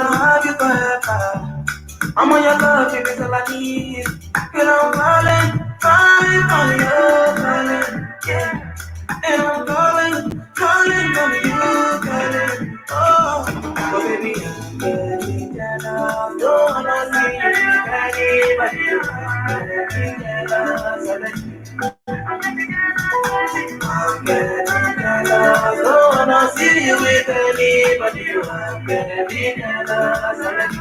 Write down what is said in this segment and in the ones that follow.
have you forever. I'm on your love, baby, till I need. Girl, I'm falling for you, falling, yeah. And I'm calling on you, calling. Oh, baby, I'm getting jealous. Don't wanna see you with anybody. I'm getting jealous. I'm getting jealous. Don't wanna see you with anybody. I'm getting jealous.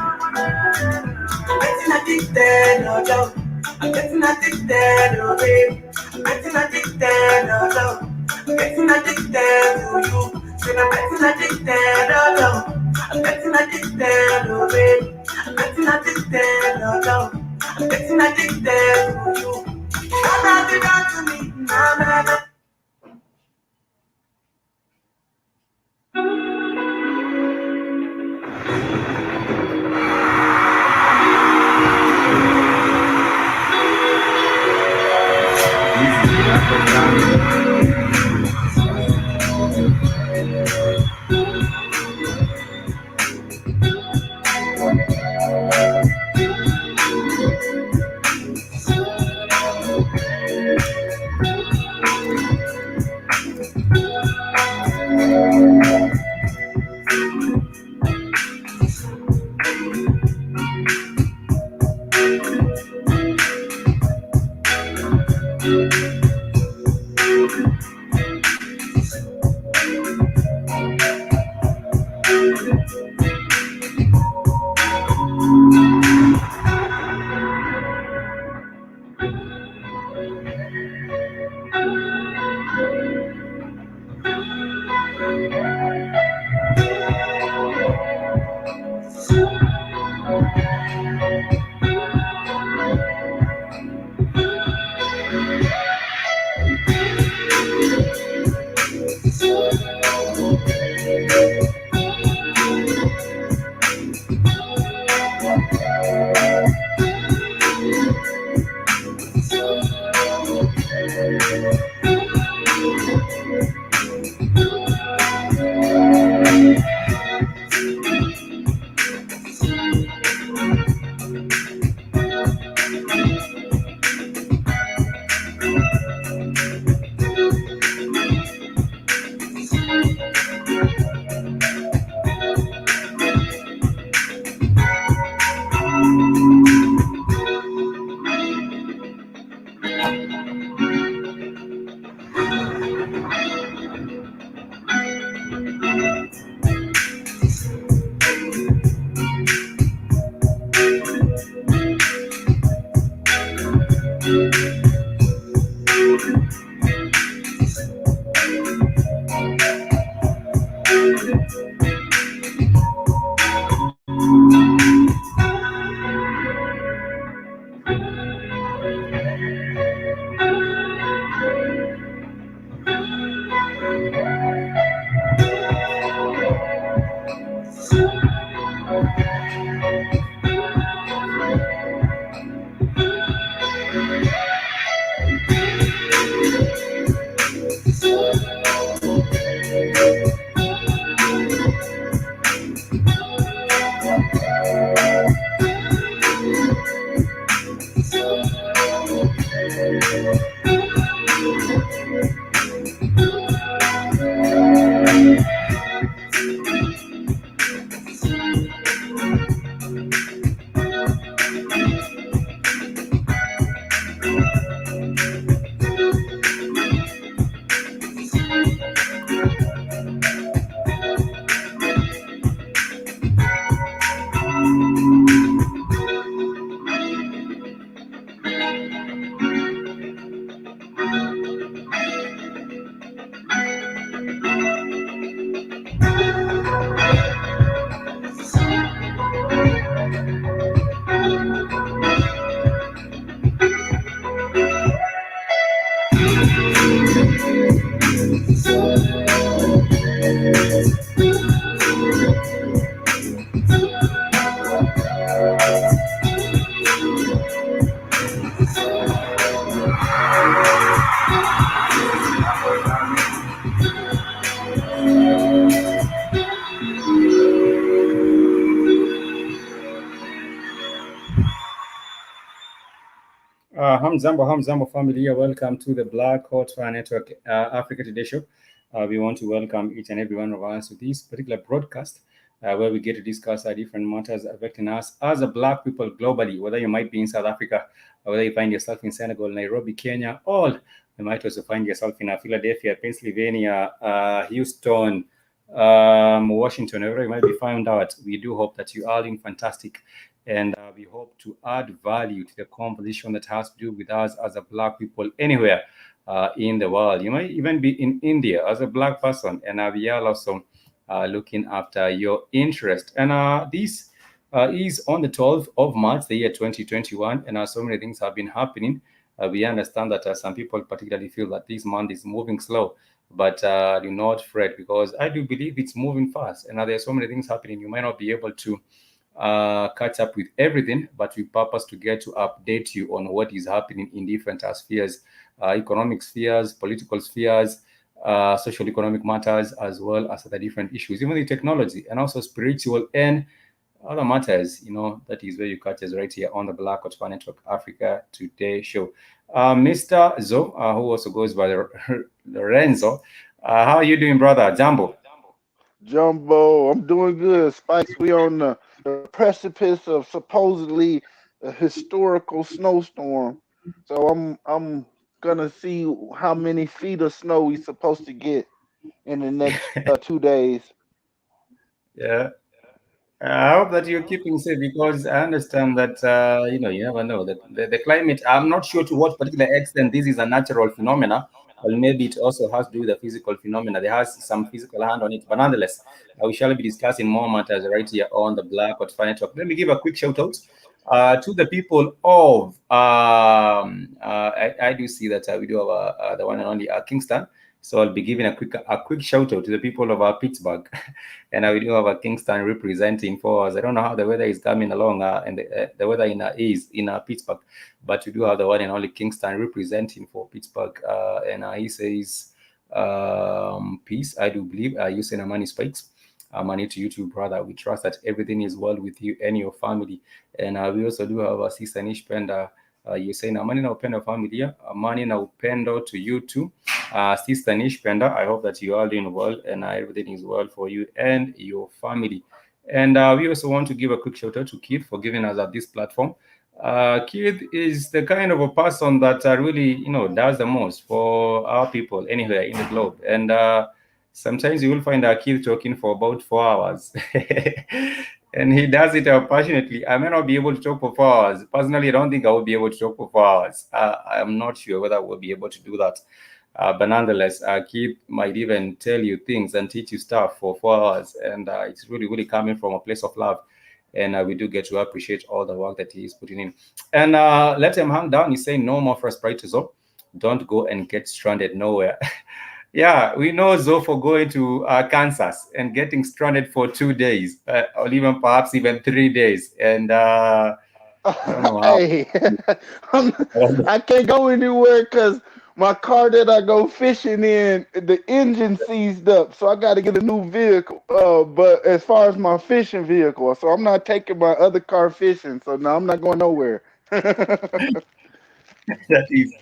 I'm getting addicted, no doubt. I'm getting addicted, oh babe. I'm getting addicted, no doubt. I'm getting addicted to you. Say I'm getting addicted, no doubt. I'm getting addicted, oh babe. I'm getting addicted, no doubt. I'm getting addicted to you. Shout it out to me, na na na. Hamzambo family here. Welcome to the Black Hot Fire Network Africa Today Show. We want to welcome each and every one of us to this particular broadcast where we get to discuss different matters affecting us as a Black people globally, whether you might be in South Africa, or whether you find yourself in Senegal, Nairobi, Kenya, or you might also find yourself in Philadelphia, Pennsylvania, Houston, Washington, wherever you might be found out. We do hope that you are doing fantastic, and we hope to add value to the conversation that has to do with us as a Black people anywhere in the world. You might even be in India as a Black person, and we are also looking after your interest. And this is on the 12th of March, the year 2021, and so many things have been happening. We understand that some people particularly feel that this month is moving slow, but do not fret, because I do believe it's moving fast, and there are so many things happening. You might not be able to catch up with everything, but we purpose to get to update you on what is happening in different spheres, economic spheres, political spheres, social economic matters, as well as the different issues, even the technology, and also spiritual and other matters. That is where you catch us right here on the Black Hot Network Africa Today show. Mr. Zo, who also goes by Lorenzo, how are you doing, brother? Jambo. Jumbo, I'm doing good. Spice, we on the precipice of supposedly a historical snowstorm. So I'm gonna see how many feet of snow we supposed to get in the next 2 days. Yeah. I hope that you're keeping safe, because I understand that you never know that the climate. I'm not sure to what particular extent this is a natural phenomena, or maybe it also has to do with the physical phenomena. There has some physical hand on it, but nonetheless, we shall be discussing more matters right here on the Black Hot Fire Network. Let me give a quick shout out to the people of. I do see that we do have the one and only Kingston. So I'll be giving a quick shout out to the people of Pittsburgh, and we do have a Kingston representing for us. I don't know how the weather is coming along, and the weather is in Pittsburgh, but we do have the one and only Kingston representing for Pittsburgh, and he says, "Peace." I do believe you send a money spikes. Money to you too, brother. We trust that everything is well with you and your family, and we also do have a sister Nish Penda. You saying amani na upendo familia, amani na upendo to you too. Sister Nish Penda, I hope that you are doing well, and everything is well for you and your family. And we also want to give a quick shout out to Keith for giving us this platform. Keith is the kind of a person that really, does the most for our people anywhere in the globe. And sometimes you will find our Keith talking for about 4 hours. And he does it passionately. I may not be able to talk for 4 hours. Personally, I don't think I will be able to talk for 4 hours. I'm not sure whether I will be able to do that. But nonetheless, Keith might even tell you things and teach you stuff for 4 hours. And it's really, really coming from a place of love. And we do get to appreciate all the work that he is putting in. And let him hang down. He's saying no more first priorities. So don't go and get stranded nowhere. Yeah, we know Zofo going to Kansas and getting stranded for 2 days, or even perhaps even 3 days. And I don't know how. Hey, I can't go anywhere because my car that I go fishing in, the engine seized up, so I got to get a new vehicle. But as far as my fishing vehicle, so I'm not taking my other car fishing. So no, I'm not going nowhere. that is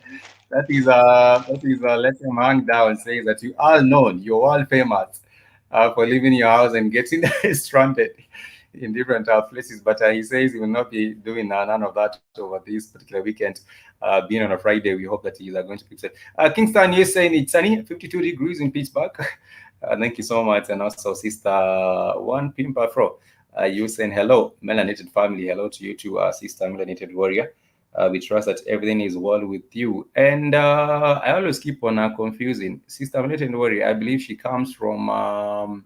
let him hang down, saying that you are known, you're all famous for leaving your house and getting stranded in different places. But he says he will not be doing none of that over this particular weekend. Being on a Friday, we hope that he is going to keep safe. Kingston, you're saying it's sunny, 52 degrees in Pittsburgh. Thank you so much. And also, Sister One Pimpa Fro, you saying hello, melanated family. Hello to you too, Sister Melanated Warrior. We trust that everything is well with you. And I always keep on confusing. Sister Melanated Warrior, I believe she comes from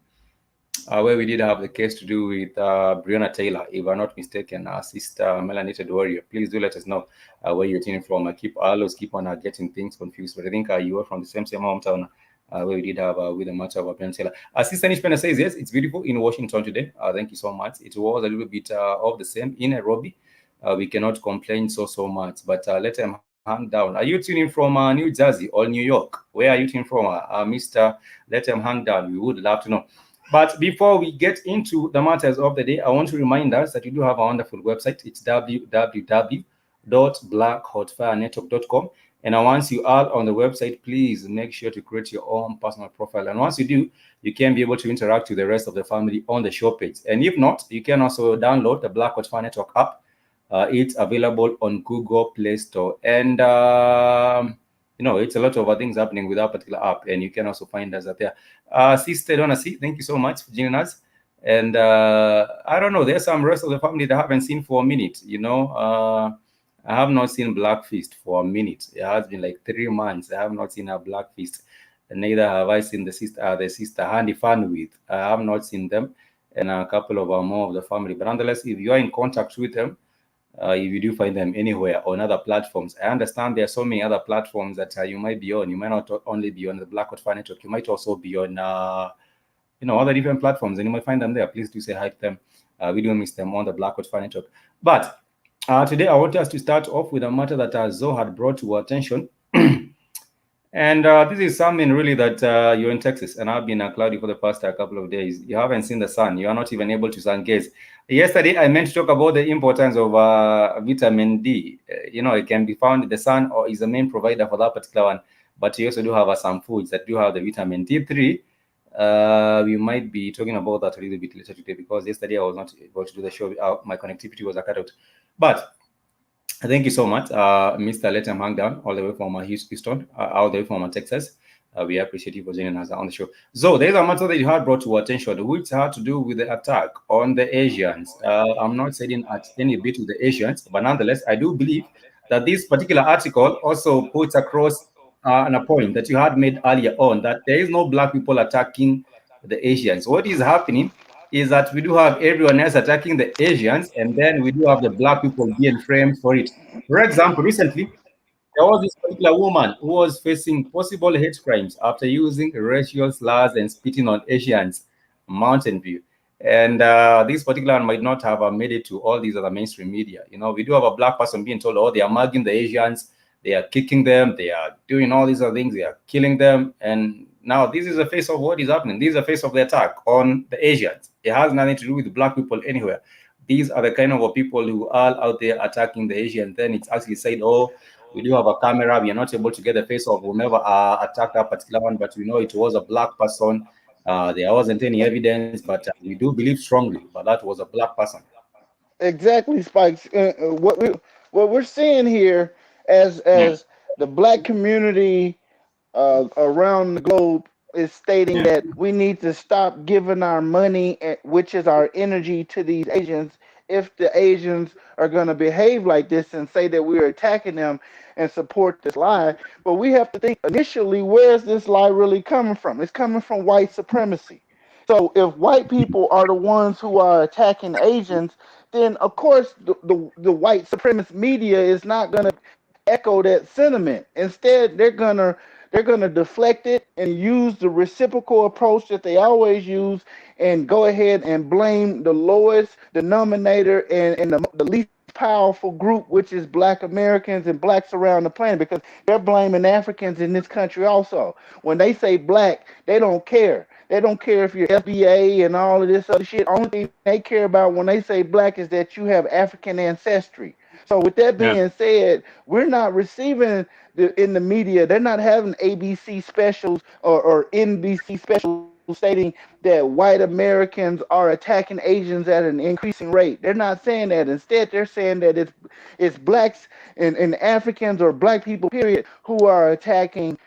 where we did have the case to do with Breonna Taylor, if I'm not mistaken. Sister Melanated Warrior, please do let us know where you're tuning from. I always keep on getting things confused, but I think you are from the same hometown where we did have with the matter of Breonna Taylor. Sister Nishpena says, yes, it's beautiful in Washington today. Thank you so much. It was a little bit of the same in Nairobi. We cannot complain so much, but let them hang down. Are you tuning from New Jersey or New York? Where are you tuning from, Mr. Let them hang down? We would love to know. But before we get into the matters of the day, I want to remind us that we do have a wonderful website. It's www www.blackhotfirenetwork.com. And once you are on the website, please make sure to create your own personal profile. And once you do, you can be able to interact with the rest of the family on the show page. And if not, you can also download the Black Hot Fire Network app. It's available on Google Play Store. And, it's a lot of things happening with that particular app. And you can also find us out there. Sister Donasi, thank you so much for joining us. And I don't know, there's some rest of the family that I haven't seen for a minute, I have not seen Black Fist for a minute. It has been like 3 months. I have not seen a Black Fist. And neither have I seen the sister Handy Fun with. I have not seen them, and a couple of more of the family. But nonetheless, if you are in contact with them, if you do find them anywhere on other platforms, I understand there are so many other platforms that you might be on. You might not only be on the Black Hot Fire Network. You might also be on, other different platforms, and you might find them there. Please do say hi to them. We do miss them on the Black Hot Fire Network. But today, I want us to start off with a matter that Zoe had brought to our attention. And this is something really that you're in Texas, and I've been cloudy for the past couple of days. You haven't seen the sun. You are not even able to sun gaze. Yesterday, I meant to talk about the importance of vitamin D. It can be found in the sun, or is the main provider for that particular one. But you also do have some foods that do have the vitamin D3. We might be talking about that a little bit later today, because yesterday I was not able to do the show. My connectivity was cut out. But thank you so much, Mr. Let Him Hang Down, all the way from Houston, all the way from Texas. We appreciate you for joining us on the show. So there's a matter that you had brought to our attention, which had to do with the attack on the Asians. I'm not saying at any bit with the Asians, but nonetheless, I do believe that this particular article also puts across a point that you had made earlier on, that there is no Black people attacking the Asians. What is happening is that we do have everyone else attacking the Asians, and then we do have the Black people being framed for it. For example, recently, there was this particular woman who was facing possible hate crimes after using racial slurs and spitting on Asians, Mountain View. And this particular one might not have made it to all these other mainstream media. We do have a Black person being told, oh, they are mugging the Asians, they are kicking them, they are doing all these other things, they are killing them. And now this is the face of what is happening. This is the face of the attack on the Asians. It has nothing to do with Black people anywhere. These are the kind of people who are out there attacking the Asians. Then it's actually said, oh, we do have a camera. We are not able to get the face of whomever attacked that particular one, but we know it was a Black person. There wasn't any evidence, but we do believe strongly, but that was a Black person. Exactly, Spikes. What we're seeing here as the Black community around the globe is stating that we need to stop giving our money, which is our energy, to these Asians, if the Asians are going to behave like this and say that we're attacking them and support this lie. But we have to think initially, where's this lie really coming from? It's coming from white supremacy. So if white people are the ones who are attacking Asians, then of course the white supremacist media is not going to echo that sentiment. Instead, they're gonna deflect it and use the reciprocal approach that they always use, and go ahead and blame the lowest denominator and the least powerful group, which is Black Americans and Blacks around the planet, because they're blaming Africans in this country also. When they say Black, they don't care. They don't care if you're FBA and all of this other shit. Only thing they care about when they say Black is that you have African ancestry. So with that being said, we're not receiving in the media. They're not having ABC specials or NBC specials stating that white Americans are attacking Asians at an increasing rate. They're not saying that. Instead, they're saying that it's Blacks and Africans or Black people, period, who are attacking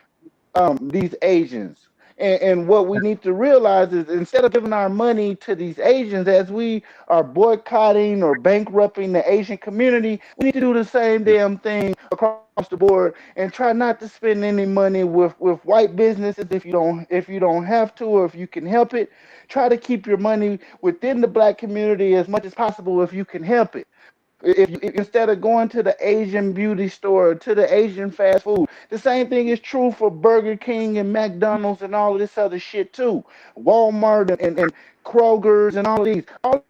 these Asians. And what we need to realize is, instead of giving our money to these Asians, as we are boycotting or bankrupting the Asian community, we need to do the same damn thing across the board and try not to spend any money with white businesses if you don't have to, or if you can help it. Try to keep your money within the Black community as much as possible if you can help it. If instead of going to the Asian beauty store, to the Asian fast food, the same thing is true for Burger King and McDonald's and all of this other shit too. Walmart and Kroger's and all of these. All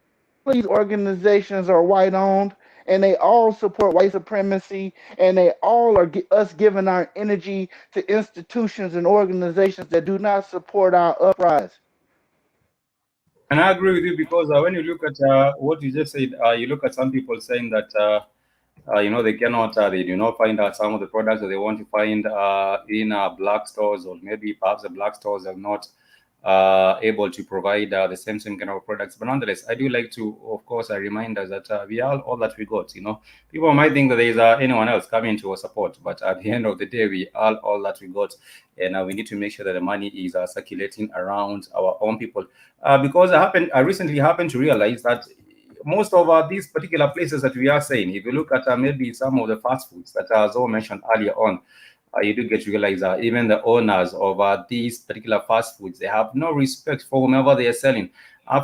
of these organizations are white owned, and they all support white supremacy, and they all are us giving our energy to institutions and organizations that do not support our uprise. And I agree with you, because when you look at what you just said, you look at some people saying that They cannot, they do not find out some of the products that they want to find in black stores, or maybe perhaps the black stores are not able to provide the same kind of products. But nonetheless, I do like to, of course, remind us that we are all that we got. People might think that there is anyone else coming to our support, but at the end of the day, we are all that we got, and we need to make sure that the money is circulating around our own people. Because I recently happened to realize that most of these particular places that we are saying, if you look at maybe some of the fast foods that Zoe mentioned earlier on, you do get to realize that even the owners of these particular fast foods, they have no respect for whomever they are selling.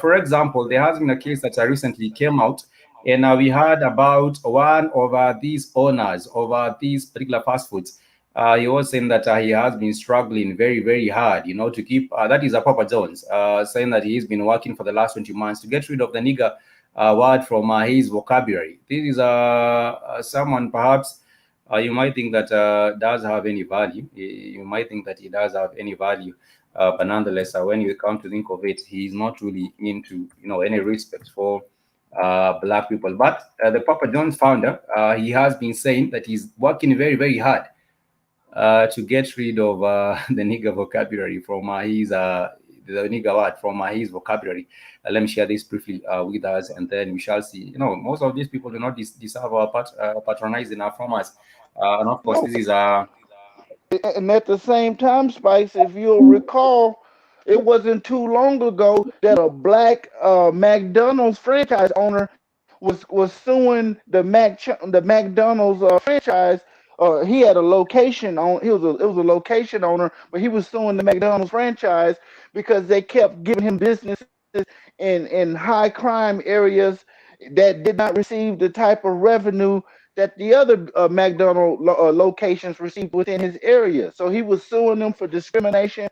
For example, there has been a case that recently came out, and we heard about one of these owners of these particular fast foods. He was saying that he has been struggling very, very hard, to keep, that is a Papa John's, saying that he's been working for the last 20 months to get rid of the nigger word from his vocabulary. This is someone perhaps you might think that does have any value. You might think that he does have any value, but nonetheless, when you come to think of it, he's not really into any respect for black people. But the Papa John's founder, he has been saying that he's working very, very hard to get rid of the nigger vocabulary from the nigger word from his vocabulary. Let me share this briefly with us, and then we shall see. Most of these people do not deserve our patronizing our farmers, and of course, No, this is and at the same time, Spice, if you'll recall, it wasn't too long ago that a black McDonald's franchise owner was suing the McDonald's franchise. He had a location on. It was a location owner, but he was suing the McDonald's franchise because they kept giving him businesses in high crime areas that did not receive the type of revenue that the other locations received within his area. So he was suing them for discrimination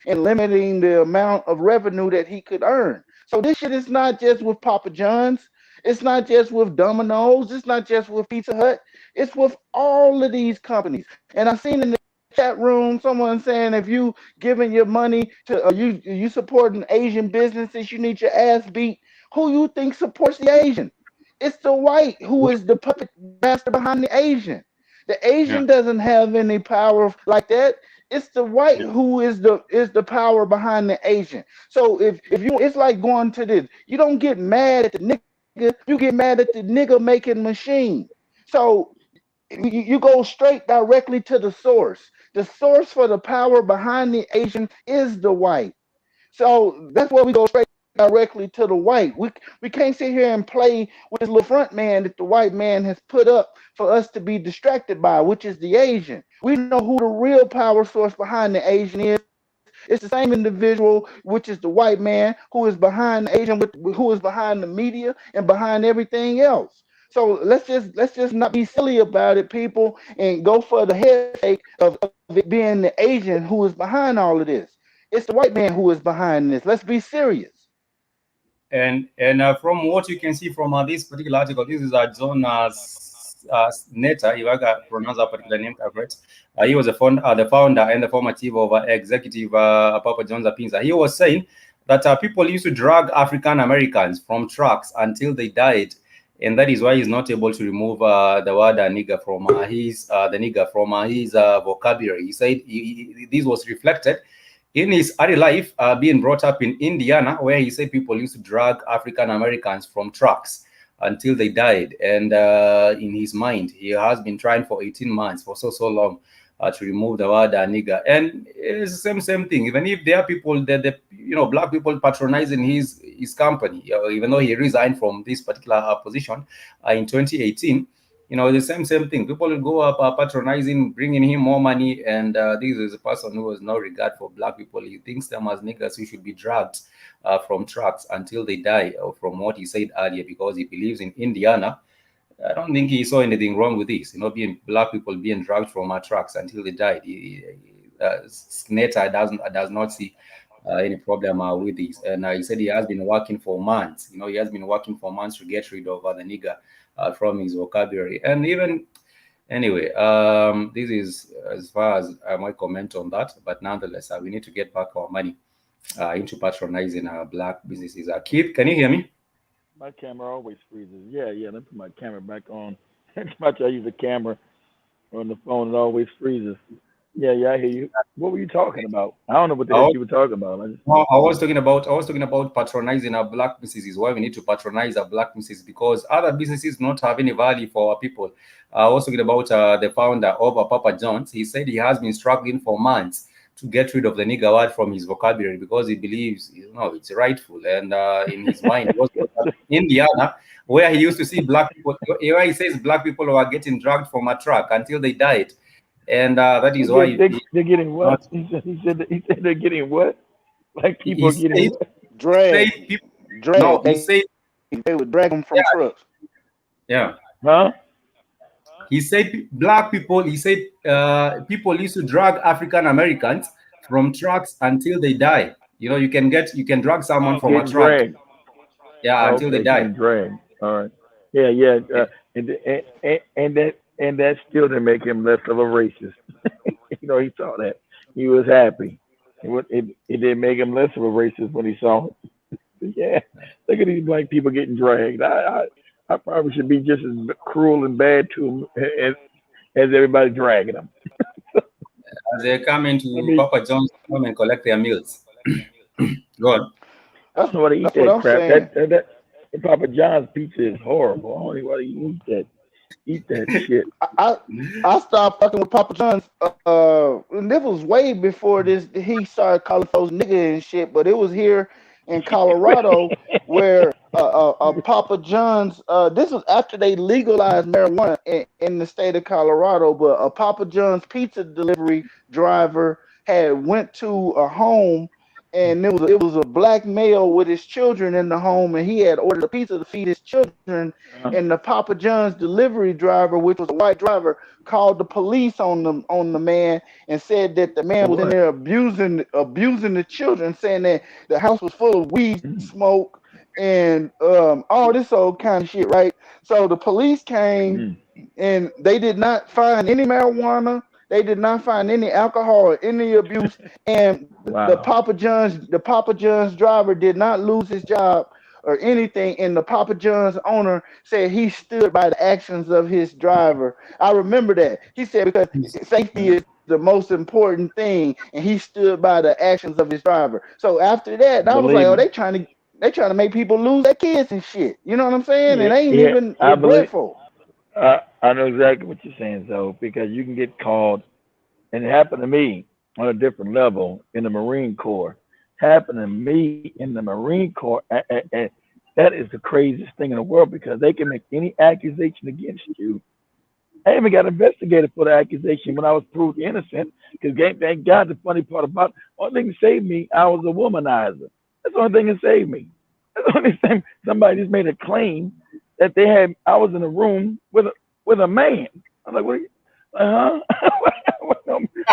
and limiting the amount of revenue that he could earn. So this shit is not just with Papa John's. It's not just with Domino's. It's not just with Pizza Hut. It's with all of these companies. And I seen in the chat room someone saying if you giving your money to you supporting Asian businesses, you need your ass beat. Who you think supports the Asian? It's the white who is the puppet master behind the Asian. The yeah. Asian doesn't have any power like that. It's the white Yeah. who is the power behind the Asian. So if you, it's like going to this. You don't get mad at the nigga. You get mad at the nigga making machine. So you go straight directly to the source. The source for the power behind the Asian is the white. So that's why we go straight directly to the white. We can't sit here and play with this little front man that the white man has put up for us to be distracted by, which is the Asian. We know who the real power source behind the Asian is. It's the same individual, which is the white man, who is behind the Asian, who is behind the media and behind everything else. So let's just not be silly about it, people, and go for the head fake of it being the Asian who is behind all of this. It's the white man who is behind this. Let's be serious. And from what you can see from this particular article, this is John Netta, if I can pronounce that particular name correct. He was the founder and the former chief of executive Papa John's Pizza. He was saying that people used to drag African Americans from trucks until they died, and that is why he's not able to remove the word nigger from his vocabulary. He said this was reflected in his early life, being brought up in Indiana, where he said people used to drag African Americans from trucks until they died. And in his mind, he has been trying for 18 months, for so long, to remove the word nigger. And it's the same thing. Even if there are people that black people patronizing his company, even though he resigned from this particular position in 2018. The same thing. People will go up patronizing, bringing him more money, and this is a person who has no regard for black people. He thinks them as niggers who should be dragged from trucks until they die, from what he said earlier, because he believes in Indiana. I don't think he saw anything wrong with this, being black people being dragged from our trucks until they died. Sneta does not see any problem with this. And he said he has been working for months. He has been working for months to get rid of the nigger from his vocabulary. And even anyway, this is as far as I might comment on that. But nonetheless, we need to get back our money into patronizing black businesses. Keith, can you hear me? My camera always freezes. Yeah, yeah. Let me put my camera back on. That's much I use a camera on the phone. It always freezes. Yeah, I hear you. What were you talking about? I don't know what the I heck was, you were talking about. I was talking about patronizing our black businesses. Why we need to patronize our black businesses, because other businesses do not have any value for our people. I was talking about the founder of Papa John's. He said he has been struggling for months to get rid of the nigger word from his vocabulary because he believes, it's rightful. And in his mind, he was in Indiana, where he used to see black people. Where he says black people were getting dragged from a truck until they died, and that is why They're getting not. what? He said they're getting what? Like people He are getting said, what? said Drag, people. No, drag. he said, They would drag them from trucks. yeah. Huh? He said black people. He said people used to drag African Americans from trucks until they die. You can drag someone Oh, from a getting truck, dragged. yeah, Oh, until they okay, die. getting dragged. All right. Yeah. And that still didn't make him less of a racist. He saw that. He was happy. It didn't make him less of a racist when he saw it. Yeah, look at these black people getting dragged. I probably should be just as cruel and bad to them as everybody dragging them. As they come I into mean, Papa John's to come and collect their meals. Go on. I That's don't want to eat that's what that I'm crap. saying. That Papa John's pizza is horrible. I don't even want to eat that shit. I I stopped fucking with Papa John's. And this was way before this. He started calling folks nigga and shit. But it was here in Colorado where Papa John's. This was after they legalized marijuana in the state of Colorado. But a Papa John's pizza delivery driver had went to a home. And it was a black male with his children in the home, and he had ordered a pizza to feed his children, Uh, and the Papa John's delivery driver, which was a white driver, called the police on the man and said that the man for was in what? there abusing the children, saying that the house was full of weed Mm, smoke and all this old kind of shit, right? So the police came mm. and they did not find any marijuana. They did not find any alcohol or any abuse. And Wow. The Papa John's driver did not lose his job or anything. And the Papa John's owner said he stood by the actions of his driver. I remember that. He said because safety Mm. is the most important thing, and he stood by the actions of his driver. So after that, I was like, Believe oh, me. they trying to make people lose their kids and shit. You know what I'm saying? Yeah, And they ain't yeah. even I believe. regretful. I know exactly what you're saying, though, because you can get called, and it happened to me on a different level in the Marine Corps. Happened to me in the Marine Corps, and that is the craziest thing in the world because they can make any accusation against you. I even got investigated for the accusation when I was proved innocent. Because thank God, the funny part about only thing that saved me, I was a womanizer. That's the only thing that saved me. That's the only thing. Somebody just made a claim that they had. I was in a room with a man. I'm like, what? Are you,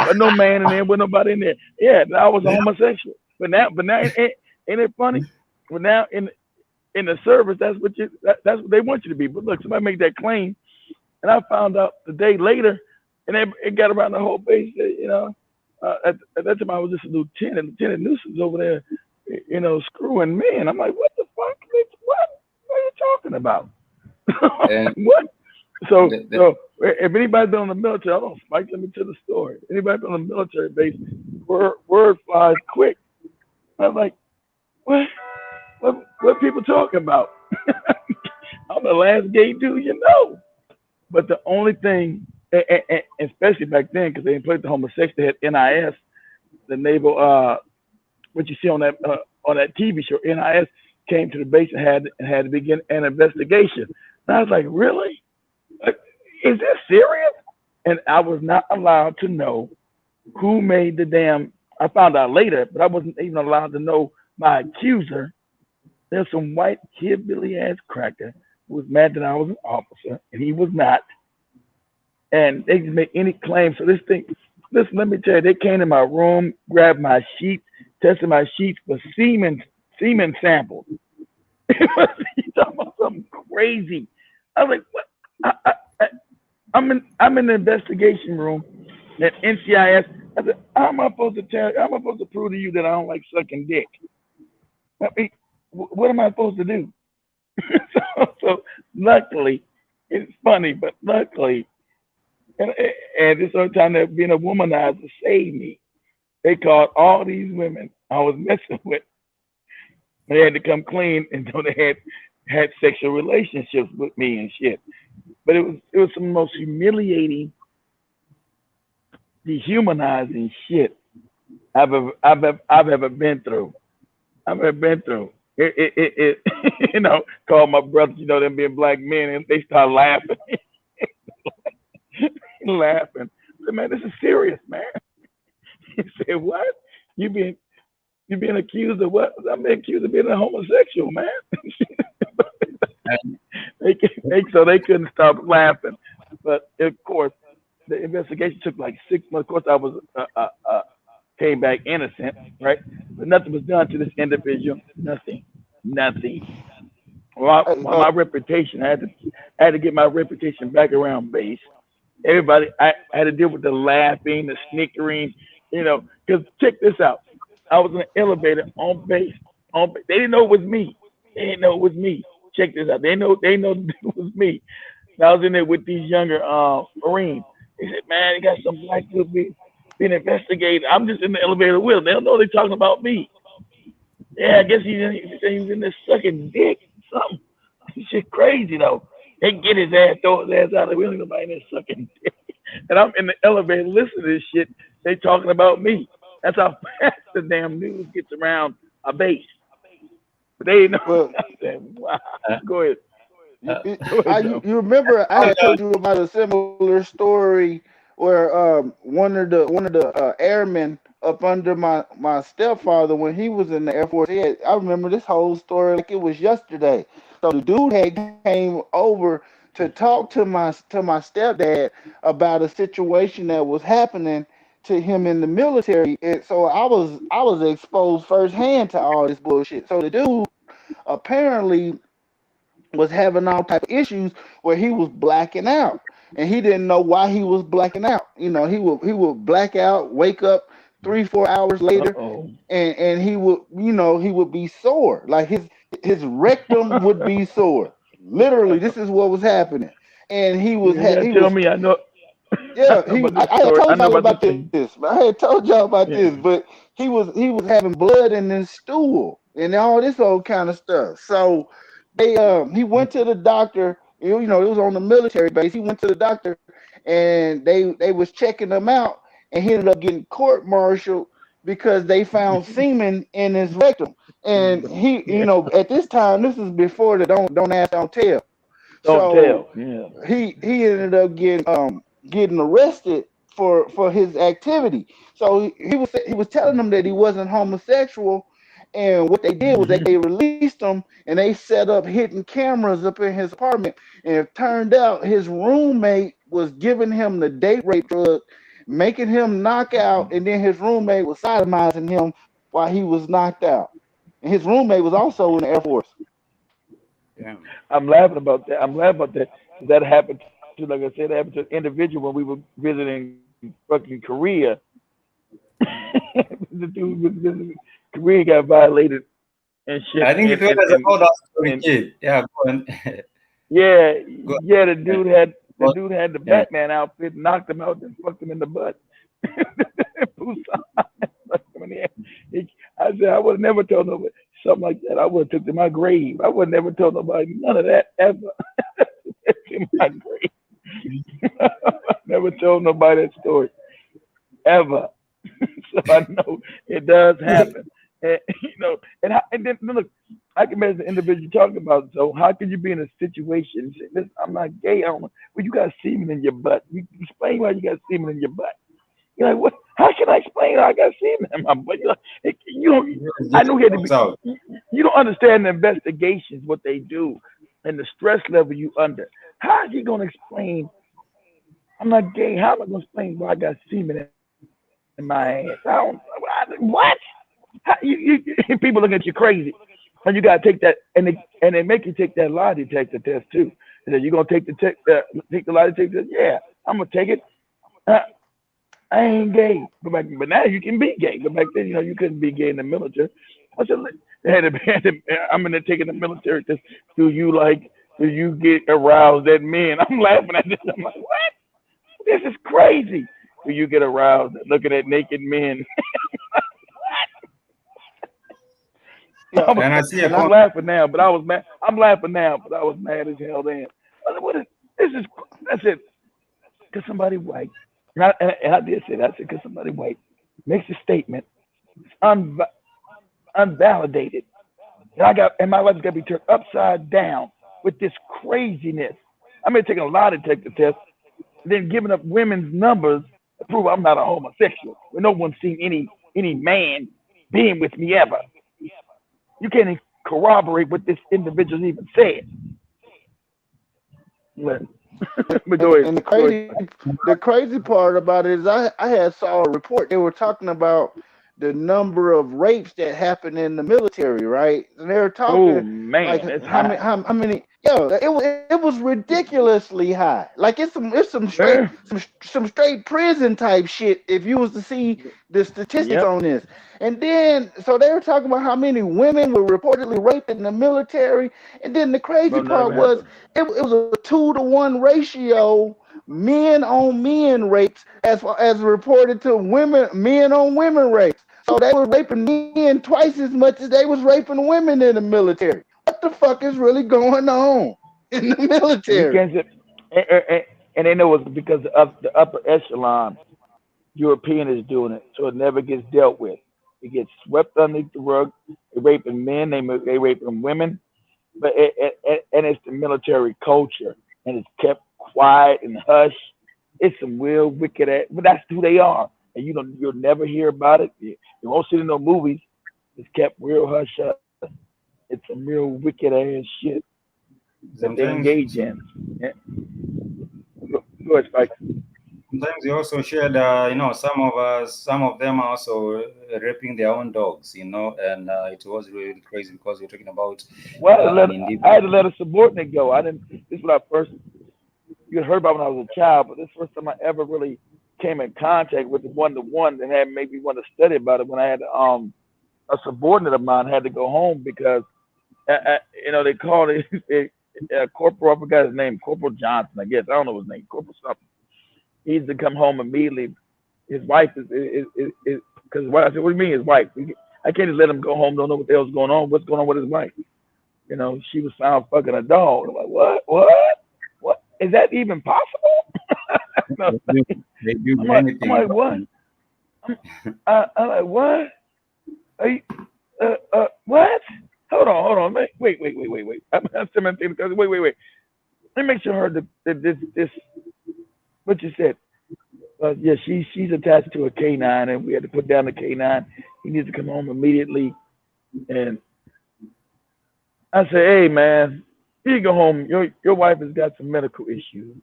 with no man in there, with nobody in there. Yeah, I was a homosexual. But now, ain't it funny? But now in the service, that's what they want you to be. But look, somebody make that claim, and I found out the day later, and it got around the whole base. At that time, I was just a lieutenant. Lieutenant Newsom's over there, screwing men. I'm like, what the fuck? What are you talking about? And What? So, the, the, so if anybody's been on the military, I don't spike them into the story. Anybody been on the military base, word flies quick. I'm like, what? What people talking about? I'm the last gay dude, But the only thing, especially back then, because they didn't play the homosexual, they had NIS, the naval, what you see on that TV show. NIS came to the base and had to begin an investigation. And I was like, really? Like, is this serious? And I was not allowed to know who made the damn. I found out later, but I wasn't even allowed to know my accuser. There's some white hillbilly ass cracker who was mad that I was an officer, and he was not. And they can make any claim. So listen, let me tell you, they came to my room, grabbed my sheets, tested my sheets for semen samples. You talking about something crazy? I was like, what? I'm in the investigation room at NCIS. I said, how am I supposed to prove to you that I don't like sucking dick? I mean, what am I supposed to do? So luckily, funny, but luckily, and this other time that being a womanizer saved me. They called all these women I was messing with. They had to come clean, and so they had sexual relationships with me and shit. But it was some of the most humiliating, dehumanizing shit I've ever been through. I've ever been through. It you know, called my brothers, you know, them being black men, and they start laughing, laughing. I said, man, this is serious, man. He said, what? You being accused of what? I'm being accused of being a homosexual, man. So they couldn't stop laughing. But of course, the investigation took like 6 months. Of course, I was came back innocent, right? But nothing was done to this individual. Nothing. Well, my reputation, I had to get my reputation back around base. Everybody, I had to deal with the laughing, the snickering, you know. Because check this out, I was in an elevator on base. They didn't know it was me. Check this out. They know it was me. And I was in there with these younger Marines. They said, man, they got some black people being investigated. I'm just in the elevator with them. They don't know they're talking about me. Yeah, I guess he was in there sucking dick. Something. Shit crazy though. They get his ass, throw his ass out. We don't know nobody in there sucking dick. And I'm in the elevator listening to this shit. They talking about me. That's how fast the damn news gets around a base. But they know. Well, I said, wow. Go ahead. You remember I had told you about a similar story where one of the airmen up under my stepfather when he was in the Air Force. I remember this whole story like it was yesterday. So the dude had came over to talk to my stepdad about a situation that was happening to him in the military, and so I was exposed firsthand to all this bullshit. So the dude apparently was having all type of issues where he was blacking out, and he didn't know why he was blacking out. You know, he would black out, wake up 3-4 hours later, and he would be sore, like his rectum would be sore. Literally, this is what was happening, and he was tell me, I know. Yeah, I had told y'all about this. I had told y'all about this, but he was having blood in his stool and all this old kind of stuff. So he went to the doctor. You know, it was on the military base. He went to the doctor, and they was checking him out, and he ended up getting court-martialed because they found semen in his rectum. And he, you know, at this time, this is before the don't ask, don't tell. So he ended up getting arrested for his activity. So he was telling them that he wasn't homosexual, and what they did was they released him, and they set up hidden cameras up in his apartment. And it turned out his roommate was giving him the date rape drug, making him knock out, and then his roommate was sodomizing him while he was knocked out. And his roommate was also in the Air Force. Yeah. I'm laughing about that. That happened to, like I said, that happened to an individual when we were visiting fucking Korea. The dude was visiting Korea, got violated and shit. I think it was about that story, kid. Yeah, go on. The dude had the Batman outfit, knocked him out, and fucked him in the butt. I said I would have never told nobody something like that. I would have took to my grave. I would have never told nobody none of that ever. In my grave. Never told nobody that story ever. So I know it does happen. And, you know, and then look, I can imagine the individual talking about. So how could you be in a situation and say, "Listen, I'm not gay. I don't know." Well, you got semen in your butt. You explain why you got semen in your butt. You're like, what? How can I explain I got semen in my butt? You're like, I know you don't understand the investigations, what they do, and the stress level you under. How is he gonna explain? I'm not gay. How am I gonna explain why I got semen in my ass? What? How, people look at you crazy, and you gotta take that, and they make you take that lie detector test too. And then you're gonna take the lie detector test. Yeah, I'm gonna take it. I ain't gay, but now you can be gay. But back then, you know, you couldn't be gay in the military. I said, I'm gonna take in the military test. Do you like do you get aroused at men? I'm laughing at this. I'm like, what? This is crazy. Do you get aroused at looking at naked men? Yeah, And I see a and I'm I laughing now, but I was mad. I'm laughing now, but I was mad as hell then. I said, what is this? Is I said, cause somebody white, and I did say that. I said, cause somebody white makes a statement, unv- unvalidated, and my life's got to be turned upside down with this craziness. I may take a lie detector test, then giving up women's numbers to prove I'm not a homosexual. When no one's seen any man being with me ever. You can't even corroborate what this individual even said. But, but go ahead. and Go ahead. the crazy part about it is I had saw a report. They were talking about the number of rapes that happen in the military, right? And they were Oh talking like man, it's high. how many. Yeah, it was ridiculously high. Like it's Yeah. some straight prison type shit. If you was to see the statistics Yep. on this, and then so they were talking about how many women were reportedly raped in the military, and then the crazy Well, never part was happened. it was a 2-to-1 ratio, men on men rapes as reported to men on women rapes. So they were raping men twice as much as they was raping women in the military. What the fuck is really going on in the You military? can't say, and they know it's because of the upper echelon European is doing it, so it never gets dealt with. It gets swept underneath the rug. They raping men, they raping women, but and it's the military culture, and it's kept quiet and hush. It's some real wicked ass, but that's who they are, and you'll never hear about it. You won't see it in no movies. It's kept real hush hush. It's some real wicked ass shit that they sometimes engage in. Yeah. Go ahead, Spike. sometimes you also shared, some of them are also raping their own dogs, and it was really crazy because you're talking about Well, an individual. I had to let a subordinate go. I didn't. This is what I first you had heard about when I was a child, but this is the first time I ever really came in contact with the one to one that had made me want to study about it. When I had a subordinate of mine had to go home because they called it corporal. I forgot his name, Corporal Johnson. I guess I don't know his name, Corporal something. He used to come home immediately. His wife is because what I said. What do you mean his wife? I can't just let him go home. Don't know what the hell's going on. What's going on with his wife? She was found fucking a dog. I'm like, what? What? Is that even possible? No, They do I'm anything. like, what? I'm like, what? Are you, what? Hold on. Wait. I'm still thinking, wait. Let me make sure I heard this, what you said. Yeah, she's attached to a canine, and we had to put down the canine. He needs to come home immediately. And I said, hey, man, you go home. Your wife has got some medical issues.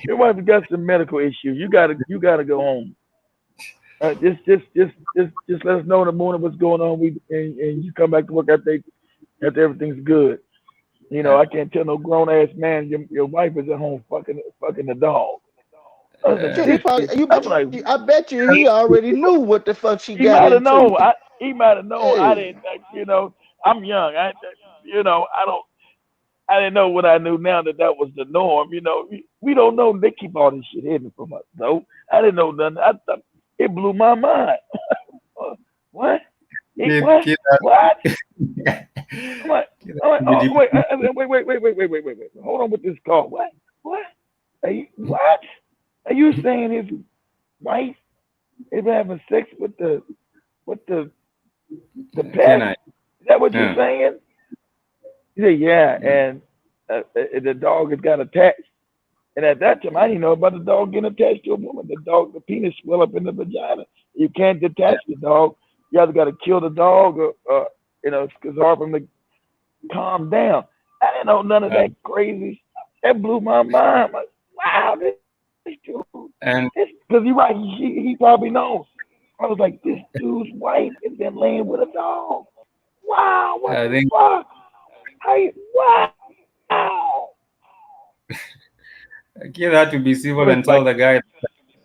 Your wife has got some medical issues. You gotta go home. Just let us know in the morning what's going on. And you come back to work after everything's good. I can't tell no grown ass man your wife is at home fucking the dog. I was like, Shit, he this probably. is. I'm like, I bet you he already knew what the fuck she he got might have into. known. He might have known. I Hey, didn't. I'm young. I don't. I didn't know what I knew now that was the norm. We don't know. They keep all this shit hidden from us. So I didn't know nothing. I thought it blew my mind. What? Keep, What? keep What? that, I'm like, keep oh, that wait, wait. Hold on with this call. What? What? Are you saying his wife is having sex with the Can pet? I? Is that what you're Yeah. saying? He said, yeah, and the dog has got attached. And at that time, I didn't know about the dog getting attached to a woman. The penis swell up in the vagina. You can't detach the dog. You either got to kill the dog or it's hard for him to calm down. I didn't know none of Uh, that crazy. That blew my mind. I'm like, wow, this dude, and because you're right. He probably knows. I was like, this dude's wife has been laying with a dog. Wow, what I the think fuck? Wow. Kill had to be Go civil ahead, and tell Spike. the guy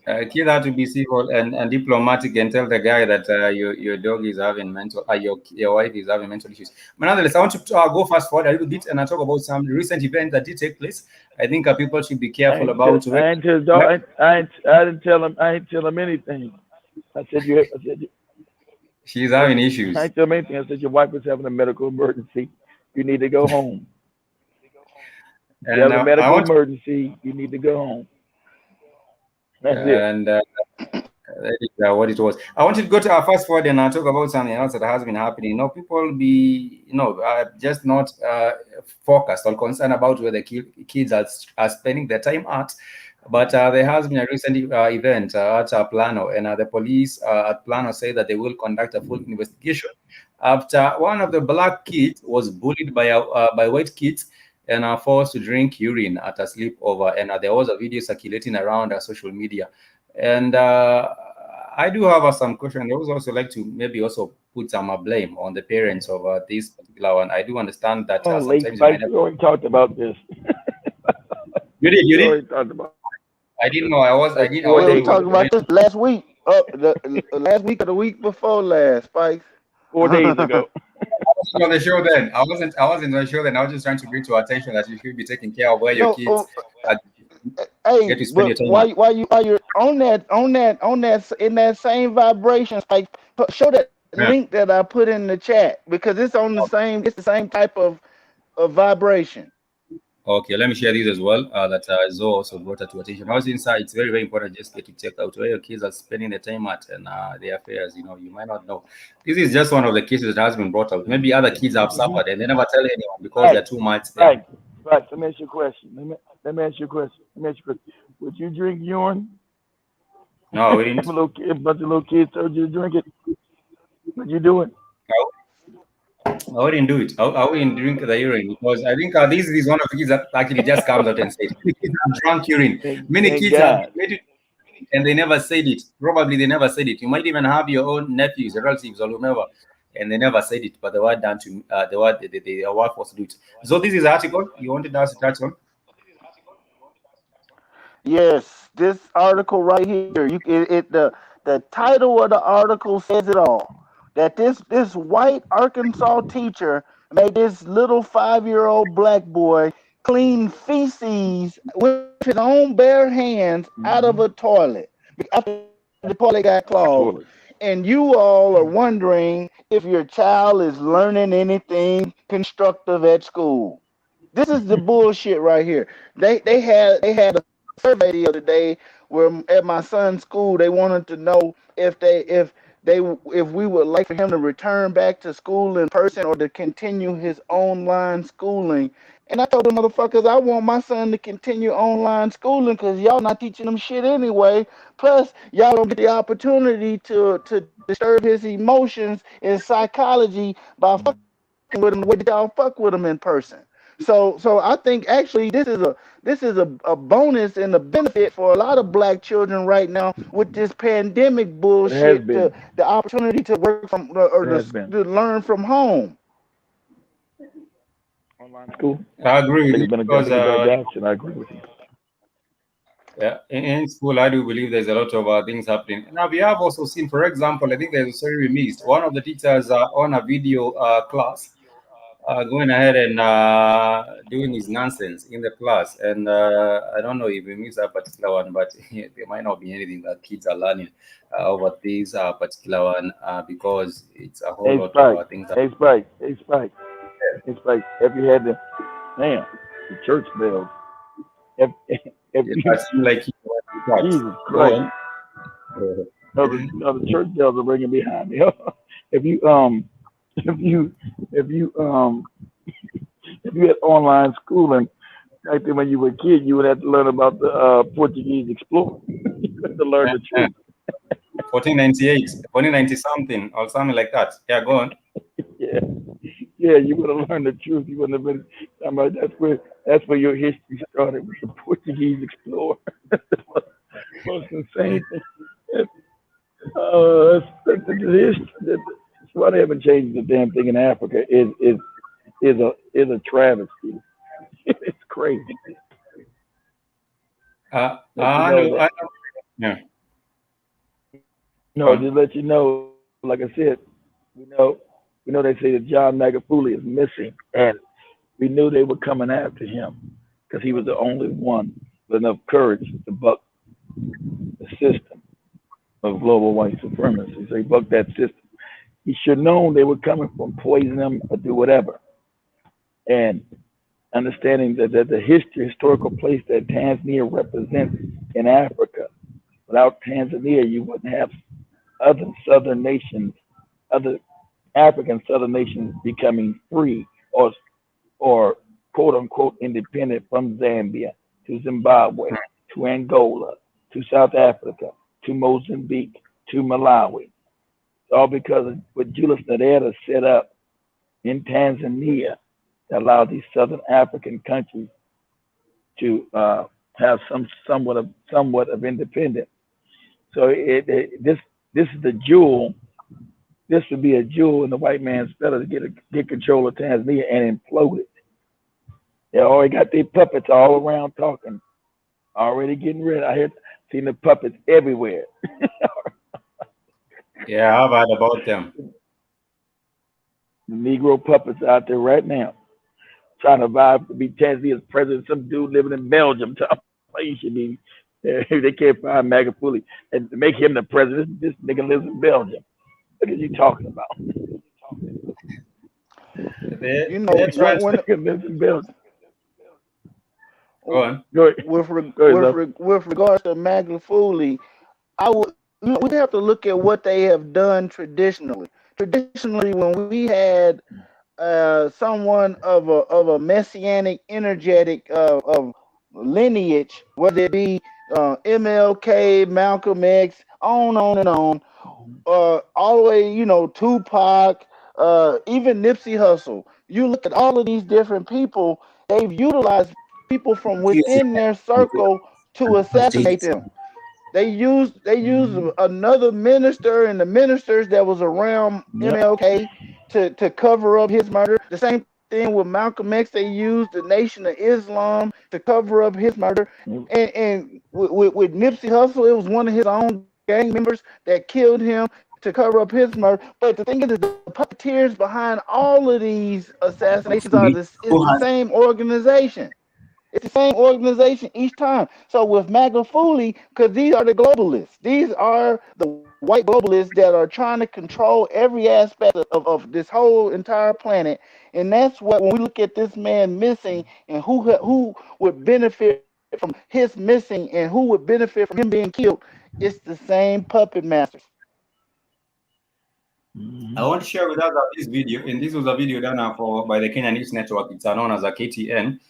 Kids have to be civil and diplomatic and tell the guy that your dog is having mental, your wife is having mental issues. But nonetheless, I want to go fast forward a little bit and I talk about some recent events that did take place. I think people should be careful about. I ain't tell dog. I didn't tell him. I ain't tell him anything. I said you. She's having I issues. ain't tell him anything. I said your wife is having a medical emergency. You need to go home. If you And have a I medical want emergency, you need to go home. That's it. and that is what it was. I wanted to go to our fast forward and talk about something else that has been happening. People be, just not focused or concerned about where the kids are spending their time at. But there has been a recent event at Plano, and the police at Plano say that they will conduct a full investigation after one of the black kids was bullied by white kids and forced to drink urine at a sleepover. And there was a video circulating around social media. And I do have some questions. I would also like to maybe also put some blame on the parents of this particular one. I do understand that Oh, late sometimes you might spikes. have. We already talked about this. You We did. already talked about I didn't know. I was. I like did. I four Yeah, wasn't we days able to talked ago. join. about this last week. The last week or the week before last, Spikes. 4 days ago. I wasn't on the show then. I wasn't on the show then. I was just trying to bring to our attention that you should be taking care of where your No, kids uh, get hey, to spend your but time at. while you're on that in that same vibration, Spikes, show that Yeah. link that I put in the chat because it's the same type of vibration. Okay, let me share this as well. That Zoe also brought it to attention. Also, inside, it's very, very important just get to check out where your kids are spending their time at and their affairs. You might not know. This is just one of the cases that has been brought out. Maybe other kids have Hmm. suffered and they never tell anyone because Right, they're too much there. right, right. Let me ask you a question. Let me ask you a question. Let me ask you a question. Would you drink urine? No, we If didn't. a bunch of little kids told you to drink it, would you do it? I wouldn't do it. I wouldn't drink the urine because I think this is one of the kids that actually just comes out and says, many kids have drunk urine. Many Thank kids have God. made it and they never said it. Probably they never said it. You might even have your own nephews, relatives, or whomever, and they never said it, but they were done to they were forced to do it. So this is the article you wanted us to touch on. Yes, this article right here. The title of the article says it all. That this white Arkansas teacher made this little 5-year-old black boy clean feces with his own bare hands out of a Hmm. toilet after the toilet got clogged. Totally. And you all are wondering if your child is learning anything constructive at school. This is the bullshit right here. They had a survey the other day where at my son's school they wanted to know if we would like for him to return back to school in person or to continue his online schooling. And I told the motherfuckers I want my son to continue online schooling because y'all not teaching him shit anyway. Plus, y'all don't get the opportunity to disturb his emotions and psychology by with them the way that y'all fuck with them in person. So I think actually this is a bonus and a benefit for a lot of black children right now with this pandemic It has bullshit to been. the opportunity to work from or It has been. to learn from home. Online school. I agree I with think you it's been I because think it's been a godsend. I agree with you. yeah, in school I do believe there's a lot of things happening. Now we have also seen, for example, I think there's a story we missed. One of the teachers on a video class going ahead and doing his nonsense in the class. And I don't know if we missed that particular one, but there might not be anything that kids are learning over this particular one because it's a whole Hey lot of Spike. things. Hey Spike. Hey Spike. Hey Spike. Have you had the damn the church bells? Have, have It you? seems like he went to church. Jesus Go Christ. on. Uh, No, the church bells are ringing behind me. if you if you if you if you had online schooling back then when you were a kid, you would have to learn about the Portuguese explorer. You had to learn the uh, truth. 1498, 1490 something or something like that. Yeah, go on. Yeah, yeah, you would have learned the truth. You wouldn't have been. I'm like, that's where your history started with the Portuguese explorer. Most insane thing. That's why they haven't changed the damn thing in Africa. Is a travesty. It's crazy. Uh, But you uh, know no, that I, yeah. No, just let you know, like I said, we know they say that John Maghufuli is missing, and we knew they were coming after him because he was the only one with enough courage to buck the system of global white supremacy. So he bucked that system. He should have known they were coming from poison him or do whatever. And understanding that the historical place that Tanzania represents in Africa. Without Tanzania, you wouldn't have other southern nations, other African southern nations becoming free or quote unquote independent from Zambia to Zimbabwe to Angola to South Africa to Mozambique to Malawi. It's all because of what Julius Nyerere set up in Tanzania that allowed these southern African countries to have somewhat of independence. So this is the jewel. This would be a jewel in the white man's feather to get control of Tanzania and implode it. They already got their puppets all around talking, already getting rid. I had seen the puppets everywhere. Yeah, I've heard about them. The Negro puppets out there right now, trying to vie to be Tanzania's president. Some dude living in Belgium talking about he should be. They can't find Maghufuli and make him the president. This nigga lives in Belgium. What are you talking about? You know, That's right. when Nigga lives in Belgium. Go on. Go ahead. with Love. regards to Maghufuli, I would we have to look at what they have done traditionally. Traditionally, when we had someone of a messianic, energetic of lineage, whether it be MLK, Malcolm X, on and on, all the way, Tupac, even Nipsey Hussle. You look at all of these different people; they've utilized people from within their circle to assassinate them. They used another minister and the ministers that was around Yep. MLK to cover up his murder. The same thing with Malcolm X. They used the Nation of Islam to cover up his murder. And with Nipsey Hussle, it was one of his own gang members that killed him to cover up his murder. But the thing is, the puppeteers behind all of these assassinations it's the same organization. It's the same organization each time. So with Maghufuli, because these are the globalists. These are the white globalists that are trying to control every aspect of this whole entire planet. And that's what, when we look at this man missing and who would benefit from his missing and who would benefit from him being killed, it's the same puppet masters. I want to share with us this video, and this was a video done by the Kenya News Network. It's known as a KTN.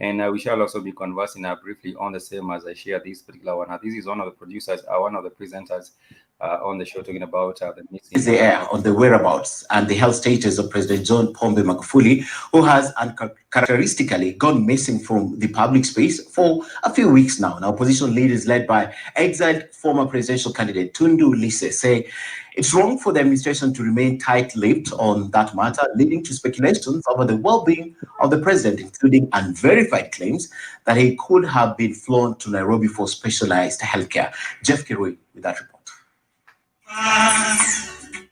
And we shall also be conversing briefly on the same as I share this particular one. This is one of the producers, one of the presenters on the show, talking about the missing. Is the air on the whereabouts and the health status of President John Pombe Magufuli, who has uncharacteristically gone missing from the public space for a few weeks now. Now, opposition leaders led by exiled former presidential candidate Tundu Lissu say it's wrong for the administration to remain tight-lipped on that matter, leading to speculations over the well-being of the president, including unverified claims that he could have been flown to Nairobi for specialized healthcare. Jeff Kirui with that report.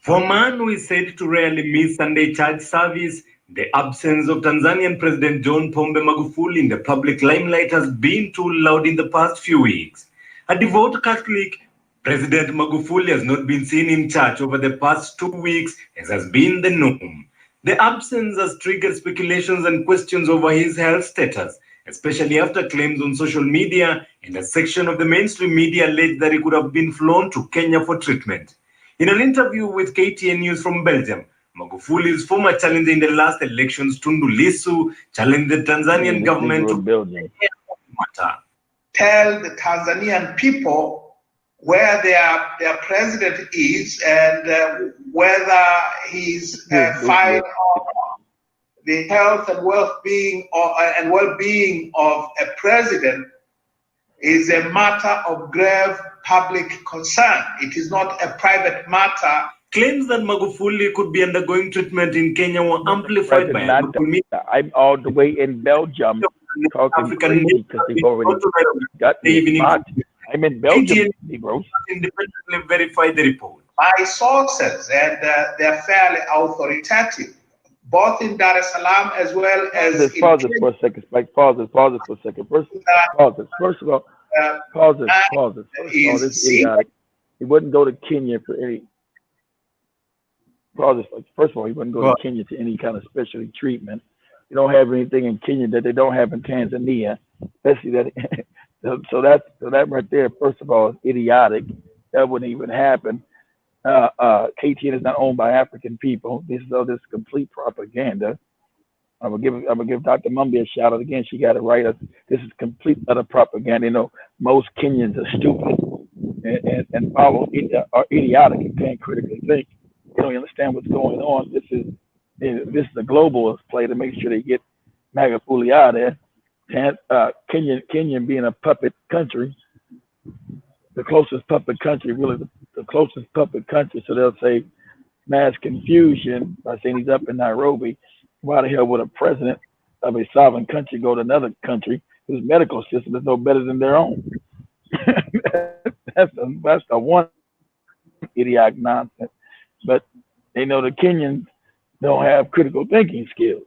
For a man who is said to rarely miss Sunday church service, the absence of Tanzanian President John Pombe Magufuli in the public limelight has been too loud in the past few weeks. A devout Catholic, President Maghufuli has not been seen in church over the past 2 weeks, as has been the norm. The absence has triggered speculations and questions over his health status, especially after claims on social media and a section of the mainstream media alleged that he could have been flown to Kenya for treatment. In an interview with KTN News from Belgium, Maghufuli's former challenger in the last elections, Tundu Lissu, challenged the Tanzanian government to tell the Tanzanian people where their president is and whether he's fine or not. The health and well-being of a president is a matter of grave public concern. It is not a private matter. Claims that Maghufuli could be undergoing treatment in Kenya were amplified by I'm all the way in Belgium talking African crazy because they've already got me spot. I'm in Belgium, Negroes. Independently verified the report. my sources, and they're fairly authoritative, both in Dar es Salaam as well as in pause it Kenya. for a second, Spike. Pause it for a second. First of all, pause it. First of all, this is idiotic. He wouldn't go to Kenya for any. Pause it. First of all, he wouldn't go to Kenya to any kind of specialty treatment. You don't have anything in Kenya that they don't have in Tanzania, especially that. So that right there, first of all, is idiotic. That wouldn't even happen. KTN is not owned by African people. This is complete propaganda. I'm gonna give Dr. Mumby a shout out again. She got it right. This is complete utter propaganda. You know, most Kenyans are stupid and are idiotic and can't critically think. They don't understand what's going on. This is a globalist play to make sure they get Maghufuli out of there. Kenya being a puppet country, the closest puppet country, really the closest puppet country. So they'll say mass confusion by saying he's up in Nairobi. Why the hell would a president of a sovereign country go to another country whose medical system is no better than their own? that's the one idiotic nonsense. But they know the Kenyans don't have critical thinking skills.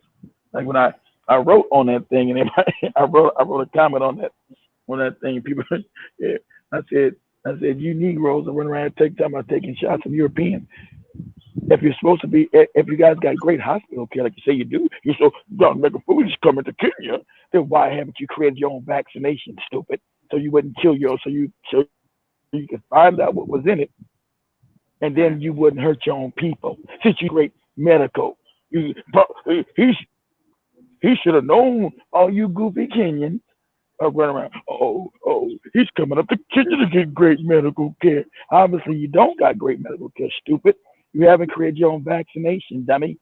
Like when I wrote on that thing, and I wrote a comment on that thing. People, yeah, I said you Negroes are running around taking time about taking shots of Europeans. If you're supposed to be, if you guys got great hospital care, like you say you do, you're so John Maghufuli coming to Kenya, then why haven't you created your own vaccination, stupid? So you wouldn't kill so you could find out what was in it, and then you wouldn't hurt your own people. Since you great medical, he should have known. All you goofy Kenyans are running around. Oh, he's coming up to Kenya to get great medical care. Obviously, you don't got great medical care, stupid. You haven't created your own vaccination, dummy.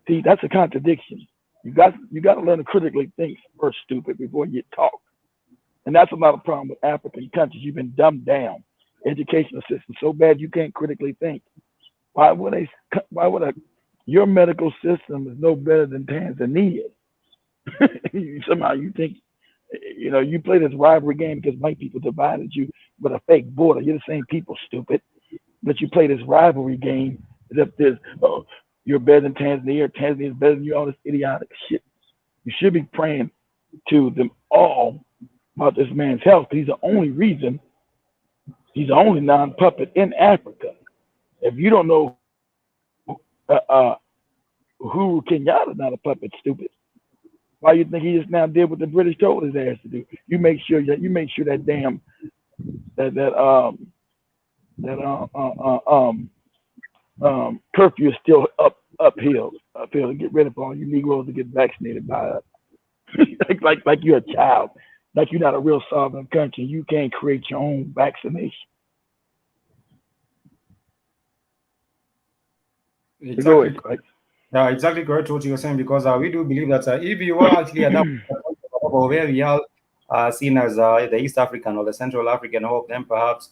See, that's a contradiction. You got to learn to critically think first, stupid, before you talk. And that's a lot of problem with African countries. You've been dumbed down. Educational system so bad you can't critically think. Why would your medical system is no better than Tanzania? Somehow you think, you play this rivalry game because white people divided you with a fake border. You're the same people, stupid. But you play this rivalry game as if there's, you're better than Tanzania, or Tanzania is better than you, all this idiotic shit. You should be praying to them all about this man's health. He's the only reason, he's the only non-puppet in Africa. If you don't know Uhuru Kenyatta's not a puppet, stupid. Why you think he just now did what the British told his ass to do? You make sure that damn curfew is still uphill to get rid of all you Negroes to get vaccinated by us. like you're a child, like you're not a real sovereign country. You can't create your own vaccination. Exactly. Yeah, exactly correct what you're saying, because we do believe that if you are actually at where we are seen as the East African or the Central African hope, then perhaps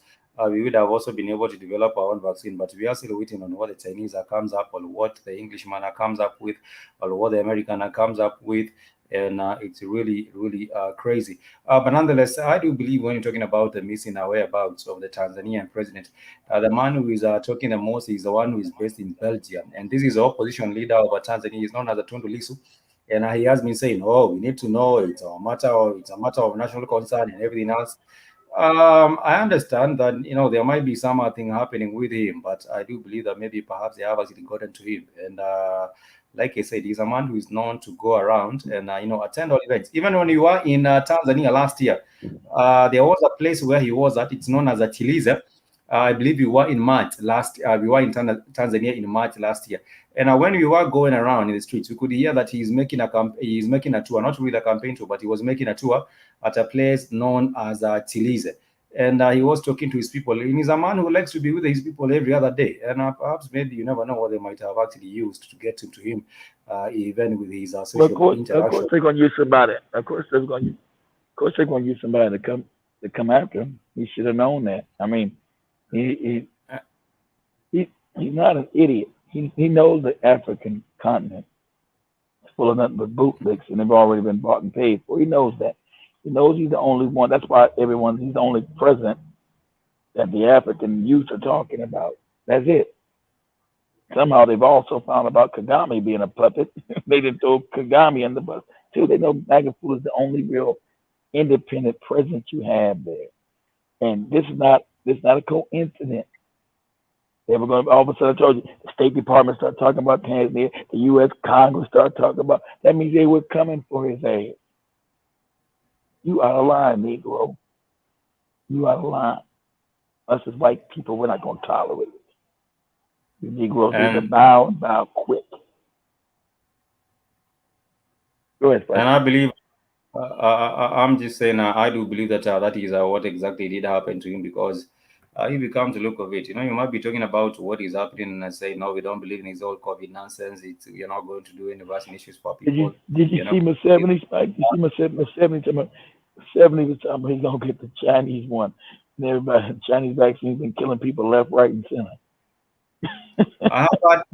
we would have also been able to develop our own vaccine. But we are still waiting on what the Chinese comes up, or what the Englishman comes up with, or what the American comes up with. And it's really, really crazy. But nonetheless, I do believe when you're talking about the missing whereabouts of the Tanzanian president, the man who is talking the most is the one who is based in Belgium. And this is the opposition leader of Tanzania. He's known as Tundu Lissu. And he has been saying, we need to know, it's a matter of national concern and everything else. I understand that, there might be something happening with him, but I do believe that maybe perhaps they have actually gotten to him. And like I said, he's a man who is known to go around and, attend all events. Even when you were in Tanzania last year, there was a place where he was at. It's known as a Chilize. I believe we were in March last. We were in Tanzania in March last year, and when we were going around in the streets, we could hear that he's making a tour, not really a campaign tour, but he was making a tour at a place known as Chilize. And he was talking to his people. And he's a man who likes to be with his people every other day. And perhaps maybe you never know what they might have actually used to get to him, even with his social interaction. Of course, they're going to use somebody. Of course, they're going to use somebody to come after him. He should have known that. I mean, he's not an idiot. He knows the African continent is full of nothing but bootlicks, and they've already been bought and paid for. He knows that. He knows he's the only one. That's why he's the only president that the African youth are talking about. That's it. Somehow they've also found about Kagame being a puppet. They didn't throw Kagame in the bus too. They know Maghufuli is the only real independent president you have there, and this is not a coincidence. They were going to, all of a sudden, I told you, the State Department started talking about Tanzania, the U.S. Congress started talking about, that means they were coming for his ass. You out of line, Negro. You out of line. Us as white people, we're not going to tolerate it. You Negroes need to And bow and bow quick. Go ahead, Spike. and I believe I'm just saying I do believe that that is what exactly did happen to him, because if you come to look of it, you might be talking about what is happening and say no, we don't believe in his whole COVID nonsense. You're not going to do any vaccinations for people. Did you see Museveni, Spike? You see Museveni talking about 70 was talking about he's gonna get the Chinese one, and everybody, the Chinese vaccine's been killing people left, right, and center. I have that.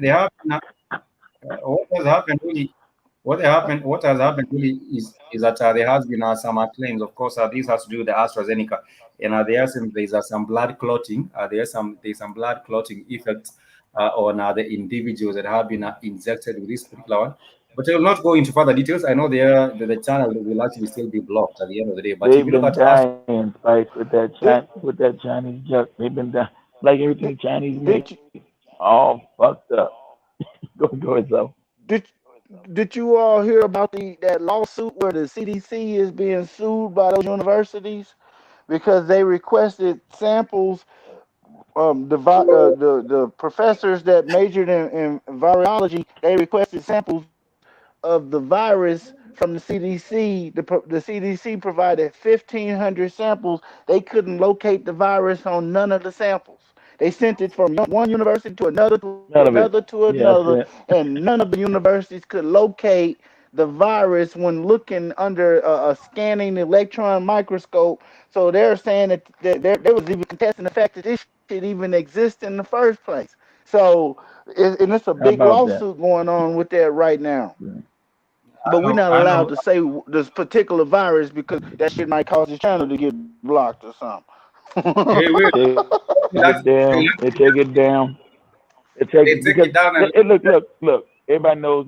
They have what has happened really. What has happened really is that there has been some claims. Of course, this has to do with the AstraZeneca, and there's some blood clotting. There's some blood clotting effects on the individuals that have been injected with this particular one. But I will not go into further details. I know the channel will actually still be blocked at the end of the day. But if They've you look been at Astra, dying, Spike, with that Chinese junk. They've been dying. Like everything Chinese make, all fucked up. Go ahead, so. Did you all hear about that lawsuit where the CDC is being sued by those universities because they requested samples? The professors that majored in virology, they requested samples of the virus from the CDC. The CDC provided 1,500 samples. They couldn't locate the virus on none of the samples. They sent it from one university to another, to another, to another, and none of the universities could locate the virus when looking under a scanning electron microscope. So they're saying that they was even contesting the fact that this shit even exists in the first place. So, and it's a big lawsuit going on with that right now. Yeah. But we're not allowed to say this particular virus because that shit might cause the channel to get blocked or something. hey, wait, They take it down. They take it down. Look. Everybody knows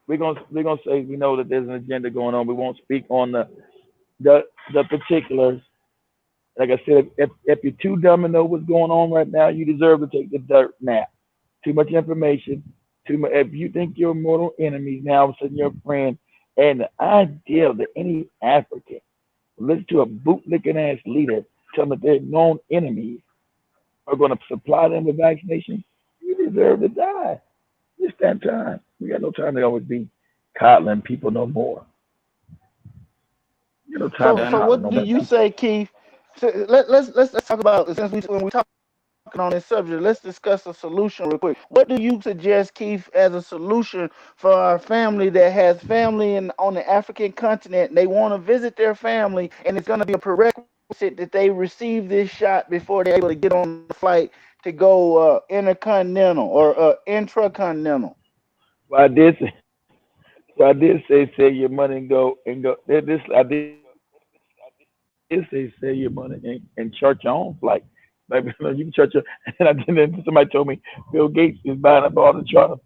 we're gonna say we know that there's an agenda going on. We won't speak on the particulars. Like I said, if you're too dumb to know what's going on right now, you deserve to take the dirt nap. Too much information. Too much. If you think you're mortal enemies, now all of a sudden you're a friend. And the idea that any African listen to a bootlicking ass leader tell them that their known enemies are going to supply them with vaccination, you deserve to die. It's that time. We got no time to always be coddling people no more. You know, time so what do you say, Keith? So let's talk about, since when we talk on this subject, let's discuss a solution real quick. What do you suggest, Keith, as a solution for our family that has family on the African continent, and they want to visit their family, and it's going to be a prerequisite that they receive this shot before they're able to get on the flight to go intercontinental or intracontinental? Well, I did say save your money and go. I did say save your money and chart your own flight. Like, you can chart your. And then somebody told me Bill Gates is buying up all the charter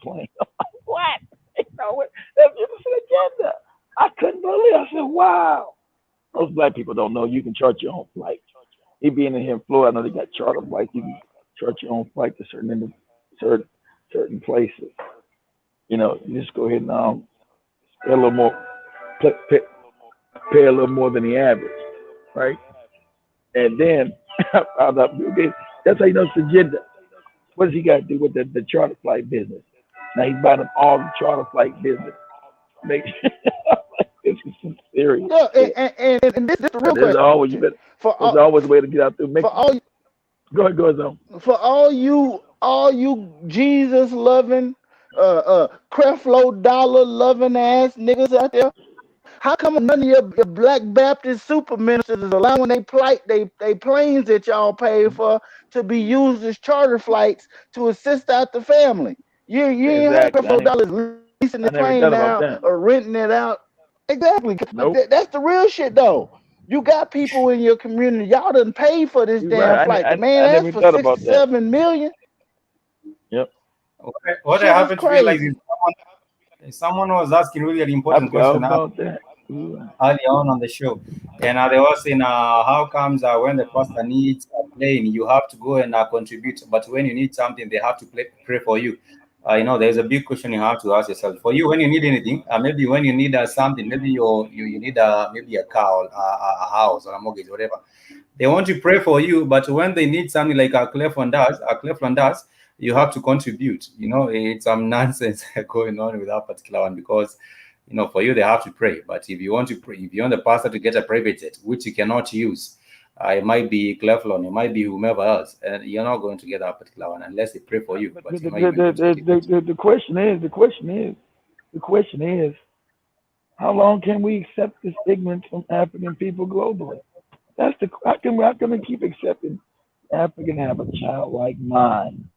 planes. I'm like, what? You know what? That's the agenda. I couldn't believe. I said, wow. Most black people don't know you can chart your own flight. He being in here in Florida, I know they got charter flights. You can chart your own flight to certain places. You know, you just go ahead and pay a little more, pay a little more than the average, right? And then that's how you know it's agenda. What does he got to do with the charter flight business? Now he's buying up all the charter flight business. Make this is some serious. Yeah, and this is the real there's question. There's always a way to get out there. Go ahead, Zone. For all you Jesus loving, Creflo Dollar loving ass niggas out there, how come none of your Black Baptist super ministers is allowing they planes that y'all pay for to be used as charter flights to assist out the family? You ain't heard Creflo Dollar leasing the plane out or renting it out. Exactly. Nope. That's the real shit though. You got people in your community. Y'all done paid for this You're damn right. flight. The man I asked never for thought about that. 6 to 7 million. Yep. What I Shit is happen to realize crazy. is someone was asking really an I important forgot question about that. You're right. earlier on the show, and they were saying, how comes when the pastor needs a plane, you have to go and contribute, but when you need something, they have to pray for you. There's a big question you have to ask yourself. For you, when you need anything, maybe when you need something, maybe you need maybe a car, or a house, or a mortgage, whatever. They want to pray for you, but when they need something like a Cleveland does, you have to contribute. It's some nonsense going on with that particular one, because for you they have to pray. But if you want to pray, if you want the pastor to get a private jet, which you cannot use, it might be Cleveland, it might be whomever else, and you're not going to get that particular one unless they pray for you. But But you might even going to get it. the question is, how long can we accept this ignorance from African people globally? That's the how can we keep accepting African have a childlike mind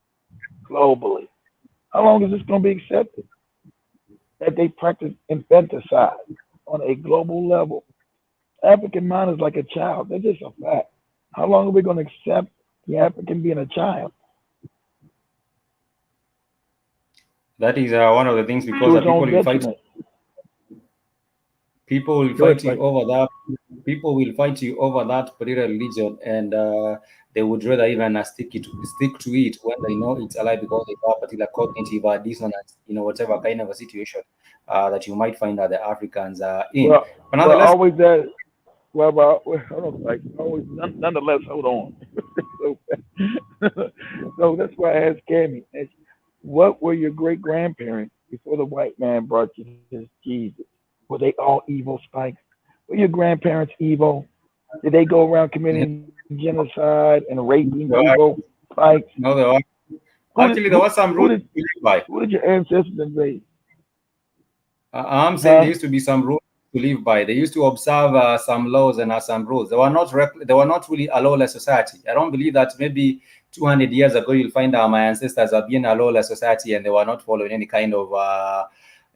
globally? How long is this going to be accepted that they practice infanticide on a global level? African mind is like a child. That's just a fact. How long are we going to accept the African being a child? That is one of the things, To because his own detriment. people will Go ahead, fight you Mike. over that. People will fight you over that particular religion, and they would rather even stick to it when they know it's alive, because they have a particular cognitive dissonance, whatever kind of a situation that you might find that the Africans are in. Well, But nonetheless, always that. Well, hold on, Mike. Always, nonetheless, hold on. so, so that's why I asked Cammy, what were your great grandparents before the white man brought you his Jesus? Were they all evil, Spikes? Were your grandparents evil? Did they go around committing genocide and raping people, Spikes? no, there was some rules to live by. Who did your ancestors invade? I'm saying there used to be some rules to live by. They used to observe some laws and some rules. They were not really a lawless society. I don't believe that maybe 200 years ago you'll find my ancestors are being a lawless society and they were not following any kind of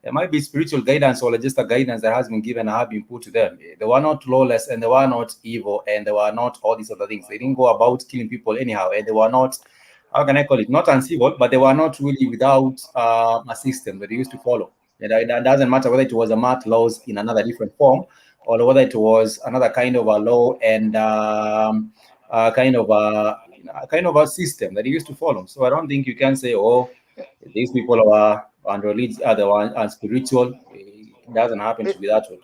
it might be spiritual guidance or just a guidance that has been given and have been put to them. They were not lawless, and they were not evil, and they were not all these other things. They didn't go about killing people anyhow, and they were not, how can I call it, not uncivil, but they were not really without a system that they used to follow. And it doesn't matter whether it was a math laws in another different form, or whether it was another kind of a law and kind of a system that he used to follow. So I don't think you can say, oh, these people are religious, the one and spiritual. It doesn't happen to be that way.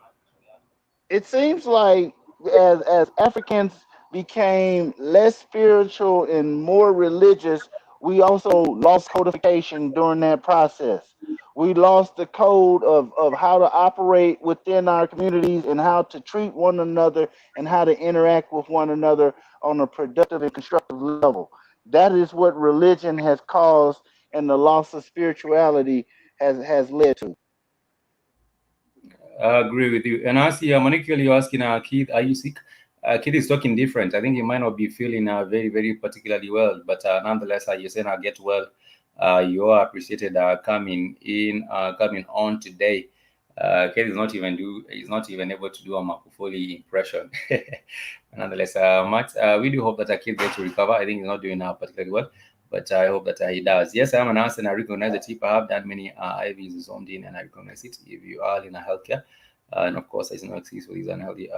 It seems like as Africans became less spiritual and more religious, we also lost codification during that process. We lost the code of how to operate within our communities and how to treat one another and how to interact with one another on a productive and constructive level. That is what religion has caused, and the loss of spirituality has led to. I agree with you. And I see, Monica, you're asking Keith, are you sick? Keith is talking different. I think he might not be feeling very, very particularly well, but nonetheless, you're saying I get well. You are appreciated coming on today. Keith is not even able to do a Maghufuli impression. Nonetheless, we do hope that Keith gets to recover. I think he's not doing particularly well, but I hope that he does. Yes, I am an nurse and I recognize the tip. I have done many IVs zoned in and I recognize it. If you are in a healthcare, and of course, there's no excuse for these unhealthy.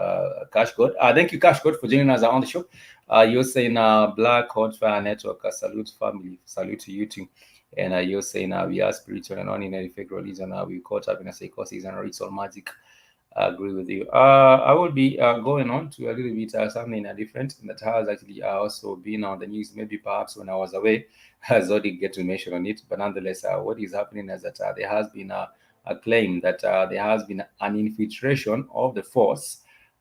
Cash God. Thank you, Cash God, for joining us on the show. You're saying Black Hot Fire Network, salute family, salute to you too. And you're saying we are spiritual and not in any fake religion. We caught up in a psychosis and ritual magic. I agree with you. I will be going on to a little bit something different that has actually also been on the news, maybe perhaps when I was away. Zodi get to mention on it, but nonetheless, what is happening is that there has been a claim that there has been an infiltration of the force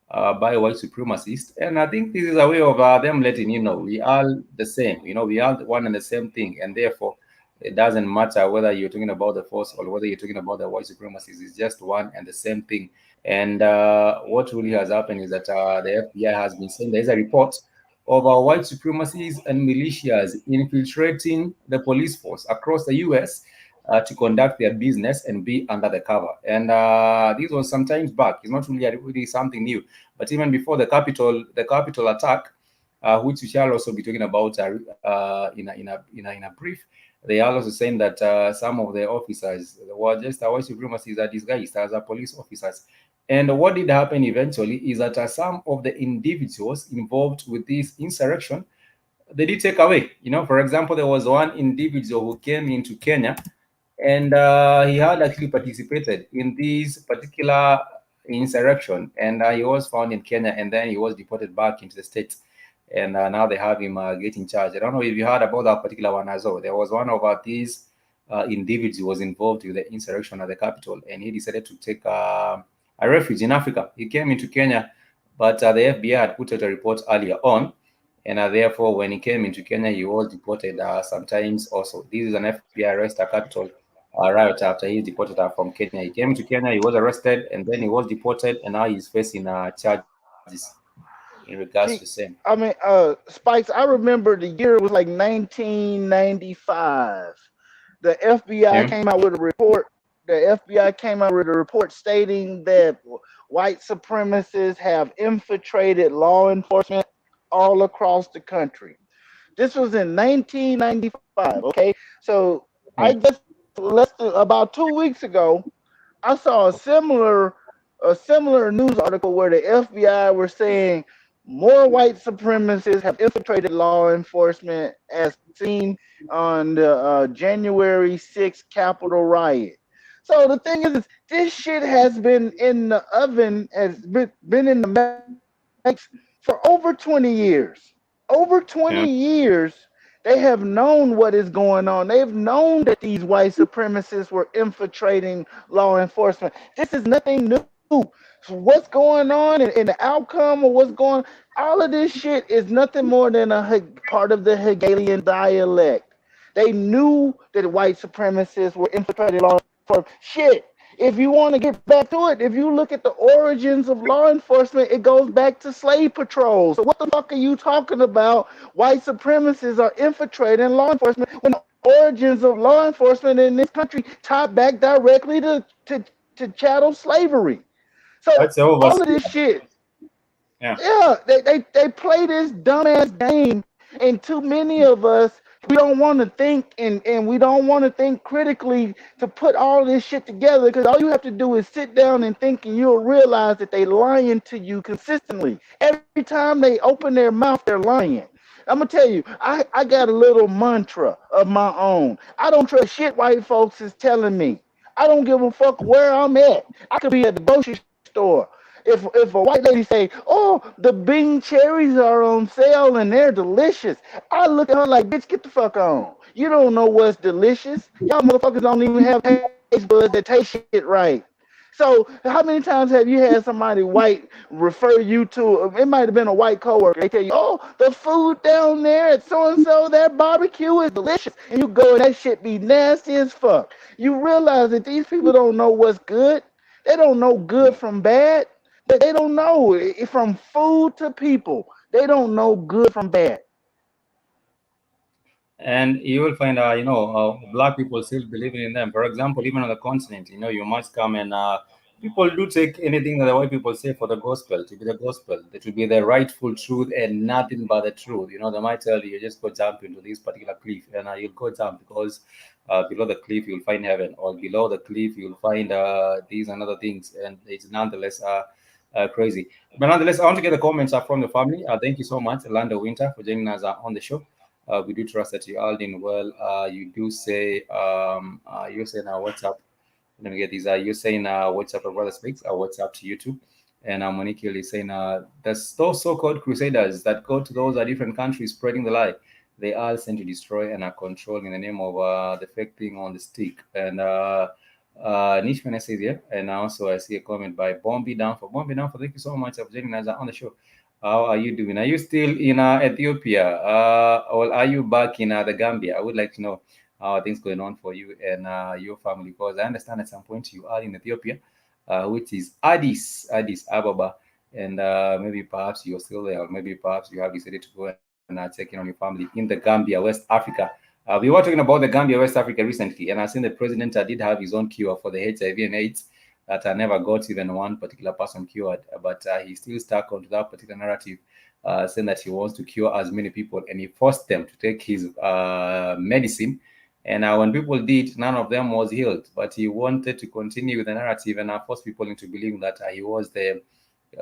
by white supremacists, and I think this is a way of them letting you know we are the same. We are one and the same thing, and therefore it doesn't matter whether you're talking about the force or whether you're talking about the white supremacists. It's just one and the same thing. And what really has happened is that the FBI has been saying there's a report of white supremacists and militias infiltrating the police force across the US. to conduct their business and be under the cover. And this was some times back. It's not really something new. But even before the capital attack, which we shall also be talking about in a brief, they are also saying that some of the officers were just white supremacists are disguised as police officers. And what did happen eventually is that some of the individuals involved with this insurrection, they did take away. For example, there was one individual who came into Kenya, and he had actually participated in this particular insurrection, and he was found in Kenya, and then he was deported back into the States. And now they have him getting charged. I don't know if you heard about that particular one as well. There was one of these individuals involved with the insurrection at the capital, and he decided to take a refuge in Africa. He came into Kenya, but the FBI had put out a report earlier on, and therefore, when he came into Kenya, he was deported sometimes also. This is an FBI arrest at capital right after he deported from Kenya. He came to Kenya, he was arrested, and then he was deported, and now he's facing charges in regards to the same. I mean, Spikes, I remember the year was like 1995. The FBI Yeah. came out with a report. The FBI came out with a report stating that white supremacists have infiltrated law enforcement all across the country. This was in 1995. Okay, so I Yeah. just about 2 weeks ago, I saw a similar news article where the FBI were saying more white supremacists have infiltrated law enforcement as seen on the January 6th Capitol riot. So the thing is, this shit has been in the oven, has been in the makes for over 20 years. Over 20 Yeah. years, they have known what is going on. They've known that these white supremacists were infiltrating law enforcement. This is nothing new. So what's going on and the outcome of what's going on, all of this shit is nothing more than a part of the Hegelian dialect. They knew that white supremacists were infiltrating law enforcement. Shit, if you want to get back to it, if you look at the origins of law enforcement, it goes back to slave patrols. So what the fuck are you talking about? White supremacists are infiltrating law enforcement when the origins of law enforcement in this country tie back directly to chattel slavery. So That's all of us. all of this shit, Yeah. yeah, they play this dumbass game, and too many of us, we don't want to think, and we don't want to think critically to put all this shit together, because all you have to do is sit down and think, and you'll realize that they lying to you consistently. Every time they open their mouth, they're lying. I'm gonna tell you, I got a little mantra of my own. I don't trust shit white folks is telling me. I don't give a fuck where I'm at. I could be at the grocery store. If a white lady say, "Oh, the Bing cherries are on sale and they're delicious," I look at her like, "Bitch, get the fuck on. You don't know what's delicious. Y'all motherfuckers don't even have taste buds that taste shit right." So how many times have you had somebody white refer you to? It might have been a white coworker. They tell you, "Oh, the food down there at so and so, that barbecue is delicious," and you go and that shit be nasty as fuck. You realize that these people don't know what's good. They don't know good from bad. They don't know from food to people. They don't know good from bad. And you will find, black people still believing in them. For example, even on the continent, you must come and people do take anything that the white people say for the gospel to be the gospel. That will be the rightful truth and nothing but the truth. They might tell you, just go jump into this particular cliff, and you'll go jump because below the cliff you'll find heaven, or below the cliff you'll find these and other things, and it's nonetheless crazy. But nonetheless, I want to get the comments from the family. Thank you so much, Lando Winter, for joining us on the show. We do trust that you all doing well. You do say, you're saying what's up? Let me get these. You're saying what's up, brother speaks. What's up to you too? And Monique is saying those so-called crusaders that go to those different countries spreading the lie. They are sent to destroy and are controlled in the name of the fake thing on the stick. And Nishman says here, and also I see a comment by Bombi Down for Bombi Down for. Thank you so much for joining us on the show. How are you doing? Are you still in Ethiopia, or are you back in the Gambia? I would like to know how things going on for you and your family, because I understand at some point you are in Ethiopia, which is Addis Ababa, and maybe perhaps you're still there, or maybe perhaps you have decided to go and check in on your family in the Gambia, West Africa. We were talking about the Gambia, West Africa recently, and I seen the president did have his own cure for the HIV and AIDS that I never got even one particular person cured, but he still stuck onto that particular narrative, saying that he wants to cure as many people, and he forced them to take his medicine. And when people did, none of them was healed, but he wanted to continue with the narrative and force people into believing that he was the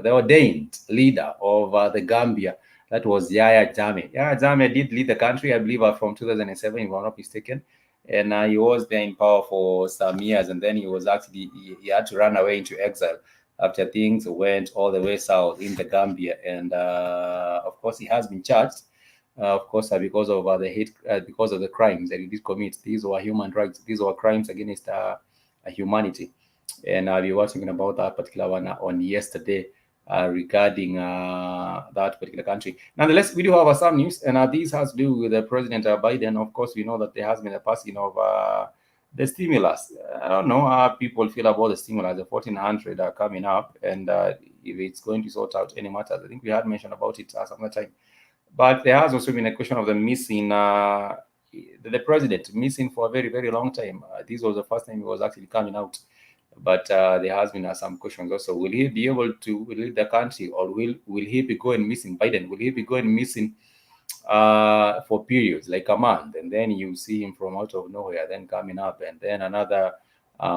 ordained leader of the Gambia. That was Yahya Jammeh. Yahya Jammeh did lead the country, I believe, from 2007, if I'm not mistaken. And he was there in power for some years, and then he was actually he had to run away into exile after things went all the way south in the Gambia. And of course, he has been charged, of course, because of the hate, because of the crimes that he did commit. These were human rights. These were crimes against humanity. And we were talking about that particular one on yesterday. Regarding that particular country. Nonetheless, we do have some news, and this has to do with President Biden. Of course, we know that there has been a passing of the stimulus. I don't know how people feel about the stimulus, the 1,400 are coming up, and if it's going to sort out any matters. I think we had mentioned about it some other time. But there has also been a question of the missing, the president missing for a very, very long time. This was the first time he was actually coming out. But there has been some questions also. Will he be able to lead the country, or will he be going missing? Biden, will he be going missing for periods like a month, and then you see him from out of nowhere, then coming up, and then another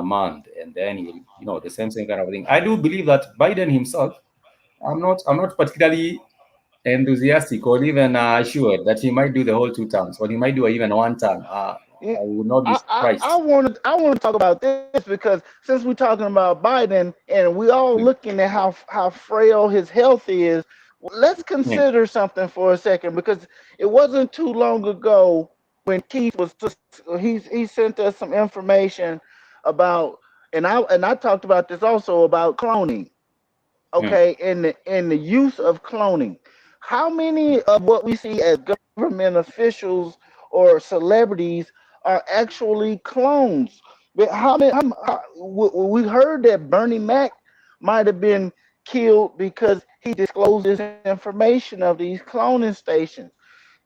month, and then he'll, the same kind of thing. I do believe that Biden himself, I'm not particularly enthusiastic or even sure that he might do the whole 2 terms, or he might do even 1 term. I would not be surprised. I want to talk about this because since we're talking about Biden and we all looking at how frail his health is, let's consider something for a second, because it wasn't too long ago when Keith was he sent us some information about, and I talked about this also, about cloning. Okay, in the use of cloning. How many of what we see as government officials or celebrities are actually clones? But we heard that Bernie Mac might have been killed because he disclosed this information of these cloning stations,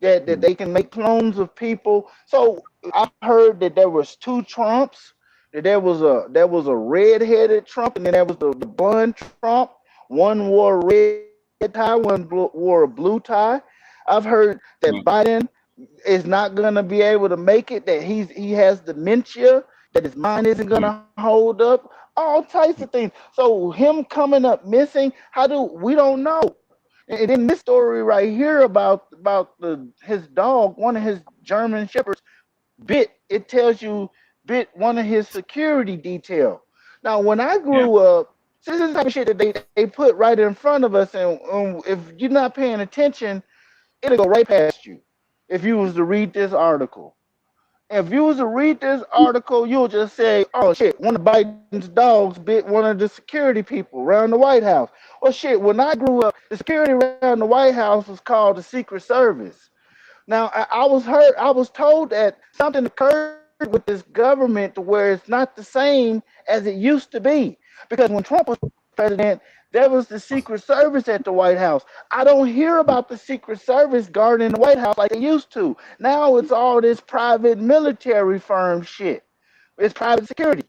that they can make clones of people. So I heard that there was 2 Trumps, that there was a red-headed Trump, and then there was the blonde Trump. One wore a red tie, one wore a blue tie. I've heard that Biden is not going to be able to make it, that he has dementia, that his mind isn't going to hold up, all types of things. So him coming up missing, we don't know. And in this story right here about his dog, one of his German shepherds bit one of his security detail. Now, when I grew up, this is the type of shit that they put right in front of us, and if you're not paying attention, it'll go right past you. If you was to read this article, you'll just say, "Oh shit, one of Biden's dogs bit one of the security people around the White House." Well, shit, when I grew up, the security around the White House was called the Secret Service. Now, I was told that something occurred with this government to where it's not the same as it used to be. Because when Trump was president, there was the Secret Service at the White House. I don't hear about the Secret Service guarding the White House like they used to. Now it's all this private military firm shit. It's private security.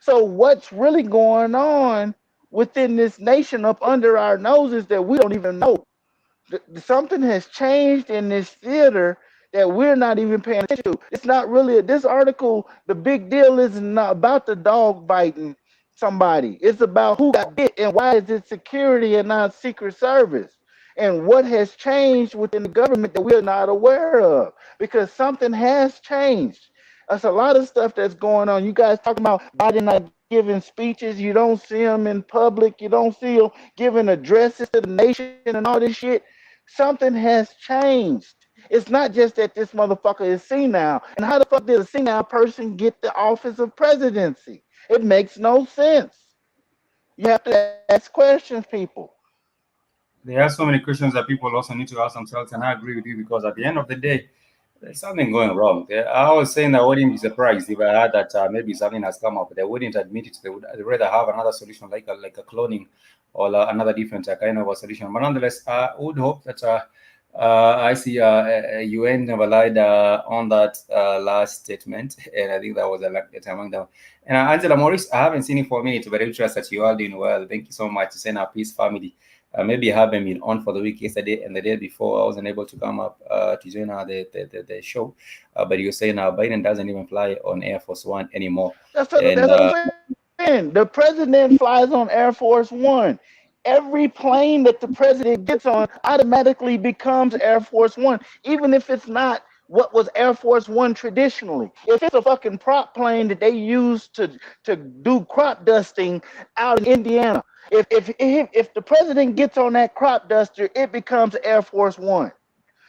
So what's really going on within this nation up under our noses that we don't even know? Something has changed in this theater that we're not even paying attention to. It's not really this article. The big deal is not about the dog biting somebody. It's about who got bit and why is it security and not Secret Service, and what has changed within the government that we're not aware of, because something has changed. There's a lot of stuff that's going on. You guys talking about Biden not giving speeches. You don't see him in public. You don't see him giving addresses to the nation and all this shit. Something has changed. It's not just that this motherfucker is senile. And how the fuck did a senile person get the office of presidency? It makes no sense. You have to ask questions, people. There are so many questions that people also need to ask themselves, and I agree with you, because at the end of the day, there's something going wrong. I was saying I wouldn't be surprised if I heard that maybe something has come up. They wouldn't admit it. They would rather have another solution like a cloning or another different kind of a solution. But nonetheless, I would hope that I see UN never lied on that last statement, and I think that was a luck among them. And Angela Morris, I haven't seen you for a minute, but I trust that you are doing well. Thank you so much to send our peace family. Maybe I haven't been on for the week yesterday and the day before. I wasn't able to come up to join the show. But you're saying Biden doesn't even fly on Air Force One anymore. That's what I'm saying. The president flies on Air Force One. Every plane that the president gets on automatically becomes Air Force One, even if it's not what was Air Force One traditionally. If it's a fucking prop plane that they use to do crop dusting out in Indiana, if the president gets on that crop duster, it becomes Air Force One.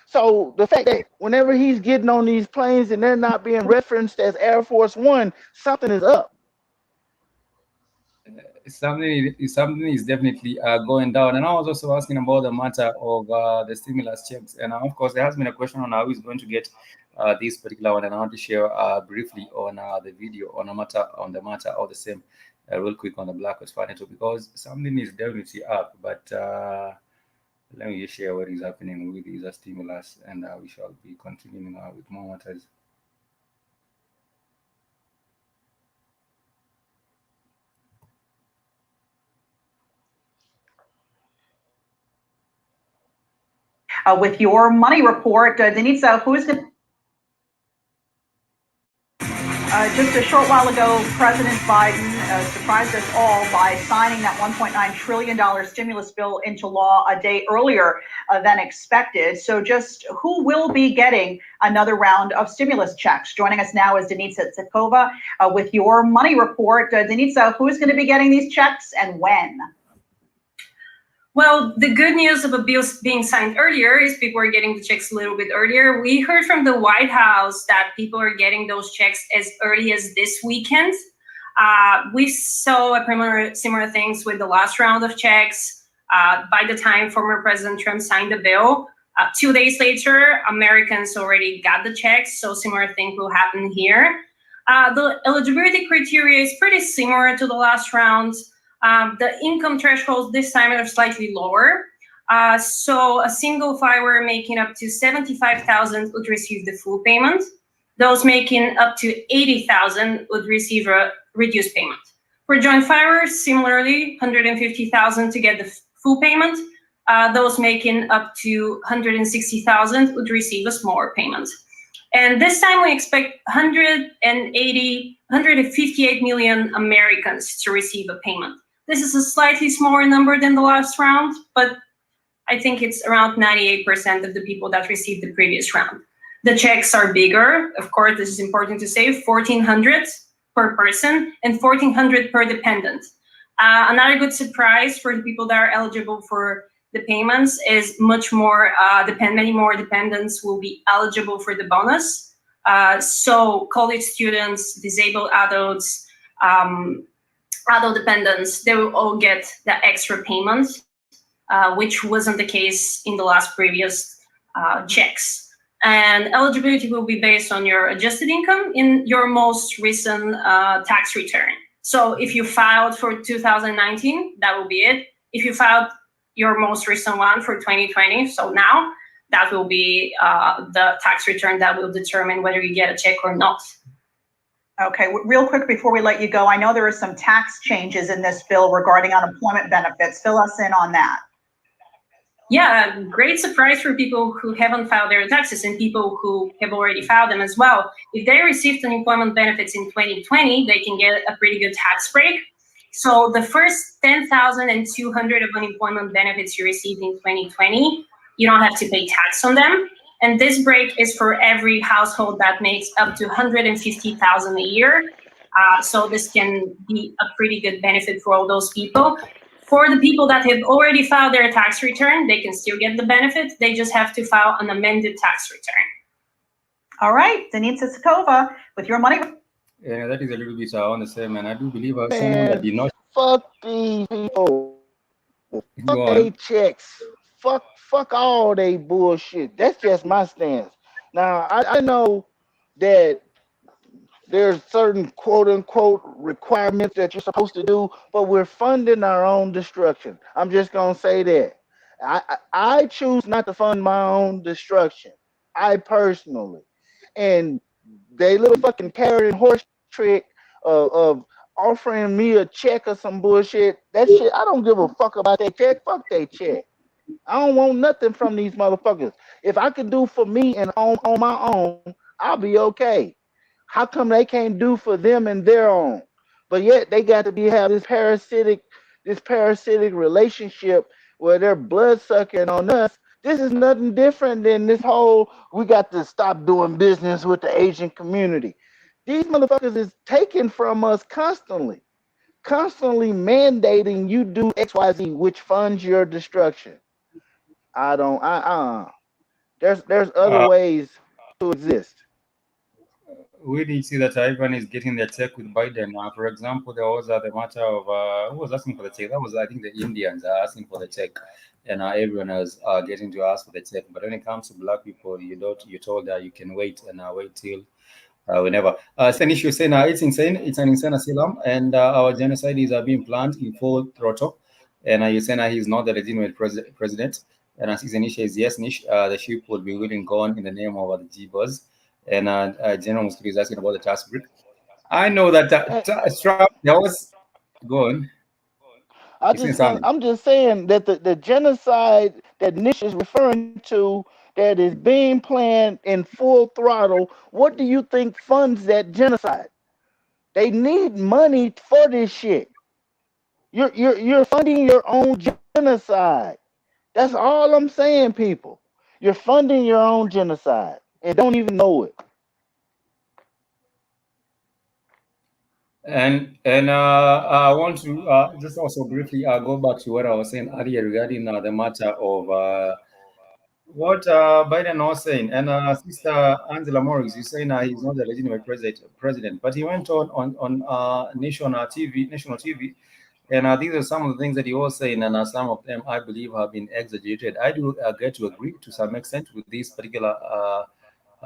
So the fact that whenever he's getting on these planes and they're not being referenced as Air Force One, something is up. Something is definitely going down. And I was also asking about the matter of the stimulus checks. And of course, there has been a question on how he's going to get this particular one. And I want to share briefly on the video on the matter of the same real quick on the Black Horse Financial, because something is definitely up. But let me just share what is happening with these stimulus, and we shall be continuing with more matters. With your money report, Denitsa, who is going to... just a short while ago, President Biden surprised us all by signing that $1.9 trillion stimulus bill into law a day earlier than expected. So just who will be getting another round of stimulus checks? Joining us now is Denitsa Tsikova with your money report. Denitsa, who is going to be getting these checks and when? Well, the good news of a bill being signed earlier is people are getting the checks a little bit earlier. We heard from the White House that people are getting those checks as early as this weekend. We saw similar things with the last round of checks. By the time former President Trump signed the bill, 2 days later, Americans already got the checks. So similar thing will happen here. The eligibility criteria is pretty similar to the last round. The income thresholds this time are slightly lower. So a single filer making up to $75,000 would receive the full payment. Those making up to $80,000 would receive a reduced payment. For joint filers, similarly, $150,000 to get the full payment. Those making up to $160,000 would receive a smaller payment. And this time we expect 158 million Americans to receive a payment. This is a slightly smaller number than the last round, but I think it's around 98% of the people that received the previous round. The checks are bigger. Of course, this is important to say, $1,400 per person and $1,400 per dependent. Another good surprise for the people that are eligible for the payments is many more dependents will be eligible for the bonus. So college students, disabled adults, adult dependents, they will all get the extra payment, which wasn't the case in the last previous checks. And eligibility will be based on your adjusted income in your most recent tax return. So if you filed for 2019, that will be it. If you filed your most recent one for 2020, so now, that will be the tax return that will determine whether you get a check or not. Okay, real quick before we let you go, I know there are some tax changes in this bill regarding unemployment benefits. Fill us in on that. Yeah, great surprise for people who haven't filed their taxes and people who have already filed them as well. If they received unemployment benefits in 2020, they can get a pretty good tax break. So the first 10,200 of unemployment benefits you received in 2020, you don't have to pay tax on them. And this break is for every household that makes up to $150,000 a year. So this can be a pretty good benefit for all those people. For the people that have already filed their tax return, they can still get the benefit. They just have to file an amended tax return. All right, Denitsa Tsikova with your money. Yeah, that is a little bit on the same, and I do believe someone that did not. Fuck these people. Fuck they checks. Fuck all they bullshit. That's just my stance. Now I know that there's certain quote unquote requirements that you're supposed to do, but we're funding our own destruction. I'm just gonna say that. I choose not to fund my own destruction. I personally, and they little fucking carrot and horse trick of offering me a check or some bullshit. That shit, I don't give a fuck about that check. Fuck that check. I don't want nothing from these motherfuckers. If I can do for me and on my own, I'll be okay. How come they can't do for them and their own? But yet they got to have this parasitic relationship where they're blood sucking on us. This is nothing different than this whole we got to stop doing business with the Asian community. These motherfuckers is taking from us constantly mandating you do XYZ, which funds your destruction. I don't. There's other ways to exist. We did see that everyone is getting their check with Biden. For example, there was the matter of who was asking for the check. That was, I think, the Indians are asking for the check, and everyone is getting to ask for the check. But when it comes to black people, you don't. You're told that you can wait and wait till whenever. It's an issue saying it's insane. It's an insane asylum, and our genocide is being planned in full throttle. And you're saying he's not the legitimate president. And as his issue is yes, Nish, the ship will be willing gone in the name of the G-Buzz. And General Muslim is asking about the task brick. I know that Trump, that was going. I'm just saying that the genocide that Nish is referring to that is being planned in full throttle. What do you think funds that genocide? They need money for this shit. You're funding your own genocide. That's all I'm saying, people. You're funding your own genocide and don't even know it. And I want to just also briefly go back to what I was saying earlier regarding the matter of what Biden was saying. And Sister Angela Morris is saying he's not the legitimate president, but he went on national TV, and these are some of the things that he was saying, and some of them I believe have been exaggerated. I do get to agree to some extent with these particular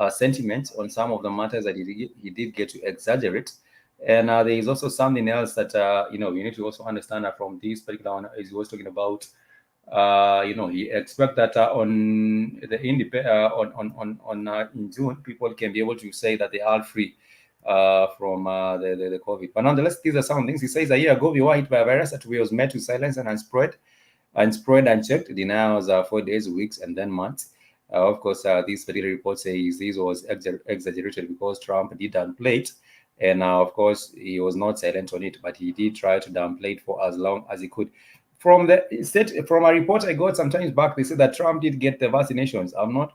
sentiments on some of the matters that he did get to exaggerate. And there is also something else that you need to also understand that from this particular one is he was talking about. He expect that on the in June, people can be able to say that they are free from the COVID. But nonetheless, these are some things he says. A year ago, we were hit by a virus that was met to silence and spread unchecked. Denials 4 days, weeks, and then months. Of course, these particular reports say this was exaggerated because Trump did downplay it. And of course, he was not silent on it, but he did try to downplay it for as long as he could. From a report I got some times back, they said that Trump did get the vaccinations. I'm not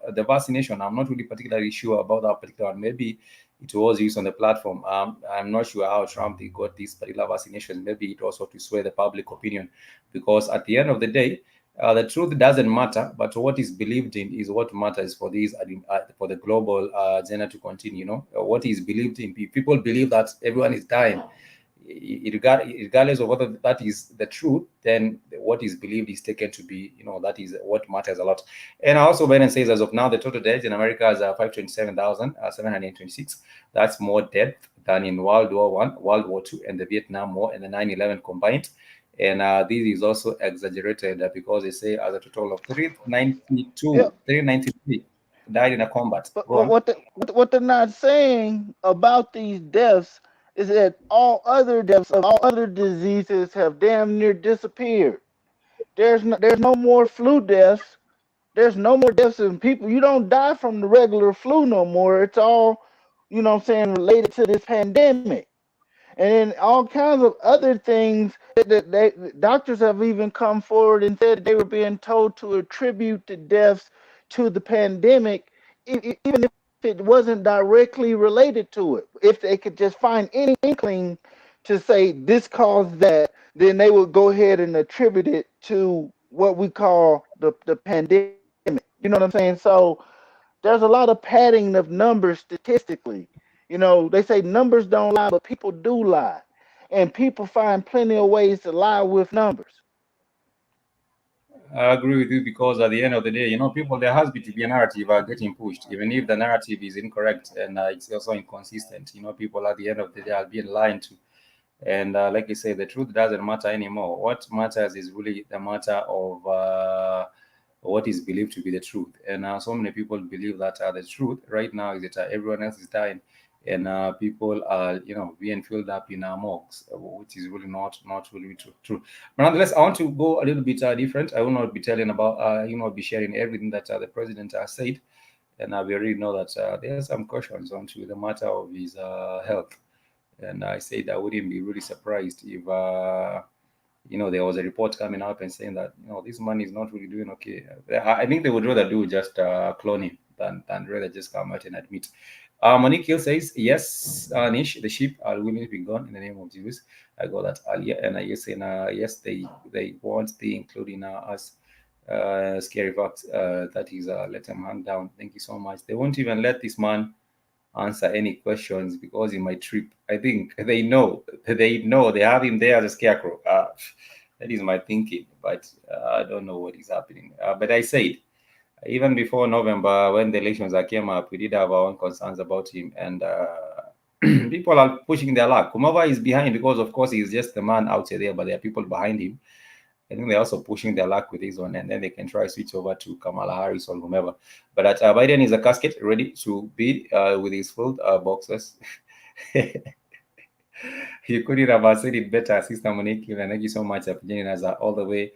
really particularly sure about that particular one. Maybe it was used on the platform. I'm not sure how Trump got these particular vaccinations. Maybe it also to sway the public opinion, because at the end of the day, the truth doesn't matter, but what is believed in is what matters for these for the global agenda to continue. What is believed in. People believe that everyone is dying. Regardless of whether that is the truth, then what is believed is taken to be, that is what matters a lot. And also Biden says as of now, the total deaths in America is 527,726. That's more death than in World War I, World War II, and the Vietnam War and the 9/11 combined. And this is also exaggerated because they say as a total of 393 died in a combat. But what they're not saying about these deaths is that all other deaths of all other diseases have damn near disappeared. There's no more flu deaths. There's no more deaths in people. You don't die from the regular flu no more. It's all, related to this pandemic. And then all kinds of other things that doctors have even come forward and said they were being told to attribute the deaths to the pandemic, even if it wasn't directly related to it. If they could just find any inkling to say this caused that, then they would go ahead and attribute it to what we call the pandemic. You know what I'm saying? So there's a lot of padding of numbers statistically. They say numbers don't lie, but people do lie. And people find plenty of ways to lie with numbers. I agree with you, because at the end of the day, people, there has to be a narrative getting pushed, even if the narrative is incorrect and it's also inconsistent. People at the end of the day are being lied to. And like I say, the truth doesn't matter anymore. What matters is really the matter of what is believed to be the truth. And so many people believe that the truth right now is that everyone else is dying, and people are, being filled up in morgues, which is really not really true. But nonetheless, I want to go a little bit different. I will not be telling about, be sharing everything that the president has said, and we already know that there are some questions onto the matter of his health. And I said I wouldn't be really surprised if there was a report coming up and saying that this man is not really doing okay. I think they would rather do just clone him than rather just come out and admit. Monique Hill says, yes, Nish, the sheep are willing to be gone in the name of Jesus. I got that earlier. And I guess saying, yes, they won't be including us. Scary fact, that is, let them hang down. Thank you so much. They won't even let this man answer any questions because he might trip. I think they know they have him there as a scarecrow. That is my thinking, but I don't know what is happening. But I said, even before November, when the elections came up, we did have our own concerns about him, and people are pushing their luck. Kumava is behind because, of course, he's just the man out there, but there are people behind him. I think they're also pushing their luck with this one, and then they can try to switch over to Kamala Harris or whomever. But Biden is a casket ready to be with his full boxes. You couldn't have said it better, Sister Monique. Thank you so much for joining us all the way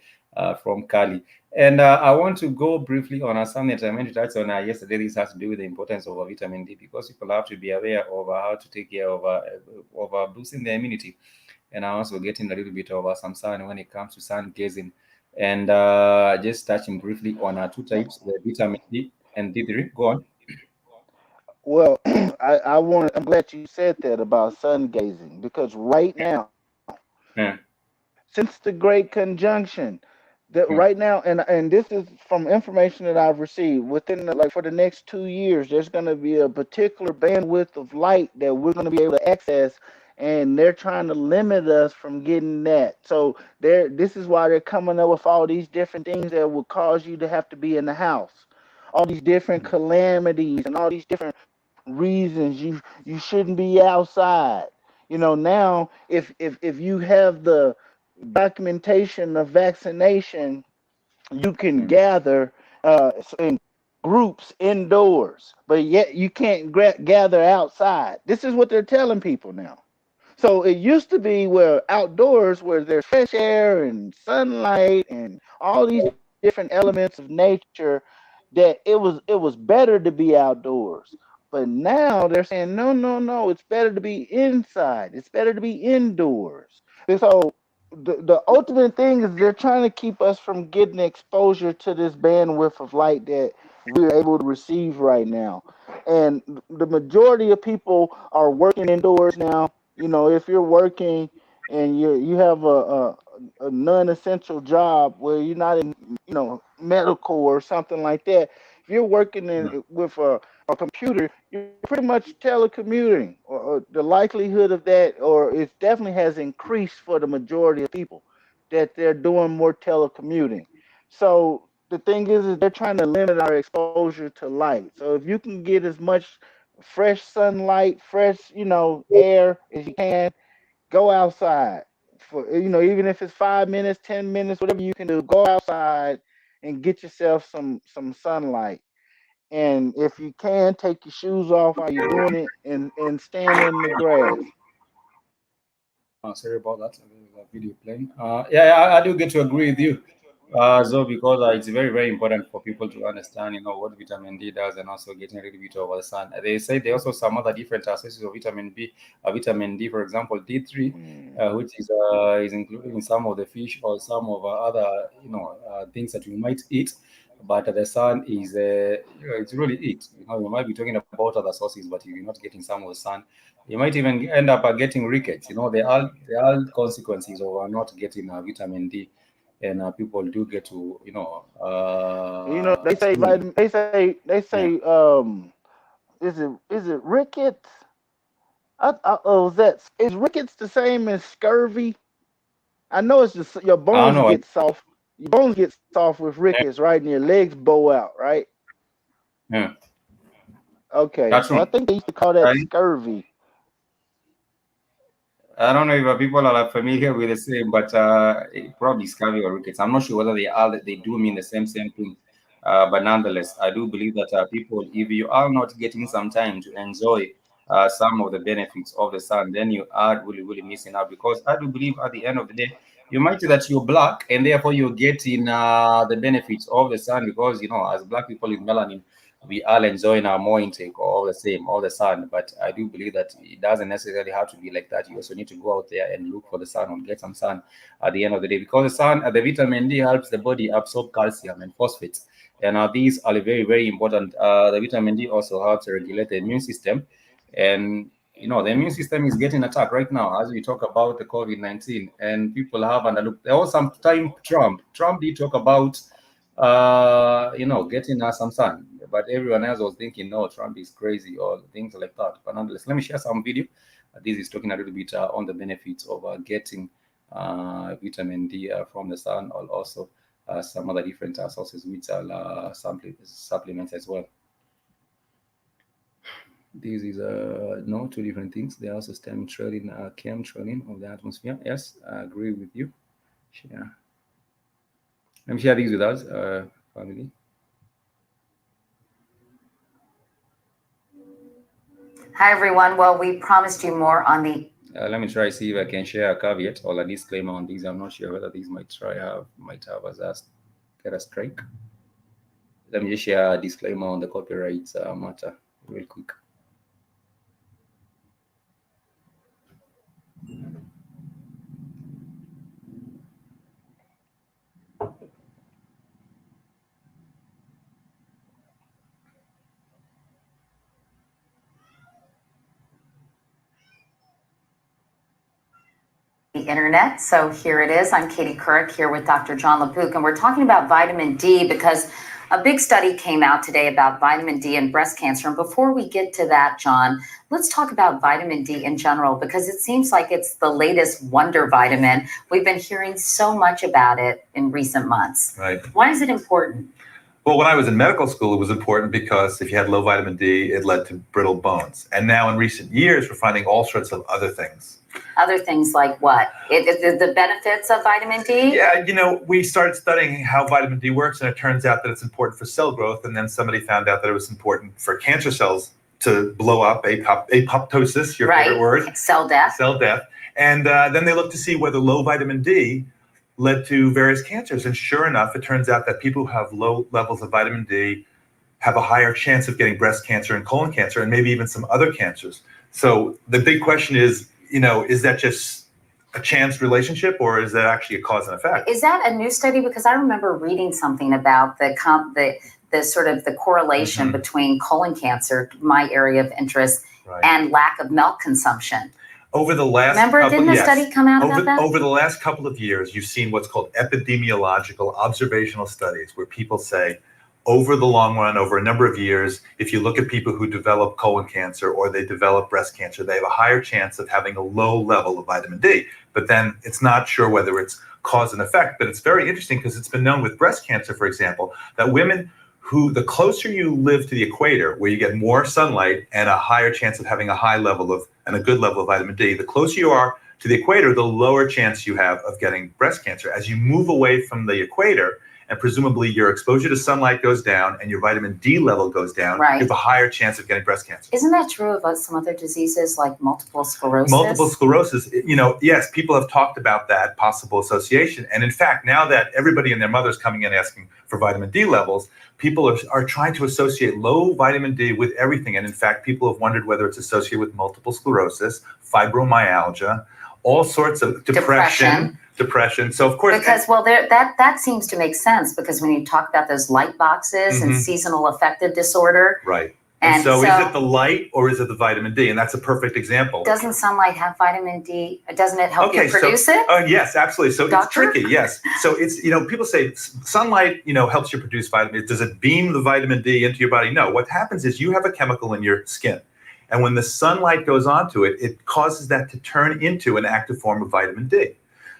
from Cali. And I want to go briefly on something that I meant to touch on yesterday. This has to do with the importance of vitamin D, because people have to be aware of how to take care of boosting their immunity. And I'm also getting a little bit of some sun when it comes to sun gazing. And just touching briefly on two types, the vitamin D and D3. Go on. Well, I'm glad you said that about sun gazing, because right now, Yeah. since the Great Conjunction, that Mm. right now, and this is from information that I've received, within for the next 2 years, there's going to be a particular bandwidth of light that we're going to be able to access, and they're trying to limit us from getting that. So this is why they're coming up with all these different things that will cause you to have to be in the house, all these different calamities and all these different reasons you shouldn't be outside. Now if you have the documentation of vaccination, you can gather in groups indoors, but yet you can't gather outside. This is what they're telling people now. So it used to be where outdoors, where there's fresh air and sunlight and all these different elements of nature, that it was better to be outdoors. But now they're saying no, no, no, it's better to be inside. It's better to be indoors. And so the ultimate thing is they're trying to keep us from getting exposure to this bandwidth of light that we're able to receive right now. And the majority of people are working indoors now. If you're working and you have a non-essential job where you're not in, medical or something like that, if you're working with a computer, you're pretty much telecommuting, or the likelihood of that, or it definitely has increased for the majority of people, that they're doing more telecommuting. So the thing is they're trying to limit our exposure to light. So if you can get as much fresh sunlight, fresh, air as you can, go outside for, even if it's 5 minutes, 10 minutes, whatever you can do, go outside and get yourself some sunlight. And if you can, take your shoes off while you're doing it, and stand in the grass. Sorry about that. There's a video playing. Yeah, I do get to agree with you. So because it's very, very important for people to understand, what vitamin D does, and also getting a little bit of the sun. They say there are also some other different sources of vitamin B. Vitamin D, for example, D3, which is included in some of the fish or some of other, things that you might eat. But the sun is, it's really it. You might be talking about other sources, but if you're not getting some of the sun, you might even end up getting rickets. There are consequences of not getting vitamin D, and people do get to They say skin. vitamin. They say Yeah. is it rickets? Is rickets the same as scurvy? I know it's just your I don't bones know. get soft. Your bones get soft with Yeah, rickets, right? And your legs bow out, right? yeah, Okay, that's so I true. think they used to call that I, scurvy. I don't know if people are familiar with the same, but probably scurvy or rickets. I'm not sure whether they do mean the same thing. But nonetheless, I do believe that people, if you are not getting some time to enjoy some of the benefits of the sun, then you are really, really missing out. Because I do believe at the end of the day, you might say that you're black and therefore you're getting the benefits of the sun because, as black people with melanin, we are enjoying our more intake all the same, all the sun. But I do believe that it doesn't necessarily have to be like that. You also need to go out there and look for the sun or get some sun at the end of the day, because the sun, the vitamin D helps the body absorb calcium and phosphates. And these are very, very important. The vitamin D also helps to regulate the immune system. And, the immune system is getting attacked right now as we talk about the COVID-19. And people have underlooked. There was some time Trump did talk about, getting us some sun. But everyone else was thinking, no, Trump is crazy or things like that. But nonetheless, let me share some video. This is talking a little bit on the benefits of getting vitamin D from the sun, or also some other different sources which are supplements as well. This is no, two different things. They also stem trailing, chemtrailing of the atmosphere. Yes, I agree with you. Share. Let me share these with us, family. Hi, everyone. Well, we promised you more on the... let me try see if I can share a caveat or a disclaimer on these. I'm not sure whether these might have as a get a strike. Let me just share a disclaimer on the copyright matter real quick. The internet. So here it is. I'm Katie Couric here with Dr. John LaPook, and we're talking about vitamin D because a big study came out today about vitamin D and breast cancer. And before we get to that, John, let's talk about vitamin D in general, because it seems like it's the latest wonder vitamin. We've been hearing so much about it in recent months. Right. Why is it important? Well, when I was in medical school, it was important because if you had low vitamin D, it led to brittle bones. And now in recent years, we're finding all sorts of other things. Other things like what? The benefits of vitamin D? Yeah, we started studying how vitamin D works, and it turns out that it's important for cell growth. And then somebody found out that it was important for cancer cells to blow up, apoptosis, your favorite word. Cell death. Cell death. And then they looked to see whether low vitamin D led to various cancers. And sure enough, it turns out that people who have low levels of vitamin D have a higher chance of getting breast cancer and colon cancer and maybe even some other cancers. So the big question is, is that just a chance relationship, or is that actually a cause and effect? Is that a new study? Because I remember reading something about the sort of the correlation between colon cancer, my area of interest, and lack of milk consumption. Over the last didn't the study come out about that? Over the last couple of years, you've seen what's called epidemiological observational studies, where people say, over the long run, over a number of years, if you look at people who develop colon cancer or they develop breast cancer, they have a higher chance of having a low level of vitamin D. But then it's not sure whether it's cause and effect. But it's very interesting because it's been known with breast cancer, for example, that women who, the closer you live to the equator, where you get more sunlight and a higher chance of having a high level of and a good level of vitamin D, the closer you are to the equator, the lower chance you have of getting breast cancer. As you move away from the equator, and presumably your exposure to sunlight goes down and your vitamin D level goes down, you have a higher chance of getting breast cancer. Isn't that true of some other diseases like multiple sclerosis? Multiple sclerosis, yes, people have talked about that possible association. And in fact, now that everybody and their mother is coming in asking for vitamin D levels, people are trying to associate low vitamin D with everything. And in fact, people have wondered whether it's associated with multiple sclerosis, fibromyalgia, all sorts of depression. So of course, because that seems to make sense, because when you talk about those light boxes and seasonal affective disorder, right? And so is it the light or is it the vitamin D? And that's a perfect example. Doesn't sunlight have vitamin D? Doesn't it help you produce it? Yes, absolutely. So Doctor? It's tricky. Yes. So it's people say sunlight helps you produce vitamin. Does it beam the vitamin D into your body? No. What happens is you have a chemical in your skin. And when the sunlight goes onto it, it causes that to turn into an active form of vitamin D.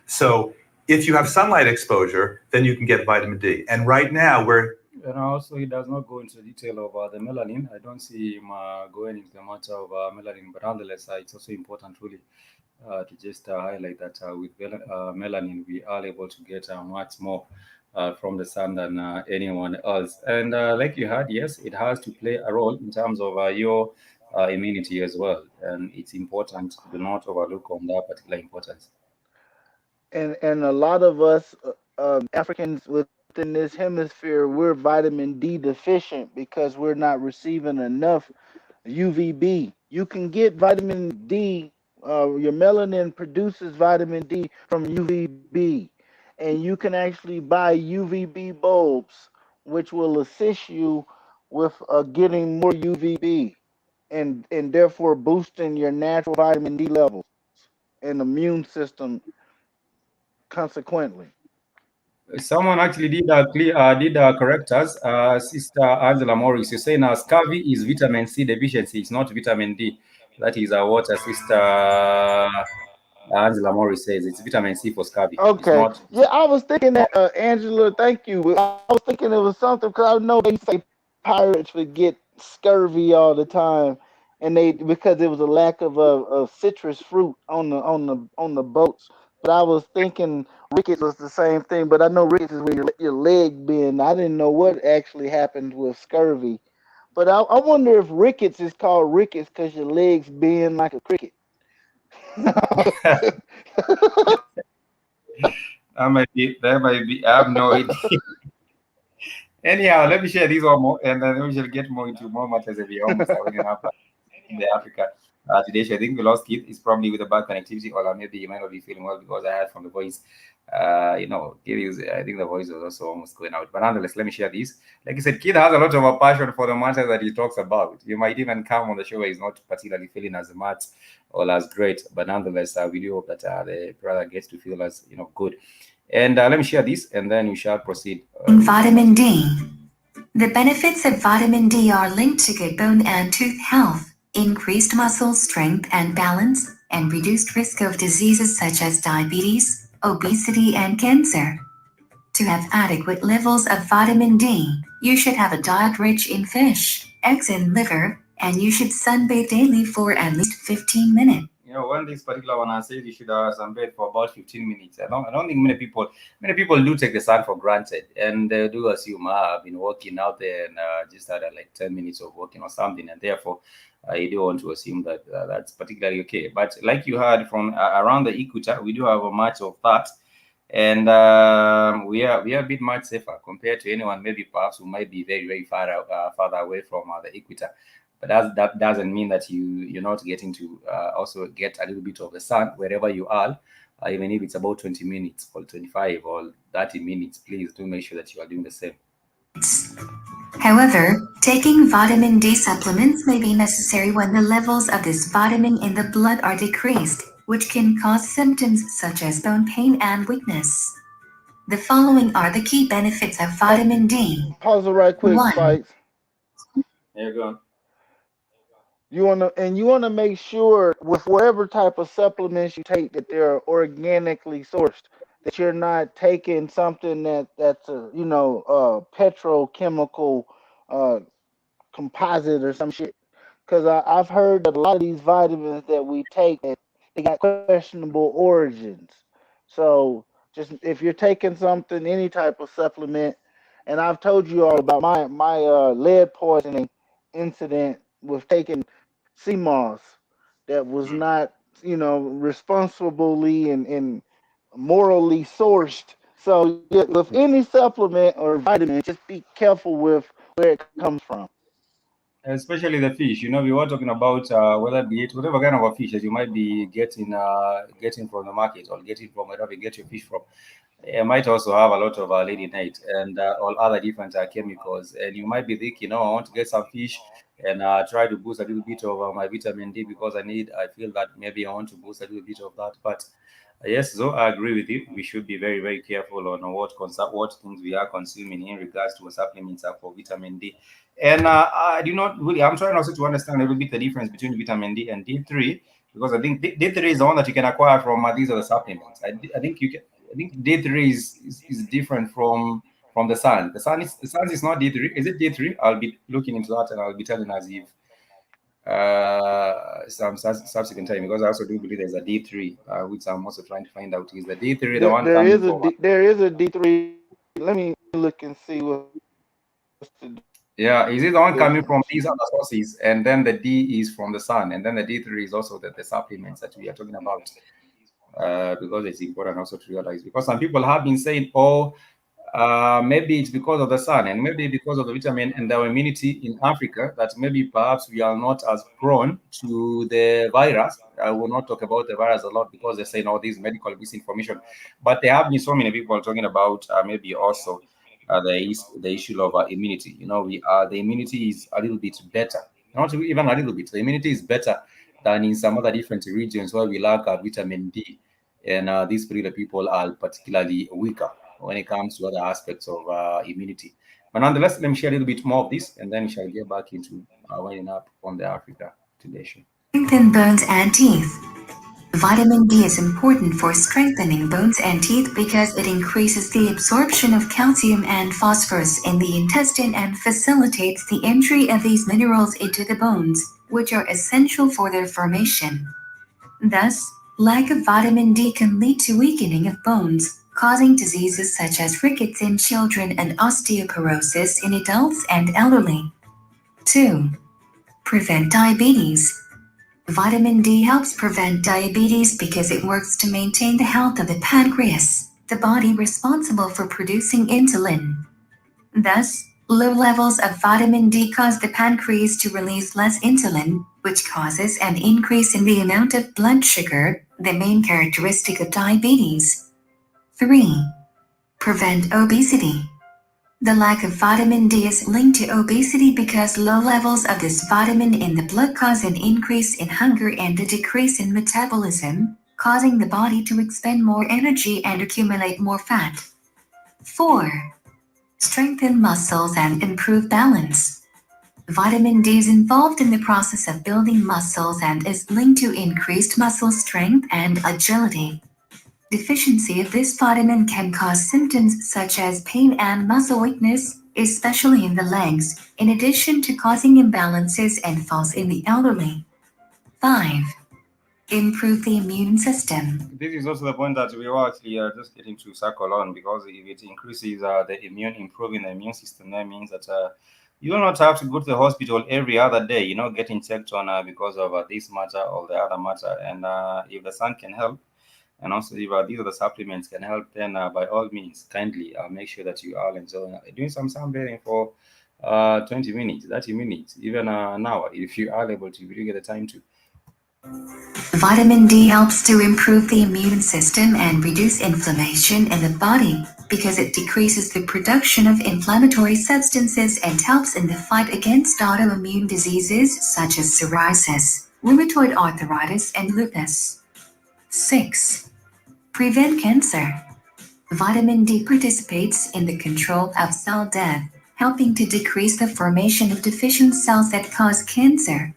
So if you have sunlight exposure, then you can get vitamin D. And right now and also he does not go into the detail of the melanin. I don't see him going into the matter of melanin, but nonetheless, it's also important really to just highlight that with melanin, we are able to get much more from the sun than anyone else. And like you had, yes, it has to play a role in terms of your immunity as well. And it's important. Do not overlook on that particular importance. And a lot of us Africans within this hemisphere, we're vitamin D deficient because we're not receiving enough UVB. You can get vitamin D. Your melanin produces vitamin D from UVB, and you can actually buy UVB bulbs, which will assist you with getting more UVB, and therefore boosting your natural vitamin D levels and immune system consequently. Someone actually did correct us, Sister Angela Morris. You're saying scurvy is vitamin C deficiency. It's not vitamin D. That is what Sister Angela Morris says. It's vitamin C for scurvy. It's Okay. not. Yeah, I was thinking that, Angela, thank you. I was thinking it was something because I know they say pirates would get scurvy all the time, and they because there was a lack of citrus fruit on the boats. But I was thinking rickets was the same thing. But I know rickets is when your leg bend. I didn't know what actually happened with scurvy. But I wonder if rickets is called rickets because your legs bend like a cricket. That might be. That might be. I have no idea. Anyhow, let me share these one more, and then we shall get more into more matters if we almost are running out in the Africa. Today, I think we lost Keith. Is probably with a bad connectivity, or maybe he might not be feeling well because I heard from the voice. Keith is. I think the voice was also almost going out. But nonetheless, let me share these. Like I said, Keith has a lot of a passion for the matters that he talks about. You might even come on the show where he's not particularly feeling as much or as great, but nonetheless, we do hope that the brother gets to feel as good. And let me share this, and then we shall proceed. Vitamin D. The benefits of vitamin D are linked to good bone and tooth health, increased muscle strength and balance, and reduced risk of diseases such as diabetes, obesity, and cancer. To have adequate levels of vitamin D, you should have a diet rich in fish, eggs, and liver, and you should sunbathe daily for at least 15 minutes. When this particular one I said you should sunbathe for about 15 minutes. I don't think many people do take the sun for granted, and they do assume I've been working out there and just had like 10 minutes of working or something, and therefore you do want to assume that that's particularly okay. But like you heard from around the equator, we do have a much of that, and we are a bit much safer compared to anyone maybe perhaps who might be very very farther away from the equator. But that doesn't mean that you're not getting to also get a little bit of the sun wherever you are, even if it's about 20 minutes or 25 or 30 minutes. Please do make sure that you are doing the same. However, taking vitamin D supplements may be necessary when the levels of this vitamin in the blood are decreased, which can cause symptoms such as bone pain and weakness. The following are the key benefits of vitamin D. Pause it right quick, 1. Spikes. There you go. You wanna make sure with whatever type of supplements you take that they're organically sourced. That you're not taking something that's a petrochemical uh, composite or some shit. Because I've heard that a lot of these vitamins that we take that they got questionable origins. So just if you're taking something, any type of supplement, and I've told you all about my lead poisoning incident with taking sea moss that was not responsibly and morally sourced. So yeah, with any supplement or vitamin, just be careful with where it comes from. Especially the fish. We were talking about whether be it whatever kind of a fish that you might be getting from the market or getting from wherever you get your fish from. It might also have a lot of lady night and all other different chemicals. And you might be thinking, I want to get some fish and try to boost a little bit of my vitamin D because I feel that maybe I want to boost a little bit of that. But yes, so I agree with you. We should be very, very careful on what things we are consuming in regards to supplements for vitamin D. And I do not really, I'm trying also to understand a little bit the difference between vitamin D and D3 because I think D3 is the one that you can acquire from these other supplements. I think you can. I think D3 is different from the sun. The sun is not D3. Is it D3? I'll be looking into that and I'll be telling us if some subsequent time because I also do believe there's a D3, which I'm also trying to find out. Is the D3 the one There coming is a from? there is a D3 let me look and see what's the Yeah, is it the one coming from difference. these other sources, and then the D is from the sun, and then the D3 is also the supplements that we are talking about, because it's important also to realize, because some people have been saying, oh, maybe it's because of the sun, and maybe because of the vitamin and our immunity in Africa, that maybe perhaps we are not as prone to the virus. I will not talk about the virus a lot because they say no, this is medical misinformation, but there have been so many people talking about maybe also the issue of immunity. You know, we the immunity is a little bit better, not even a little bit. The immunity is better than in some other different regions where we lack vitamin D, and these particular people are particularly weaker when it comes to other aspects of immunity. But nonetheless, let me share a little bit more of this, and then we shall get back into winding up on the Africa Today show. Strengthen bones and teeth. Vitamin D is important for strengthening bones and teeth because it increases the absorption of calcium and phosphorus in the intestine and facilitates the entry of these minerals into the bones, which are essential for their formation. Thus, lack of vitamin D can lead to weakening of bones, causing diseases such as rickets in children and osteoporosis in adults and elderly. 2. Prevent diabetes. Vitamin D helps prevent diabetes because it works to maintain the health of the pancreas, the body responsible for producing insulin. Thus, low levels of vitamin D cause the pancreas to release less insulin, which causes an increase in the amount of blood sugar, the main characteristic of diabetes. 3. Prevent obesity. The lack of vitamin D is linked to obesity because low levels of this vitamin in the blood cause an increase in hunger and a decrease in metabolism, causing the body to expend more energy and accumulate more fat. 4. Strengthen muscles and improve balance. Vitamin D is involved in the process of building muscles and is linked to increased muscle strength and agility. Deficiency of this vitamin can cause symptoms such as pain and muscle weakness, especially in the legs, in addition to causing imbalances and falls in the elderly. 5. Improve the immune system. This is also the point that we were actually just getting to circle on, because if it increases improving the immune system, that means that you do not have to go to the hospital every other day, you know, getting checked on because of this matter or the other matter. And if the sun can help, and also if these are the supplements can help, then by all means, kindly make sure that you are enjoying doing some sunbathing for 20 minutes, 30 minutes, even an hour, if you are able to, if you get the time to. Vitamin D helps to improve the immune system and reduce inflammation in the body because it decreases the production of inflammatory substances and helps in the fight against autoimmune diseases such as psoriasis, rheumatoid arthritis, and lupus. 6. Prevent cancer. Vitamin D participates in the control of cell death, helping to decrease the formation of deficient cells that cause cancer.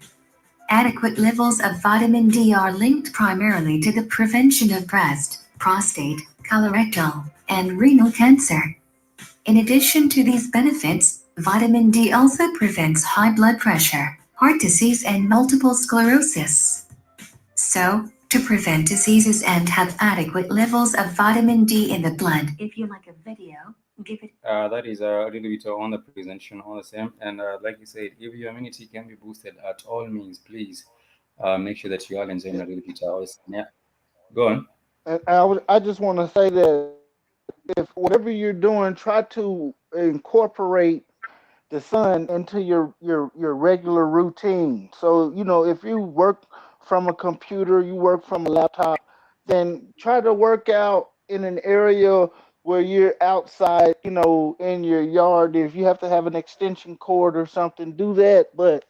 Adequate levels of vitamin D are linked primarily to the prevention of breast, prostate, colorectal, and renal cancer. In addition to these benefits, vitamin D also prevents high blood pressure, heart disease, and multiple sclerosis. So, to prevent diseases and have adequate levels of vitamin D in the blood, if you like a video, give it. That is a little bit on the presentation, on the same. And like you said, if your immunity can be boosted, at all means, please make sure that you are enjoying a little bit. Yeah, go on. And I just want to say that if whatever you're doing, try to incorporate the sun into your regular routine. So, you know, if you work from a computer, you work from a laptop, then try to work out in an area where you're outside, you know, in your yard. If you have to have an extension cord or something, do that. But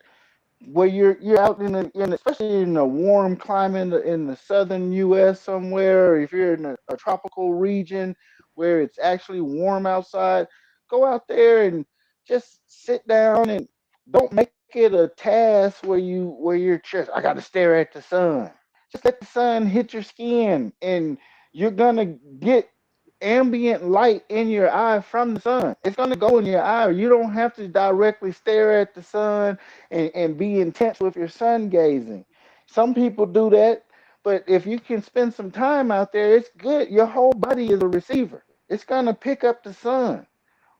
where you're out in especially in a warm climate in the southern U.S. somewhere, or if you're in a tropical region where it's actually warm outside, go out there and just sit down and don't make it a task where you're just I got to stare at the sun. Just let the sun hit your skin, and you're gonna get ambient light in your eye from the sun. It's going to go in your eye. You don't have to directly stare at the sun and be intense with your sun gazing. Some people do that, but if you can spend some time out there, it's good. Your whole body is a receiver. It's gonna pick up the sun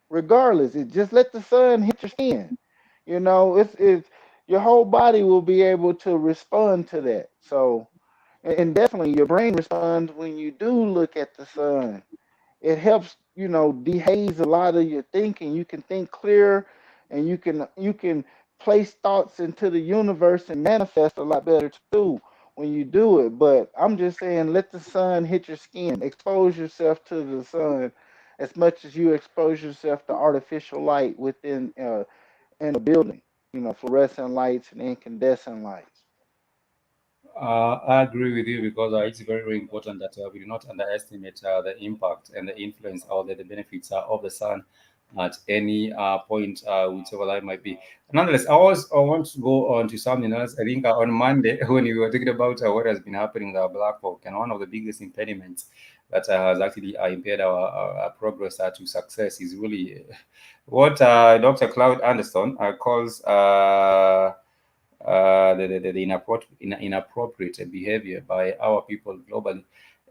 regardless. It just let the sun hit your skin. It's your whole body will be able to respond to that. So, and definitely your brain responds when you do look at the sun. It helps, dehaze a lot of your thinking. You can think clearer, and you can place thoughts into the universe and manifest a lot better too when you do it. But I'm just saying, let the sun hit your skin. Expose yourself to the sun as much as you expose yourself to artificial light within in a building. Fluorescent lights and incandescent lights. I agree with you because it's very, very important that we do not underestimate the impact and the influence or the benefits of the sun at any point, whichever that might be. Nonetheless, I want to go on to something else. I think on Monday, when we were talking about what has been happening with our Black folk, and one of the biggest impediments that has actually impaired our progress to success is really what Dr. Cloud Anderson calls. The inappropriate behavior by our people globally.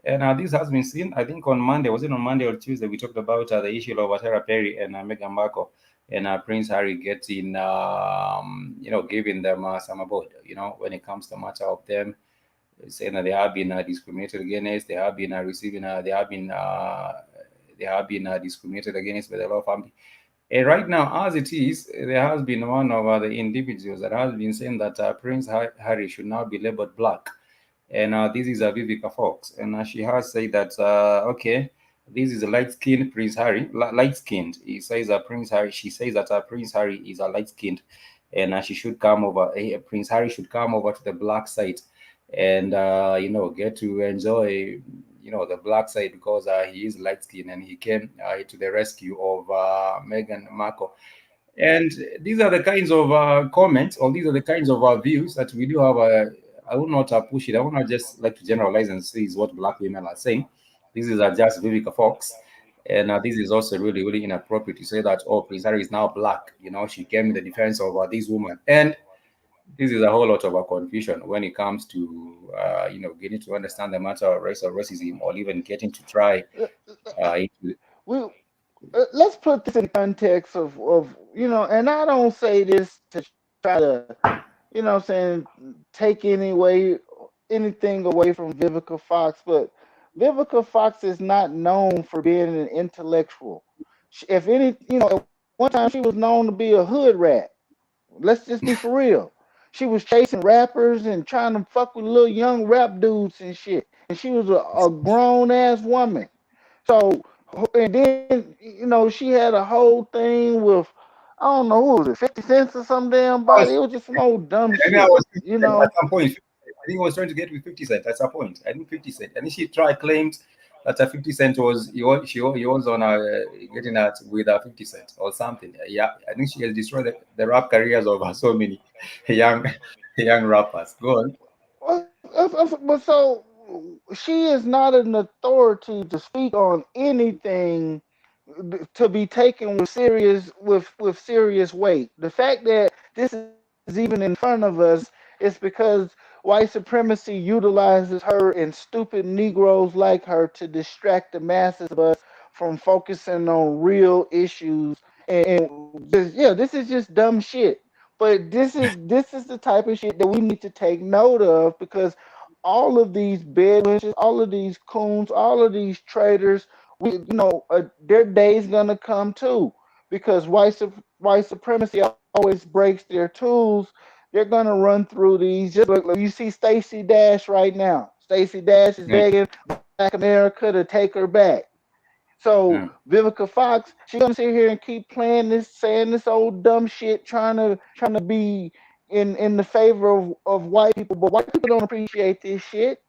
And this has been seen, I think, on Monday. Was it on Monday or Tuesday? We talked about the issue of Tara Perry and Meghan Markle and Prince Harry getting, giving them some abode, when it comes to matter of them saying that they have been discriminated against, they have been discriminated against by the law family. And right now, as it is, there has been one of the individuals that has been saying that Prince Harry should now be labeled black. And this is Vivica Fox. And she has said that, okay, this is a light-skinned Prince Harry, light-skinned. He says that Prince Harry, she says that Prince Harry is a light-skinned, and she should come over, Prince Harry should come over to the black side and, get to enjoy the black side because he is light skinned and he came to the rescue of Meghan Markle. And these are the kinds of comments, or these are the kinds of views that we do have. I will not push it. I will not just like to generalize and say is what black women are saying. This is just Vivica Fox. And this is also really, really inappropriate to say that, oh, Prince Harry is now black. She came in the defense of this woman. And this is a whole lot of confusion when it comes to getting to understand the matter of race or racism, or even getting to try into. We let's put this in context of and I don't say this to try to what I'm saying, take anything away from Vivica Fox, but Vivica Fox is not known for being an intellectual. If any, at one time she was known to be a hood rat. Let's just be for real. She was chasing rappers and trying to fuck with little young rap dudes and shit. And she was a grown ass woman. So, and then, she had a whole thing with, I don't know, who was it, 50 Cents or some damn body? It was just some old dumb I mean, I shit, was at some point. I think I was trying to get with 50 Cent at some point. I think 50 Cent, and she tried claimed that 50 Cent was he was on getting at with 50 Cent or something. Yeah, I think she has destroyed the rap careers of so many young young rappers. Go on. But so she is not an authority to speak on anything to be taken with serious weight. The fact that this is even in front of us is because white supremacy utilizes her and stupid Negroes like her to distract the masses of us from focusing on real issues. And just, yeah, this is just dumb shit. But this is the type of shit that we need to take note of because all of these bedwinches, all of these coons, all of these traitors, their day's gonna come too, because white supremacy always breaks their tools. They're gonna run through these. Just like you see Stacey Dash right now. Stacey Dash is begging Black America to take her back. So Vivica Fox, she's gonna sit here and keep playing this, saying this old dumb shit, trying to be in the favor of white people, but white people don't appreciate this shit.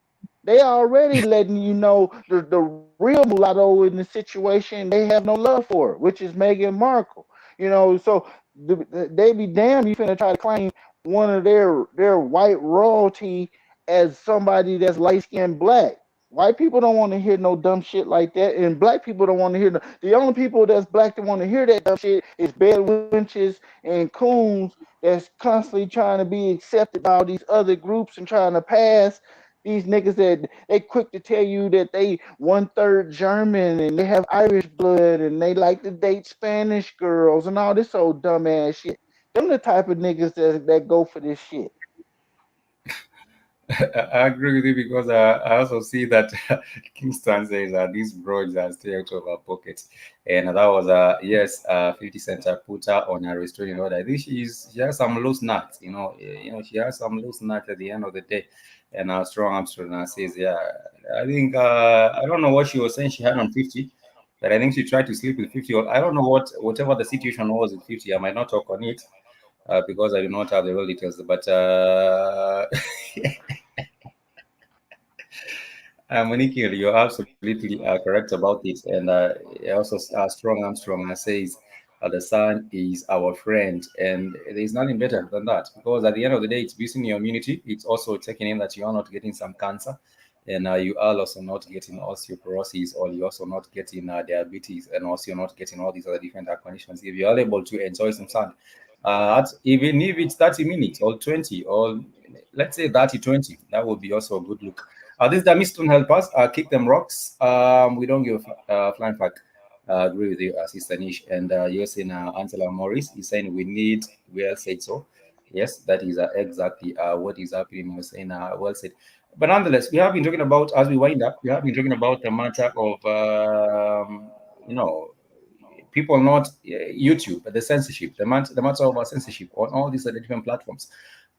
They already letting you know the real mulatto in the situation. They have no love for it, which is Meghan Markle. So they be damned. You finna try to claim one of their white royalty as somebody that's light skinned black. White people don't want to hear no dumb shit like that, and black people don't want to hear the only people that's black that want to hear that dumb shit is bedwinches and coons that's constantly trying to be accepted by all these other groups and trying to pass These niggas that they quick to tell you that they 1/3 German and they have Irish blood and they like to date Spanish girls and all this old dumbass shit. Them the type of niggas that go for this shit. I agree with you because I also see that Kingston says these broads are stay out of our pockets, and that was yes, 50 Cent put her on a restraining order. I think she has some loose nuts, she has some loose nuts at the end of the day, and Strong Armstrong says, yeah, I think I don't know what she was saying she had on 50. But I think she tried to sleep with 50. Or I don't know whatever the situation was with 50. I might not talk on it because I do not have the real details. But Monique, you're absolutely correct about it. And also, Strong Armstrong says the sun is our friend. And there's nothing better than that because at the end of the day, it's boosting your immunity. It's also checking in that you are not getting some cancer. And you are also not getting osteoporosis, or you're also not getting diabetes, and also you're not getting all these other different conditions. If you are able to enjoy some sun, even if it's 30 minutes or 20, or let's say 30-20, that would be also a good look. This is the Miston help us kick them rocks. We don't give a flying fuck. Agree with you, Sister Nish. And you're saying Angela Morris is saying we need, well said so. Yes, that is exactly what is happening. You're saying well said. But nonetheless, we have been talking about, as we wind up, we have been talking about the matter of, people not YouTube, the censorship, the matter of censorship on all these other different platforms.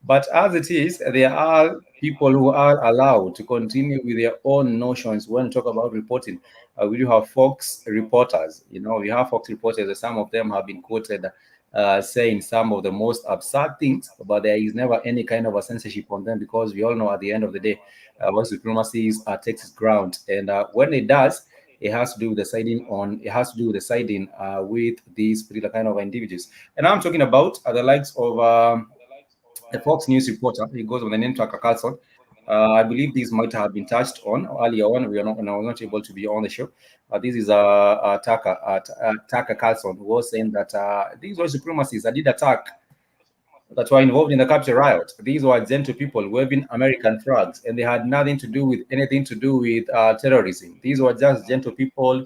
But as it is, there are people who are allowed to continue with their own notions when we talk about reporting. We do have Fox reporters. We have Fox reporters, and some of them have been quoted saying some of the most absurd things, but there is never any kind of a censorship on them because we all know at the end of the day, white supremacy takes its ground. And when it does, it has to do with the siding with these particular kind of individuals. And I'm talking about the likes of a Fox News reporter. He goes with the name Tucker Carlson. I believe these might have been touched on earlier on. I was not able to be on the show. This is Tucker Carlson, who was saying that these white supremacists that did attack, that were involved in the Capitol riot. These were gentle people waving American flags, and they had nothing to do with anything to do with terrorism. These were just gentle people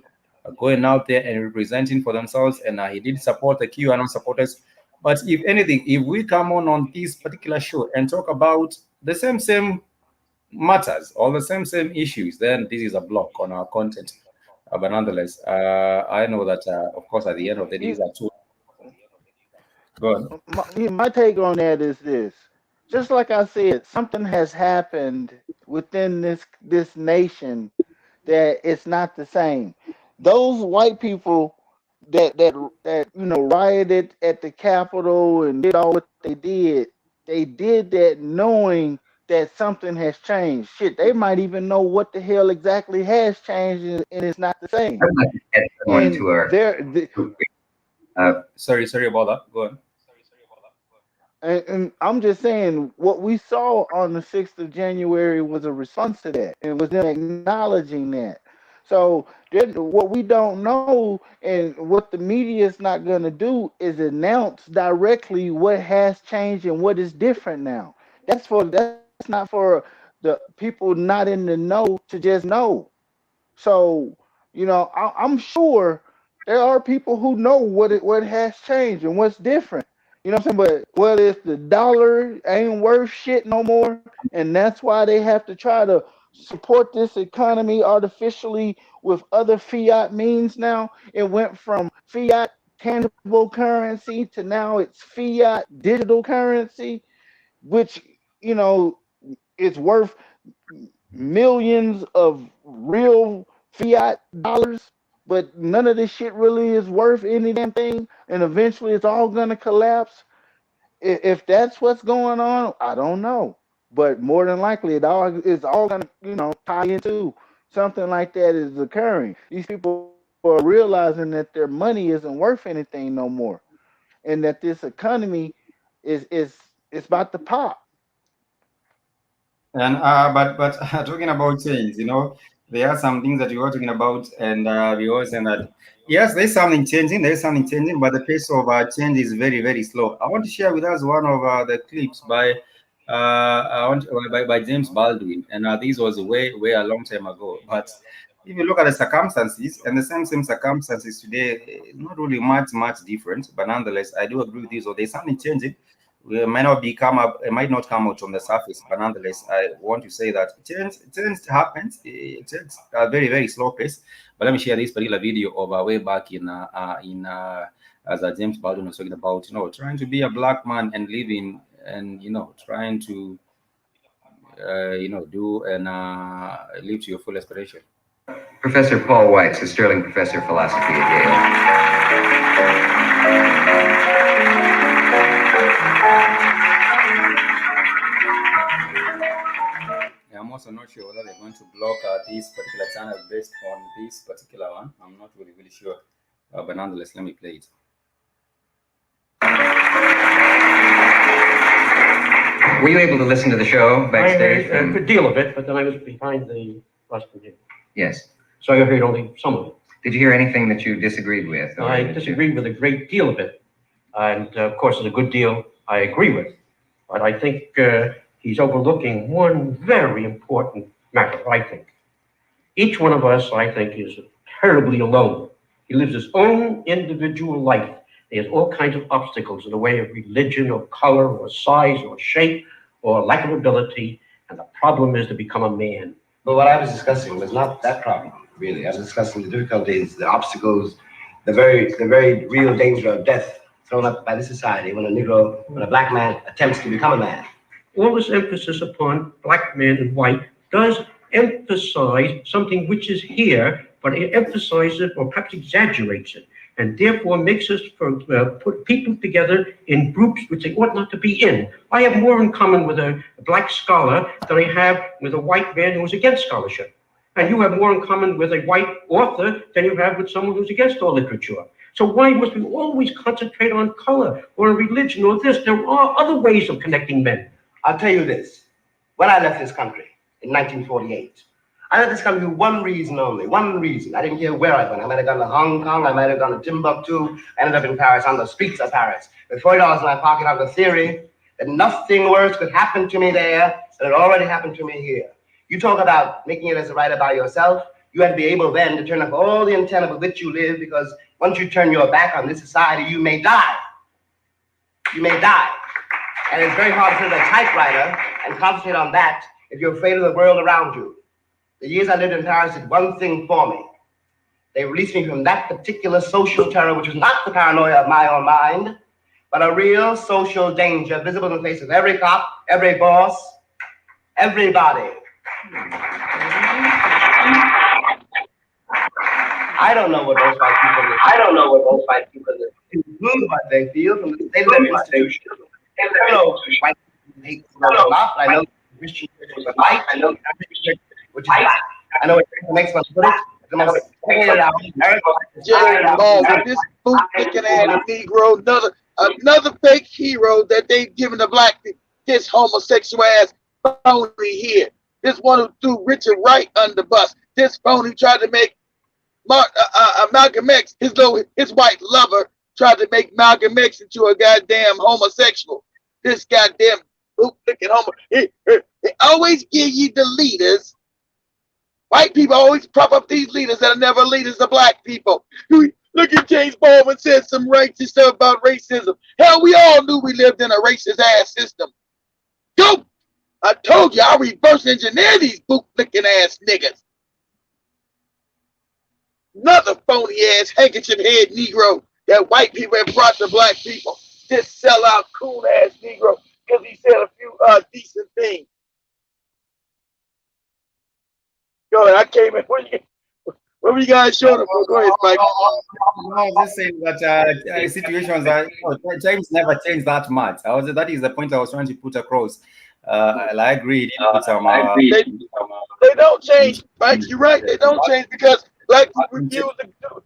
going out there and representing for themselves. And he did support the QAnon supporters. But if anything, if we come on this particular show and talk about the same matters or the same issues, then this is a block on our content. But nonetheless, I know that, of course, at the end of the day, these are two. Go on. My take on that is this. Just like I said, something has happened within this nation that it's not the same. Those white people that rioted at the Capitol and did all what they did that knowing that something has changed. Shit, they might even know what the hell exactly has changed, and it's not the same. I'd like to get someone to sorry about that. Go on. And I'm just saying, what we saw on the 6th of January was a response to that. It was them acknowledging that. So what we don't know and what the media is not going to do is announce directly what has changed and what is different now. That's not for the people not in the know to just know. So, I'm sure there are people who know what has changed and what's different. You know what I'm saying? But whether it's the dollar ain't worth shit no more, and that's why they have to try to support this economy artificially with other fiat means now. It went from fiat tangible currency to now it's fiat digital currency, which, is worth millions of real fiat dollars, but none of this shit really is worth any damn thing, and eventually it's all gonna collapse. If that's what's going on, I don't know, but more than likely it's all gonna tie into something like that is occurring. These people are realizing that their money isn't worth anything no more, and that this economy is it's about to pop. And but talking about change, there are some things that we were talking about, and we were saying that yes, there's something changing, but the pace of change is very, very slow. I want to share with us one of the clips by by James Baldwin, and this was way a long time ago. But if you look at the circumstances, and the same circumstances today, not really much different. But nonetheless, I do agree with you. So there's something changing. It might not come out on the surface, but nonetheless, I want to say that change happens. It takes a very, very slow pace. But let me share this particular video of way back in as James Baldwin was talking about, trying to be a black man and living and trying to do and live to your full aspiration. Professor Paul Weitz, a Sterling Professor of Philosophy at Yale. I'm also not sure whether they're going to block this particular channel based on this particular one. I'm not really sure, but nonetheless, let me play it. Were you able to listen to the show backstage? I heard a good deal of it, but then I was behind the rostrum. Yes. So I heard only some of it. Did you hear anything that you disagreed with? I disagreed with a great deal of it. And of course, there's a good deal I agree with. But I think he's overlooking one very important matter, I think. Each one of us, I think, is terribly alone. He lives his own individual life. He has all kinds of obstacles in the way of religion or color or size or shape or lack of ability. And the problem is to become a man. But what I was discussing was not that problem, really. I was discussing the difficulties, the obstacles, the very real danger of death thrown up by the society when a black man attempts to become a man. All this emphasis upon black men and white does emphasize something which is here, but it emphasizes or perhaps exaggerates it, and therefore makes us put people together in groups which they ought not to be in. I have more in common with a black scholar than I have with a white man who is against scholarship. And you have more in common with a white author than you have with someone who's against all literature. So why must we always concentrate on color or religion or this? There are other ways of connecting men. I'll tell you this. When I left this country in 1948, I left this country for one reason only, one reason. I didn't care where I went. I might have gone to Hong Kong, I might have gone to Timbuktu, I ended up in Paris, on the streets of Paris. With $40 in my pocket, I have the theory that nothing worse could happen to me there than it already happened to me here. You talk about making it as a writer by yourself. You have to be able then to turn up all the antenna with which you live, because once you turn your back on this society, you may die. You may die. And it's very hard to sit at a typewriter and concentrate on that if you're afraid of the world around you. The years I lived in Paris did one thing for me. They released me from that particular social terror, which was not the paranoia of my own mind, but a real social danger visible in the face of every cop, every boss, everybody. I don't know what those white people do. What they feel from the state of their institution. I know white people hate a lot. I know Christian church is a light. I know Christian church, which is black. I know what makes one put it. The most segregated out in America. James Baldwin, this boot-picking ass Negro, another fake hero that they've given the black people. This homosexual ass phony here. This one who threw Richard Wright under the bus. This phony tried to make Malcolm X, his white lover, tried to make Malcolm X into a goddamn homosexual. This goddamn boot-picking homo. They always give you the leaders. White people always prop up these leaders that are never leaders of black people. Look at James Baldwin said some righteous stuff about racism. Hell, we all knew we lived in a racist ass system. Go! I told you, I reverse engineer these boot-licking ass niggas. Another phony ass handkerchief head Negro that white people have brought to black people. This sellout cool ass Negro because he said a few decent things. Go ahead, I came in. What were you guys showing up for? Go ahead, Mike. I was just saying that situations are, James never changed that much. That is the point I was trying to put across. I agree. They don't change, Mike. You're right. They don't change because black people refuse to do.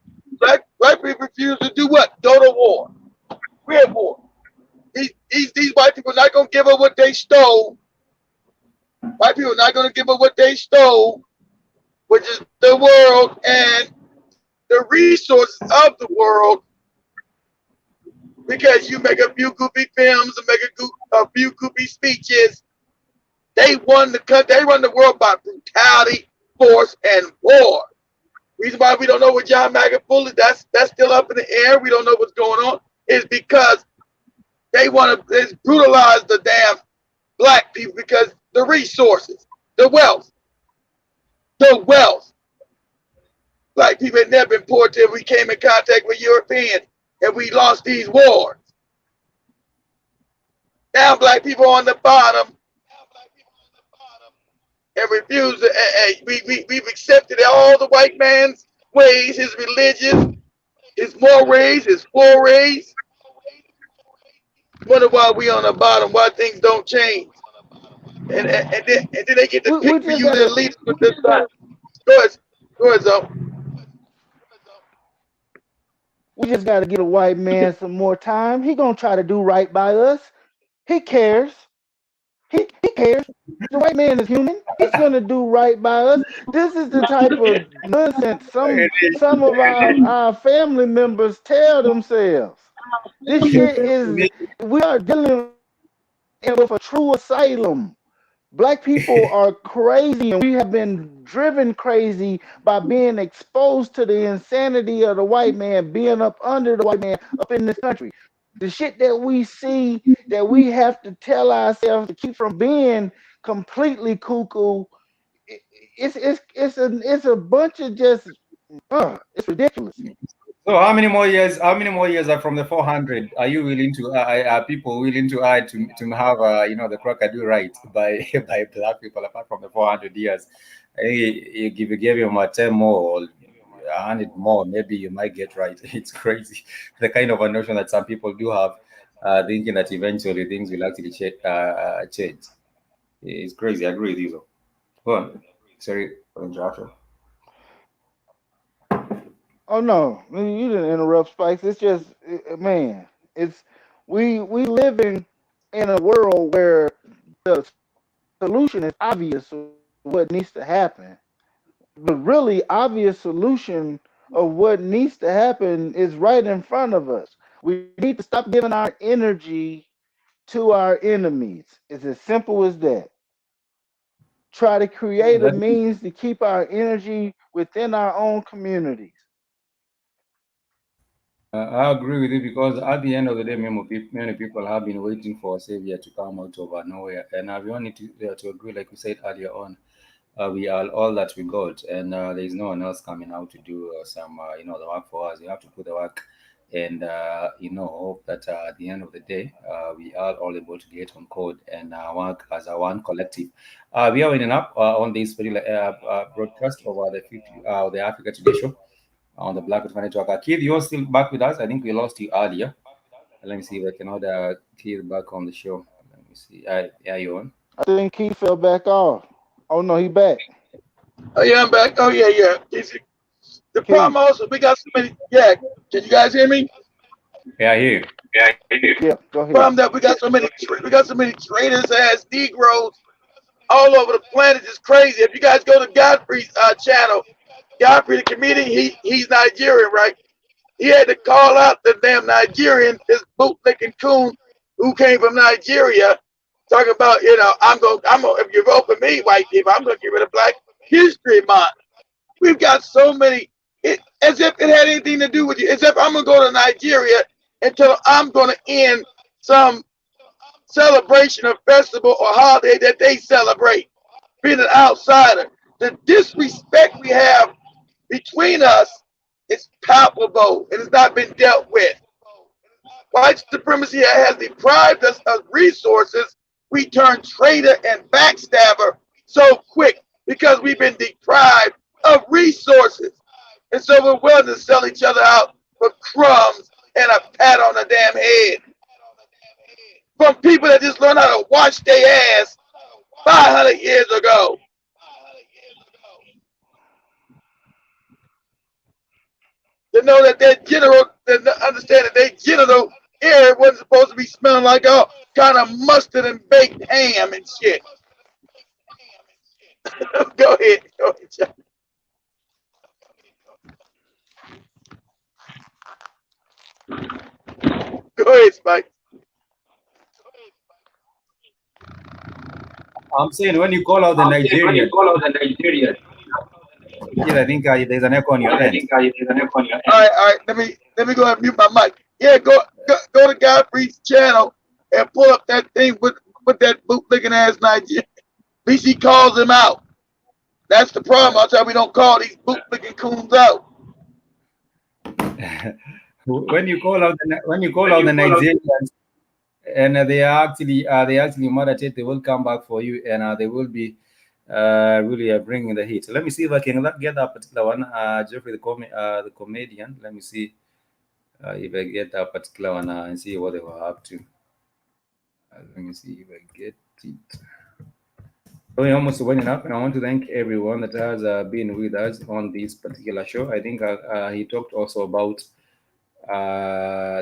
Black people refuse to do what? Go to war. We're at war. These white people are not going to give up what they stole. White people are not going to give up what they stole, which is the world and the resources of the world, because you make a few goofy films and make a few goofy speeches They run the country. They run the world by brutality, force, and war. Reason why we don't know what John Maghufuli, that's still up in the air. We don't know what's going on. Is because they want to brutalize the damn black people because the resources, the wealth. Black people had never been poor till we came in contact with Europeans and we lost these wars. Now black people on the bottom and refuse to, we've accepted all the white man's ways, his religion, his mores, his forays. Wonder why we on the bottom, why things don't change. And then they get to pick for you their leaders with this side. Go ahead, Zoe. We just got to get a white man some more time. He gonna try to do right by us. He cares. He cares. The white man is human. He's gonna do right by us. This is the type of nonsense some of our family members tell themselves. This shit is, we are dealing with a true asylum. Black people are crazy, and we have been driven crazy by being exposed to the insanity of the white man, being up under the white man up in this country. The shit that we see, that we have to tell ourselves to keep from being completely cuckoo, it's a bunch of just, it's ridiculous. So how many more years? How many more years are from the 400? Are you willing to? Are people willing to add to have the crocodile right by black people apart from the 400 years? You gave him a 10 more or 100 more, maybe you might get right. It's crazy, the kind of a notion that some people do have, thinking that eventually things will actually change. It's crazy. I agree with you. Go on. Sorry for interruption. Oh no, you didn't interrupt, Spikes. It's just, man, it's we living in a world where the solution is obvious of what needs to happen. The really obvious solution of what needs to happen is right in front of us. We need to stop giving our energy to our enemies. It's as simple as that. Try to create a means to keep our energy within our own communities. I agree with you because at the end of the day, many people have been waiting for a savior to come out of nowhere, and we all need to agree, like we said earlier on. We are all that we got, and there is no one else coming out to do the work for us. You have to put the work, and hope that at the end of the day, we are all able to get on code and work as a one collective. We are winding up on this particular broadcast of the Africa Today show on the Black With Network. Keith, you're still back with us. I think we lost you earlier. Let me see if I can order Keith back on the show. Let me see. Yeah, you on? I think Keith fell back off. Oh no, he back. Oh yeah, I'm back. Oh yeah. The problem also, we got so many. Yeah, can you guys hear me? Yeah, I hear you. Yeah, go ahead. Problem that we got so many traitors ass Negroes all over the planet. It's crazy. If you guys go to Godfrey's channel, Godfrey the comedian, he's Nigerian, right? He had to call out the damn Nigerian, this bootlicking coon who came from Nigeria, talking about, if you vote for me, white people, I'm gonna get rid of Black History Month. We've got so many, as if it had anything to do with you, as if I'm gonna go to Nigeria until I'm gonna end some celebration or festival or holiday that they celebrate, being an outsider. The disrespect we have between us is palpable and it's not been dealt with. White supremacy has deprived us of resources. We turn traitor and backstabber so quick because we've been deprived of resources. And so we're willing to sell each other out for crumbs and a pat on the damn head. From people that just learned how to wash their ass 500 years ago. To know that their general, understand that their genital air wasn't supposed to be smelling like all kind of mustard and baked ham and shit. Go ahead, John. Go ahead, Spike. I'm saying when you call out the Nigerian. Yeah, I think there's an echo on your end. All right. Let me go ahead and mute my mic. Yeah, go to Godfrey's channel and pull up that thing with that bootlicking ass Nigerian. At least he calls him out. That's the problem. I'll tell you, we don't call these bootlicking coons out. When you call out the Nigerians, and they actually mad at it, they will come back for you, and they will be really bringing the heat. So let me see if I can get that particular one. Jeffrey, the comedian. Let me see if I get that particular one and see what they were up to. Let me see if I get it. We're almost winding up, and I want to thank everyone that has been with us on this particular show. I think he talked also about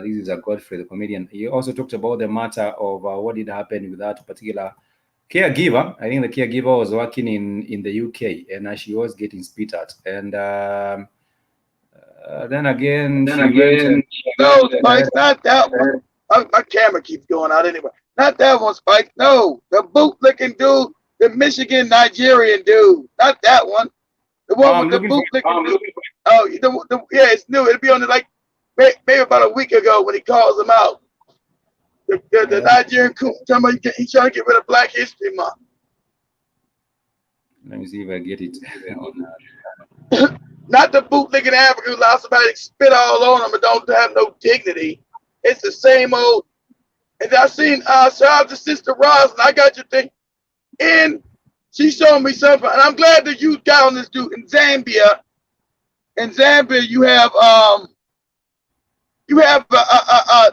this is a Godfrey, the comedian. He also talked about the matter of what did happen with that particular caregiver. I think the caregiver was working in the UK, and she was getting spit at. And then again, no, Spike, not that one. My camera keeps going out anyway. Not that one, Spike. No, the bootlicking dude, the Michigan Nigerian dude. Not that one. The one with the bootlicking dude. Oh, yeah, it's new. It'll be on the maybe about a week ago when he calls him out. The Nigerian coon, he's trying to get rid of Black History Month. Let me see if I get it. Not the bootlicking Africans allow somebody to spit all on them and don't have no dignity. It's the same old. And I seen shout out to Sister Roslyn. I got your thing. And she showed me something. And I'm glad that you got on this dude in Zambia. In Zambia, you have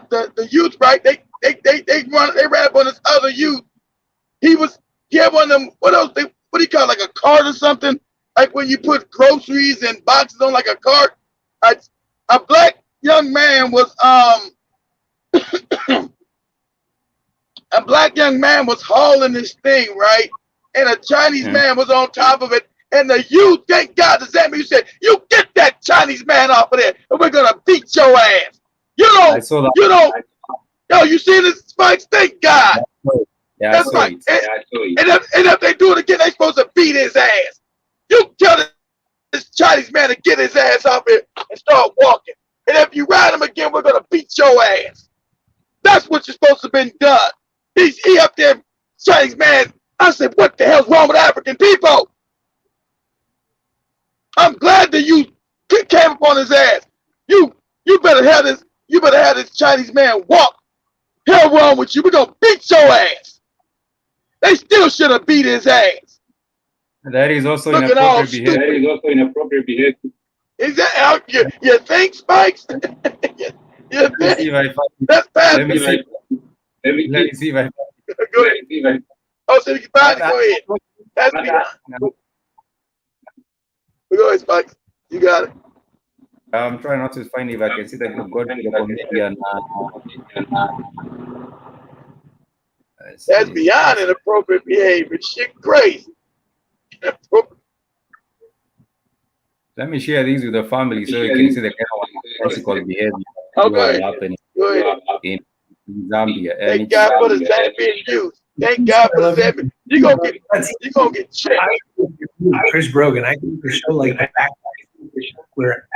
the youth, right? They ran up on this other youth. He had one of them, what do you call it, like a cart or something? Like when you put groceries and boxes on like a cart. A black young man was hauling this thing, right? And a Chinese man was on top of it. And the youth, thank God, the Zambia said, "You get that Chinese man off of there, and we're gonna beat your ass." You see this, Spikes? Thank God. Yeah, that's right. And if they do it again, they supposed to beat his ass. You tell this Chinese man to get his ass off here and start walking. And if you ride him again, we're gonna beat your ass. That's what you're supposed to have been done. He up there, Chinese man. I said, what the hell's wrong with African people? I'm glad that you came upon his ass. You better have this. You better have this Chinese man walk. Hell wrong with you? We're gonna beat your ass. They still should have beat his ass. That is also inappropriate behavior. Is that you think, Spikes? you think? That's bad. Let me see if I Go ahead. Oh, so you can find it. Go ahead. That's beyond. Go ahead, Spikes. You got it. I'm trying not to find if I can see that you've got the comedian. That's beyond inappropriate behavior. Shit crazy. Let me share these with the family so you can see the kind of classical behavior happening in Zambia. Thank God for the Zambian youth. Thank God for the Zambian. You're gonna get checked. Chris Brogan, I think the show like that. We're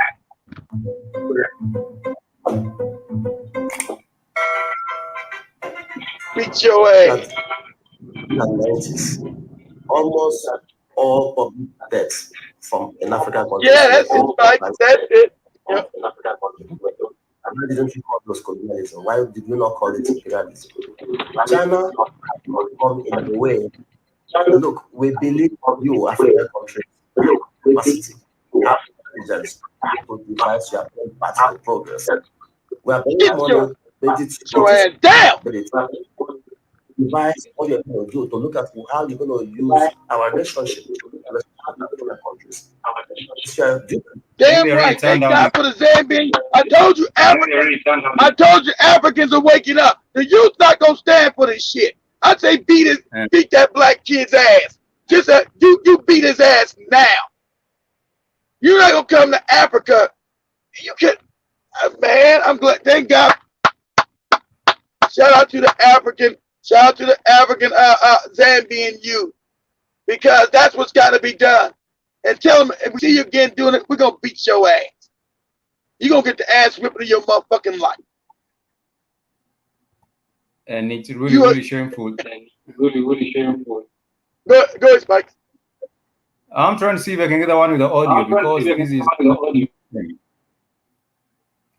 beat your ass. Almost all public deaths from an African country. Yeah, that's it, Mike. That's it. Yep. Why didn't you call those colonialism? Why did you not call it imperialism? China come in a way. Look, we believe you, African countries, capacity. Intelligence to devise your own path of progress. We are very money ready to devise what you're going to do to look at how you're going to use our relationship with other countries. Damn right. Thank God for the Zambian. I told you Africans are waking up. The youth not gonna stand for this shit. I say beat that black kid's ass. Just you beat his ass now. You're not gonna come to Africa. You can, man. I'm glad. Thank God. Shout out to the African Zambian youth. because that's what's got to be done. And tell them, if we see you again doing it, we're going to beat your ass. You're going to get the ass whipping in your motherfucking life. And it's really shameful. Really shameful. Go ahead, Spike. I'm trying to see if I can get the one with the audio because this is.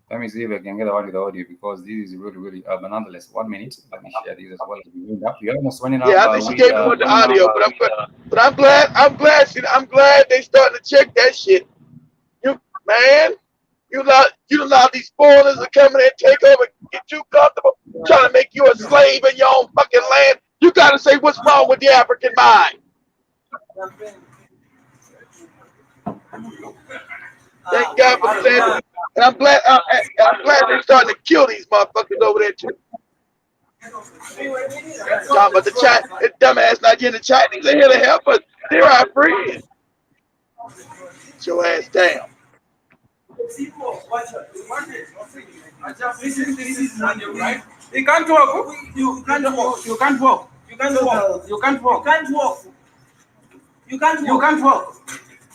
Let me see if I can get the one with the audio because this is really. But nonetheless, 1 minute. Let me share this as well. We are almost running out. Yeah, I think she gave me the audio, but I'm glad. I'm glad they starting to check that shit. You allow these foreigners to come in and take over, get you comfortable, trying to make you a slave in your own fucking land. You got to say what's wrong with the African mind. Thank God for saying it. And I'm glad they're starting to kill these motherfuckers over there too. Talking about the dumbass Nigerian Chinese are here to help us. They're our friends. Get your ass down. Right? You can't walk. You can't walk. You can't walk. You can't walk. You can't walk. You can't walk. You can't walk. You can't walk.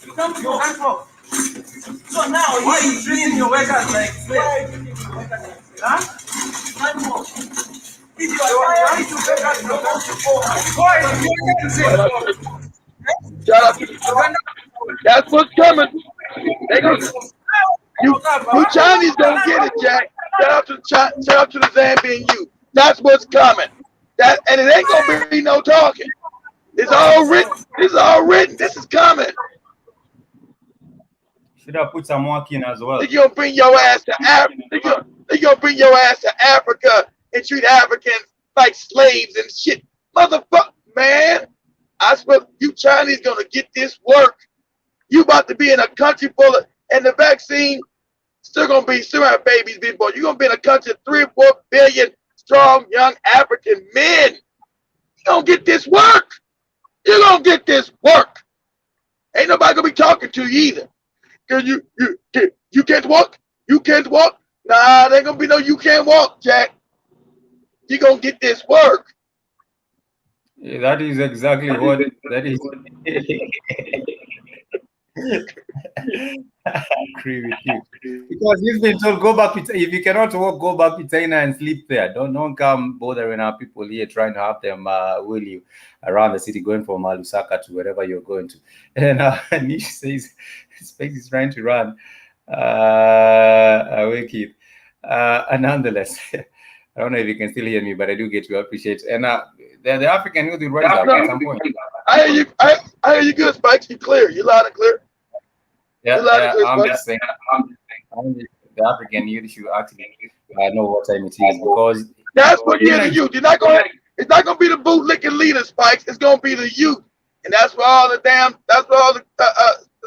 You can't walk. So now why are you treating your workers like slaves? Huh? You can't walk. If you are trying to make us Shut up. That's what's coming. You Chinese gonna get it, Jack. Shout out to the Zambian youth. That's what's coming. And it ain't gonna be no talking. It's all written. It's all written. This is coming. Should I put some work in as well? They're gonna bring your ass to Africa. They're gonna bring your ass to Africa and treat Africans like slaves and shit. Motherfucker, man. I swear you Chinese gonna get this work. You about to be in a country full of, and the vaccine still have babies being born. You're gonna be in a country of 3 or 4 billion strong young African men. You gonna get this work. You're gonna get this work. Ain't nobody gonna be talking to you either. Cause you can't walk. You can't walk. Nah, there ain't gonna be no you can't walk, Jack. You gonna get this work. Yeah, that is exactly what that is. I agree with you. Because you've been told go back. If you cannot walk, go back to China and sleep there. Don't come bothering our people here trying to have them will you around the city going from Lusaka to wherever you're going to. And Nish says space is trying to run. Wake it. And nonetheless, I don't know if you can still hear me, but I do get to appreciate. And the African youth will rise up at some point. I hear you good, Spikes. You clear. You loud and clear. Yeah, I'm just saying the African youth should actually know what time it is because that's what the youth. It's not gonna be the bootlicking leaders, Spikes. It's gonna be the youth, and that's where all the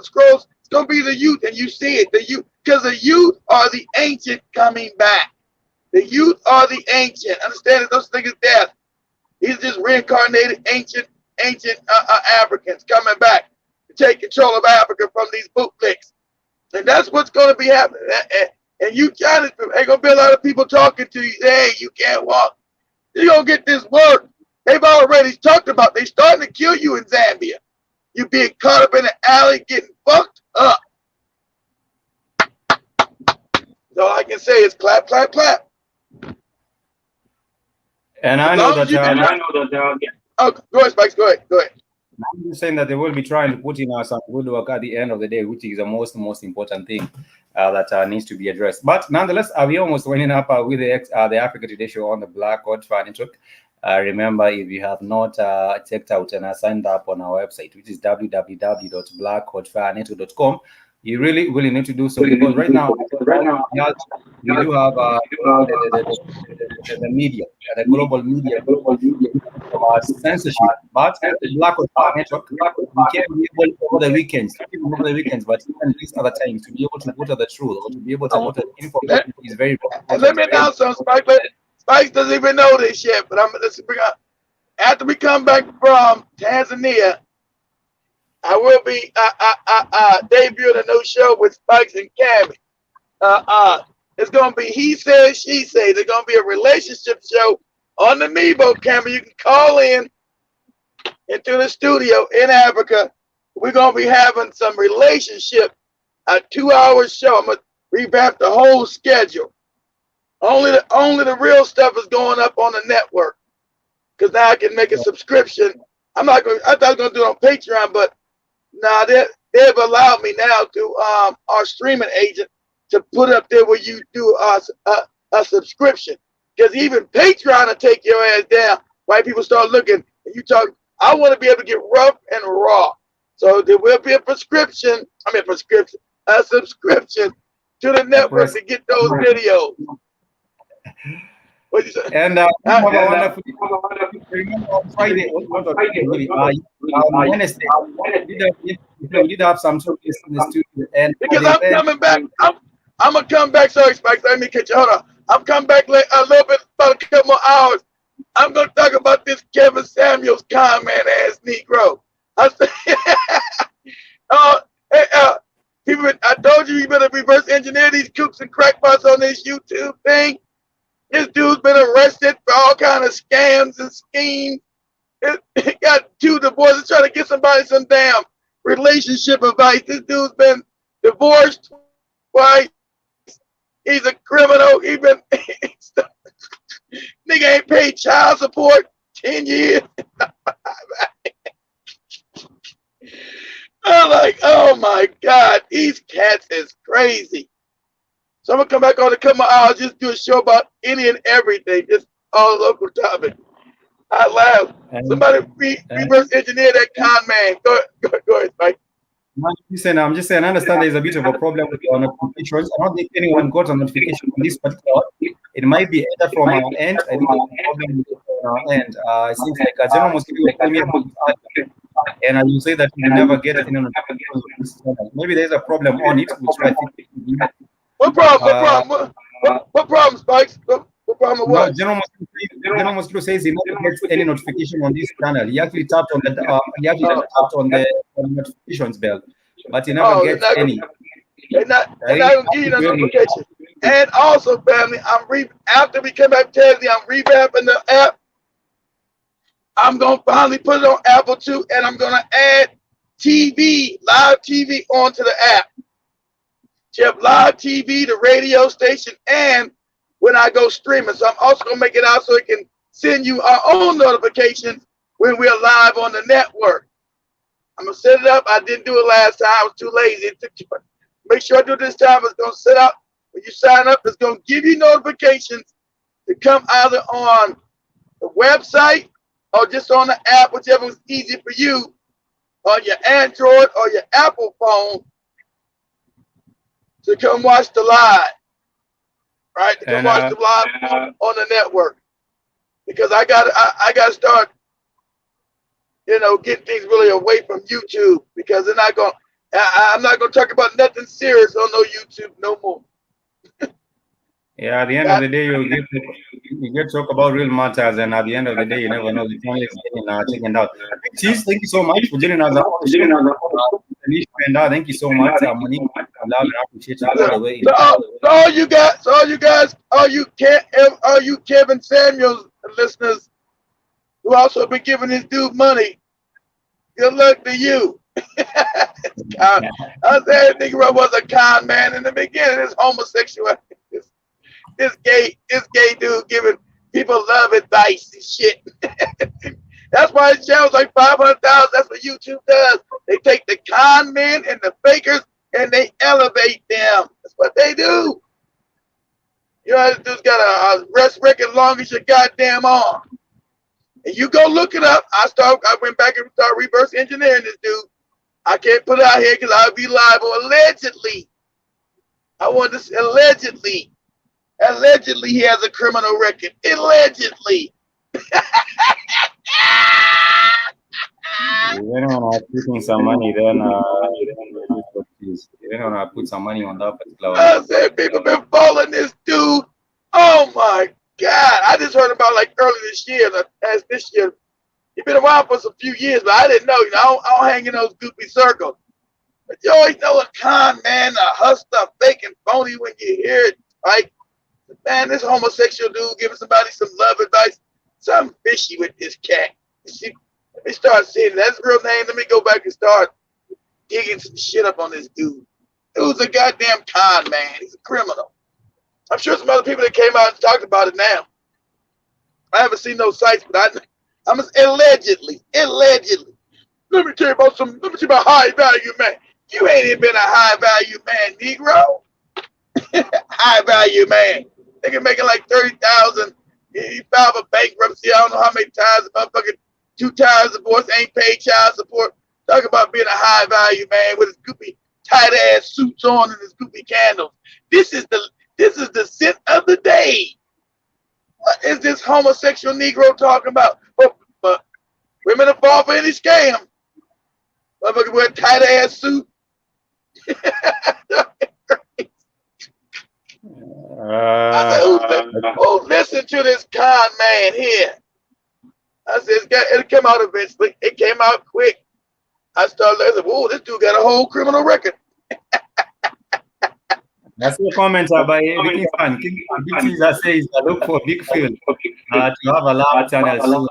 scrolls. It's gonna be the youth, and you see it, the youth, because the youth are the ancient coming back. The youth are the ancient. Understand that those things is death. He's just reincarnated ancient Africans coming back to take control of Africa from these bootlicks. And that's what's going to be happening. And you Chinese people, ain't going to be a lot of people talking to you. Hey, you can't walk. You're going to get this work. They've already talked about, they starting to kill you in Zambia. You being caught up in the alley getting fucked up. So all I can say is clap, clap, clap. And I know that. Oh, go ahead, Spikes. Go ahead. I'm just saying that they will be trying to put in some good work at the end of the day, which is the most important thing that needs to be addressed. But nonetheless, we almost winding up with the Africa Today show on the Black Hot Fire Network. Remember, if you have not checked out and signed up on our website, which is www.blackhotfirenetwork.com, you really need to do so because right now we do have the media, the global media, censorship. But Black Hot Fire Network, we can be able over the weekends, but even these other times to be able to put the truth or to be able to put the information is very important. And let me announce something, Spike. Spike doesn't even know this yet, but let's bring up. After we come back from Tanzania, I will be debuting a new show with Spikes and Cammy. It's gonna be he says, she says. It's gonna be a relationship show on the Meebo camera. You can call in into the studio in Africa. We're gonna be having some relationship, a 2-hour show. I'm gonna revamp the whole schedule. Only the real stuff is going up on the network, because now I can make a subscription. I'm not going. I thought I was gonna do it on Patreon, but nah, they've allowed me now to our streaming agent to put up there where you do a subscription. Because even Patreon will take your ass down. White people start looking and you talk. I want to be able to get rough and raw. So there will be a subscription to the network to get those videos. What you say? And have a wonderful remember on Friday, Wednesday, we did have some tourists in the studio. And because I'm coming back. I'm going to come back. Sorry, Spikes. Let me catch you. Hold on. I'm coming back like a little bit, about a couple more hours. I'm going to talk about this Kevin Samuels con man ass Negro. I people, I told you better reverse engineer these kooks and crackpots on this YouTube thing. This dude's been arrested for all kind of scams and schemes. It got two divorces trying to get somebody some damn relationship advice. This dude's been divorced twice. He's a criminal. He been nigga ain't paid child support 10 years. I'm like, oh my God, these cats is crazy. So I'm gonna come back on a couple hours, just do a show about any and everything, just all local topic. I laugh. Somebody reverse engineer that con man. Go ahead, Mike. I'm just saying, I understand there's a bit of a problem with your notifications. I don't think anyone got a notification on this particular. It might be either from our end. I think there's a problem on our end. It seems like a general mosquito will call me and you say that you never get any notifications on this channel. Maybe there's a problem on it, which I think. What problem? What problem, Spikes? What problem? What? No, General Mosquito says he never gets any notification on this channel. He actually tapped on the notifications bell, but he never gets any. They're not gonna give you the notification. And also, family, after we come back Thursday, I'm revamping the app. I'm gonna finally put it on Apple too, and I'm gonna add TV, live TV onto the app. You have live TV, the radio station, and when I go streaming. So I'm also gonna make it out so it can send you our own notifications when we're live on the network. I'm gonna set it up. I didn't do it last time. I was too lazy. Make sure I do it this time. It's gonna set up. When you sign up, it's gonna give you notifications to come either on the website or just on the app, whichever is easy for you, on your Android or your Apple phone, to come watch the live, right? To come watch the live on the network, because I got to start, getting things really away from YouTube, because they're not going. I'm not going to talk about nothing serious on no YouTube no more. Yeah, at the end of the day, you get to talk about real matters, and at the end of the day, you never know the channel is getting out. Cheese, thank you so much for joining us. Thank you so much. Monique, I love and appreciate you all the way. All you Kevin Samuels listeners who also been giving this dude money, good luck to you. I said nigga was a con man in the beginning. This homosexual. This gay dude giving people love advice and shit. That's why his channel's like 500,000. That's what YouTube does. They take the con men and the fakers and they elevate them. That's what they do. This dude's got a rest record long as your goddamn arm. And you go look it up. I went back and started reverse engineering this dude. I can't put it out here because I'll be liable allegedly. I want to say allegedly. Allegedly, he has a criminal record. Allegedly. Even when I put some money, then even when I put some money on that particular. I said people been following this dude. Oh my God! I just heard about early this year. As this year, he's been around for a few years, but I didn't know. I don't hang in those goofy circles. But you always know a con man, a hustler, fake and phony when you hear it. Like, man, this homosexual dude giving somebody some love advice. Something fishy with this cat. They start saying that's his real name. Let me go back and start digging some shit up on this dude. Dude's a goddamn con man. He's a criminal. I'm sure some other people that came out and talked about it now. I haven't seen those sites, but I'm allegedly. Let me tell you about high value man. You ain't even been a high value man, Negro. High value man. They can make it like 30,000. He filed for bankruptcy. I don't know how many times. The motherfucker 2 times divorce, ain't paid child support. Talk about being a high value man with his goopy tight ass suits on and his goopy candles. This is the scent of the day. What is this homosexual Negro talking about? But women are fall for any scam. Motherfucker wear a tight ass suit. Listen to this con man here. I said, it came out eventually. It came out quick. I started listening. Whoa, this dude got a whole criminal record. That's the comment by Big Fan. Big Caesar says, I look for Big Phil to have a large channel on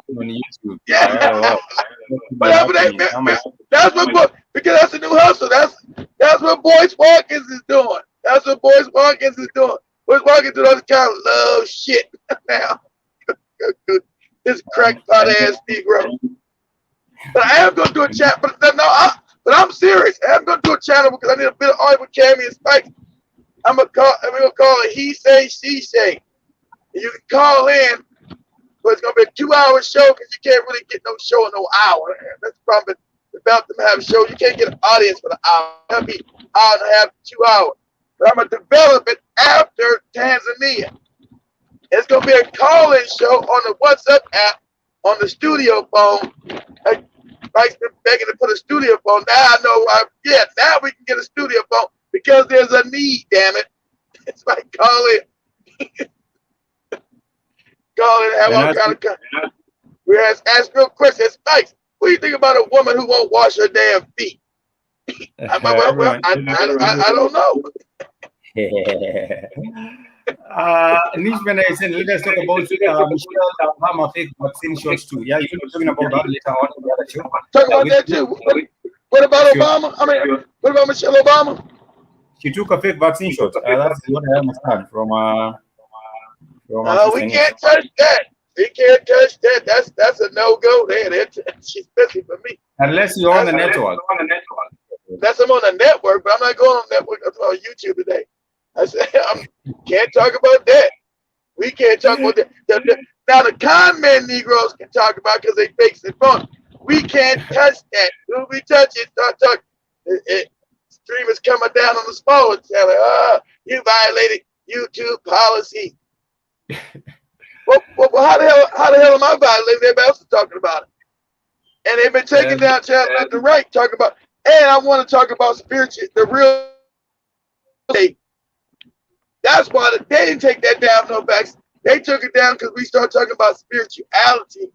YouTube. Yeah. But that's what, because that's a new hustle. That's what Boyce Watkins is doing. That's what Boyce Watkins is doing. Boyce Watkins doing all this kind of love shit now. This crackpot ass Negro. But I am gonna do a chat. But I'm serious. I am gonna do a channel because I need a bit of art with Cammy and Spike. I'm gonna call it He Say She Say. And you can call in, but it's gonna be a 2-hour show because you can't really get no show in no hour. That's the problem about them having shows. You can't get an audience for the hour. That'll be an hour and a half, 2 hours. But I'm gonna develop it after Tanzania. It's gonna be a call-in show on the WhatsApp app on the studio phone. Mike's been begging to put a studio phone. Now I know now we can get a studio phone because there's a need, damn it. It's like call in. Call in and have all kind of we ask real questions. Mike, what do you think about a woman who won't wash her damn feet? I don't know. Nishman is saying, let us talk about Michelle Obama fake vaccine shots too. Yeah, you'll be talking about that later on in the other show. Talk about that too. What about Obama? I mean, what about Michelle Obama? She took a fake vaccine shot. That's what I understand from we can't touch that. We can't touch that. That's a no-go there. She's busy for me. Unless you're on the network. That's I'm on the network, but I'm not going on the network. I'm on YouTube today. I said, can't talk about that. We can't talk about that. Now, the con men Negroes can talk about because they fakes and fun. We can't touch that. When we touch it, start talking. Streamers coming down on the phone telling, you violated YouTube policy. well, how the hell am I violating? Everybody else is talking about it. And they've been taking down channel left and right, talking about, and I want to talk about spiritual, the real estate. That's why they didn't take that down no backs. They took it down because we started talking about spirituality.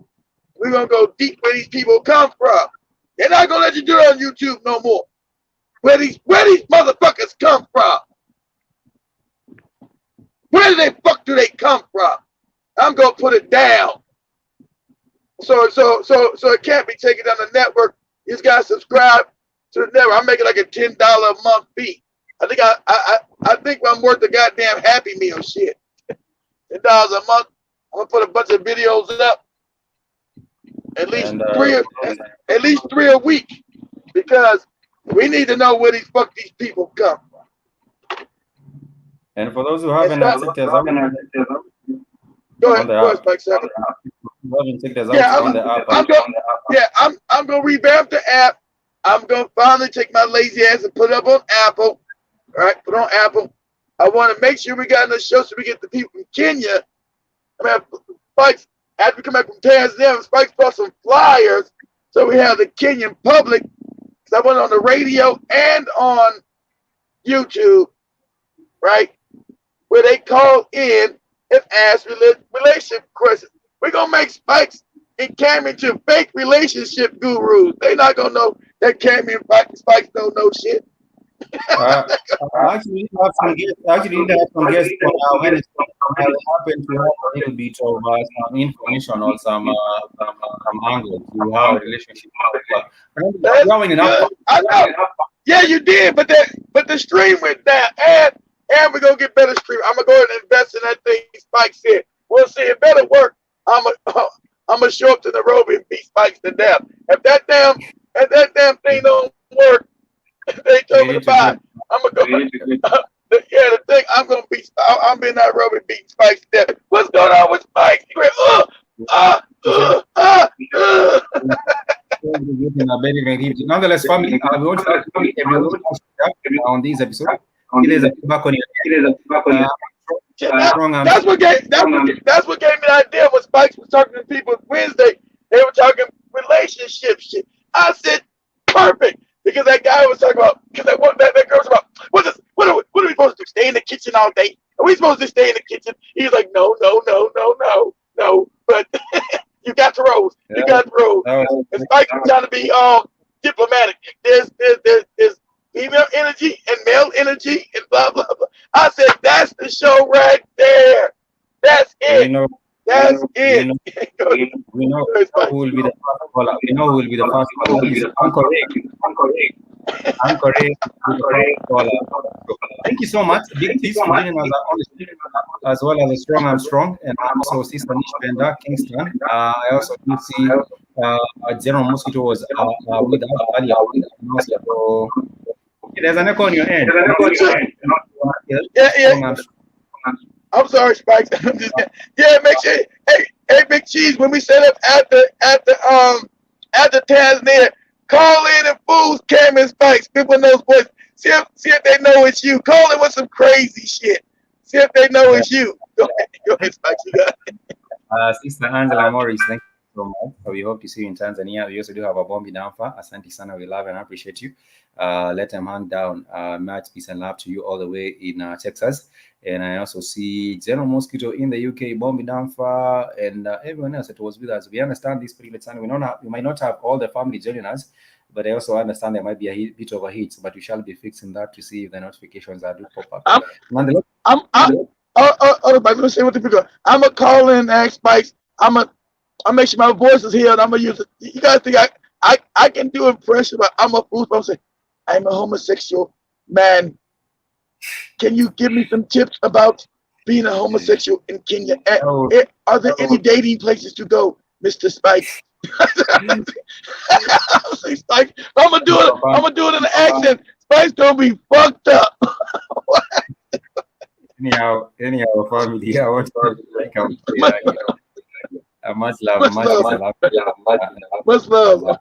We're going to go deep where these people come from. They're not going to let you do it on YouTube no more. Where these motherfuckers come from. Where the fuck do they come from? I'm going to put it down. So it can't be taken down the network. You just got to subscribe to the network. I'm making like a $10 a month fee. I think I'm worth the goddamn Happy Meal shit. $10 a month. I'm gonna put a bunch of videos up. At least three a week. Because we need to know where these people come from. And for those who haven't checked us out, go ahead, Spike. I'm gonna revamp the app. I'm gonna finally take my lazy ass and put it up on Apple. All right, put on Apple. I want to make sure we got enough shows so we get the people from Kenya. I mean, Spike's, after we come back from Tanzania, Spike's brought some flyers so we have the Kenyan public. Because I went on the radio and on YouTube, right, where they call in and ask relationship questions. We're going to make Spikes and Cammy to fake relationship gurus. They're not going to know that Cammy and Spikes don't know shit. Actually, we have some guests. When it's happened to have a little bit of some information or some some angle to our relationship. That's good. I know. Yeah, you did, but the stream went down, and we're gonna get better stream. I'm gonna go ahead and invest in that thing Spike said. We'll see. It better work. I'm gonna show up to Nairobi and beat Spikes to death. If that damn thing don't work, they told me to buy. I'm gonna go. Yeah, the thing I'm gonna beat. I'm in Nairobi beating Spikes to death. What's going on with Spikes? He went, Nonetheless, family, we want to thank everyone on this episode. It is a feedback on your that's what gave me the idea when Spikes was talking to people Wednesday. They were talking relationship shit. I said perfect because that guy was talking about that girl was about what are we supposed to do? Stay in the kitchen all day? Are we supposed to stay in the kitchen? He's like, no. But you got the rose. You got the rose. And Spike was trying to be diplomatic. There's female energy and male energy and blah blah blah. I said that's the show right there. That's it. That's it. We know who will be the first caller. We know who will be the first caller. I'm correct. Thank you so much. Big thanks for joining us on the stream, as well as the Strong I'm Strong, and also Sister Nish Benda, Kingston. I also do see General Mosquito was with us earlier. So there's an echo on your end. Yeah. I'm sorry, Spikes. Yeah, make sure. Hey, Big Cheese. When we set up at the Tanzania, call in and fools Cam and Spikes. People in those boys. See if they know it's you. Call in with some crazy shit. See if they know it's you. Go ahead, Spikes. You got it. Sister Angela Morris, thank you so much. We hope to see you in Tanzania. We also do have a Bombi Damfa. Asante Sana, we love and appreciate you. Let them hang down. Much peace and love to you all the way in Texas. And I also see General Mosquito in the UK, Bombi Damfa, and everyone else that was with us. We understand this privilege, and we might not have all the family joining us, but I also understand there might be a bit of a hit, but we shall be fixing that to see if the notifications are do pop up. I'm gonna say what the people. I'm gonna call in and ask Spikes. I'm gonna make sure my voice is here, and I'm gonna use it. You guys think I can do impression, but I'm a fool. I'm saying I'm a homosexual man. Can you give me some tips about being a homosexual in Kenya? Are there any dating places to go, Mr. Spikes? I'm gonna do it in an accent. Spike's gonna be fucked up. anyhow, family, I want to much love. Much love.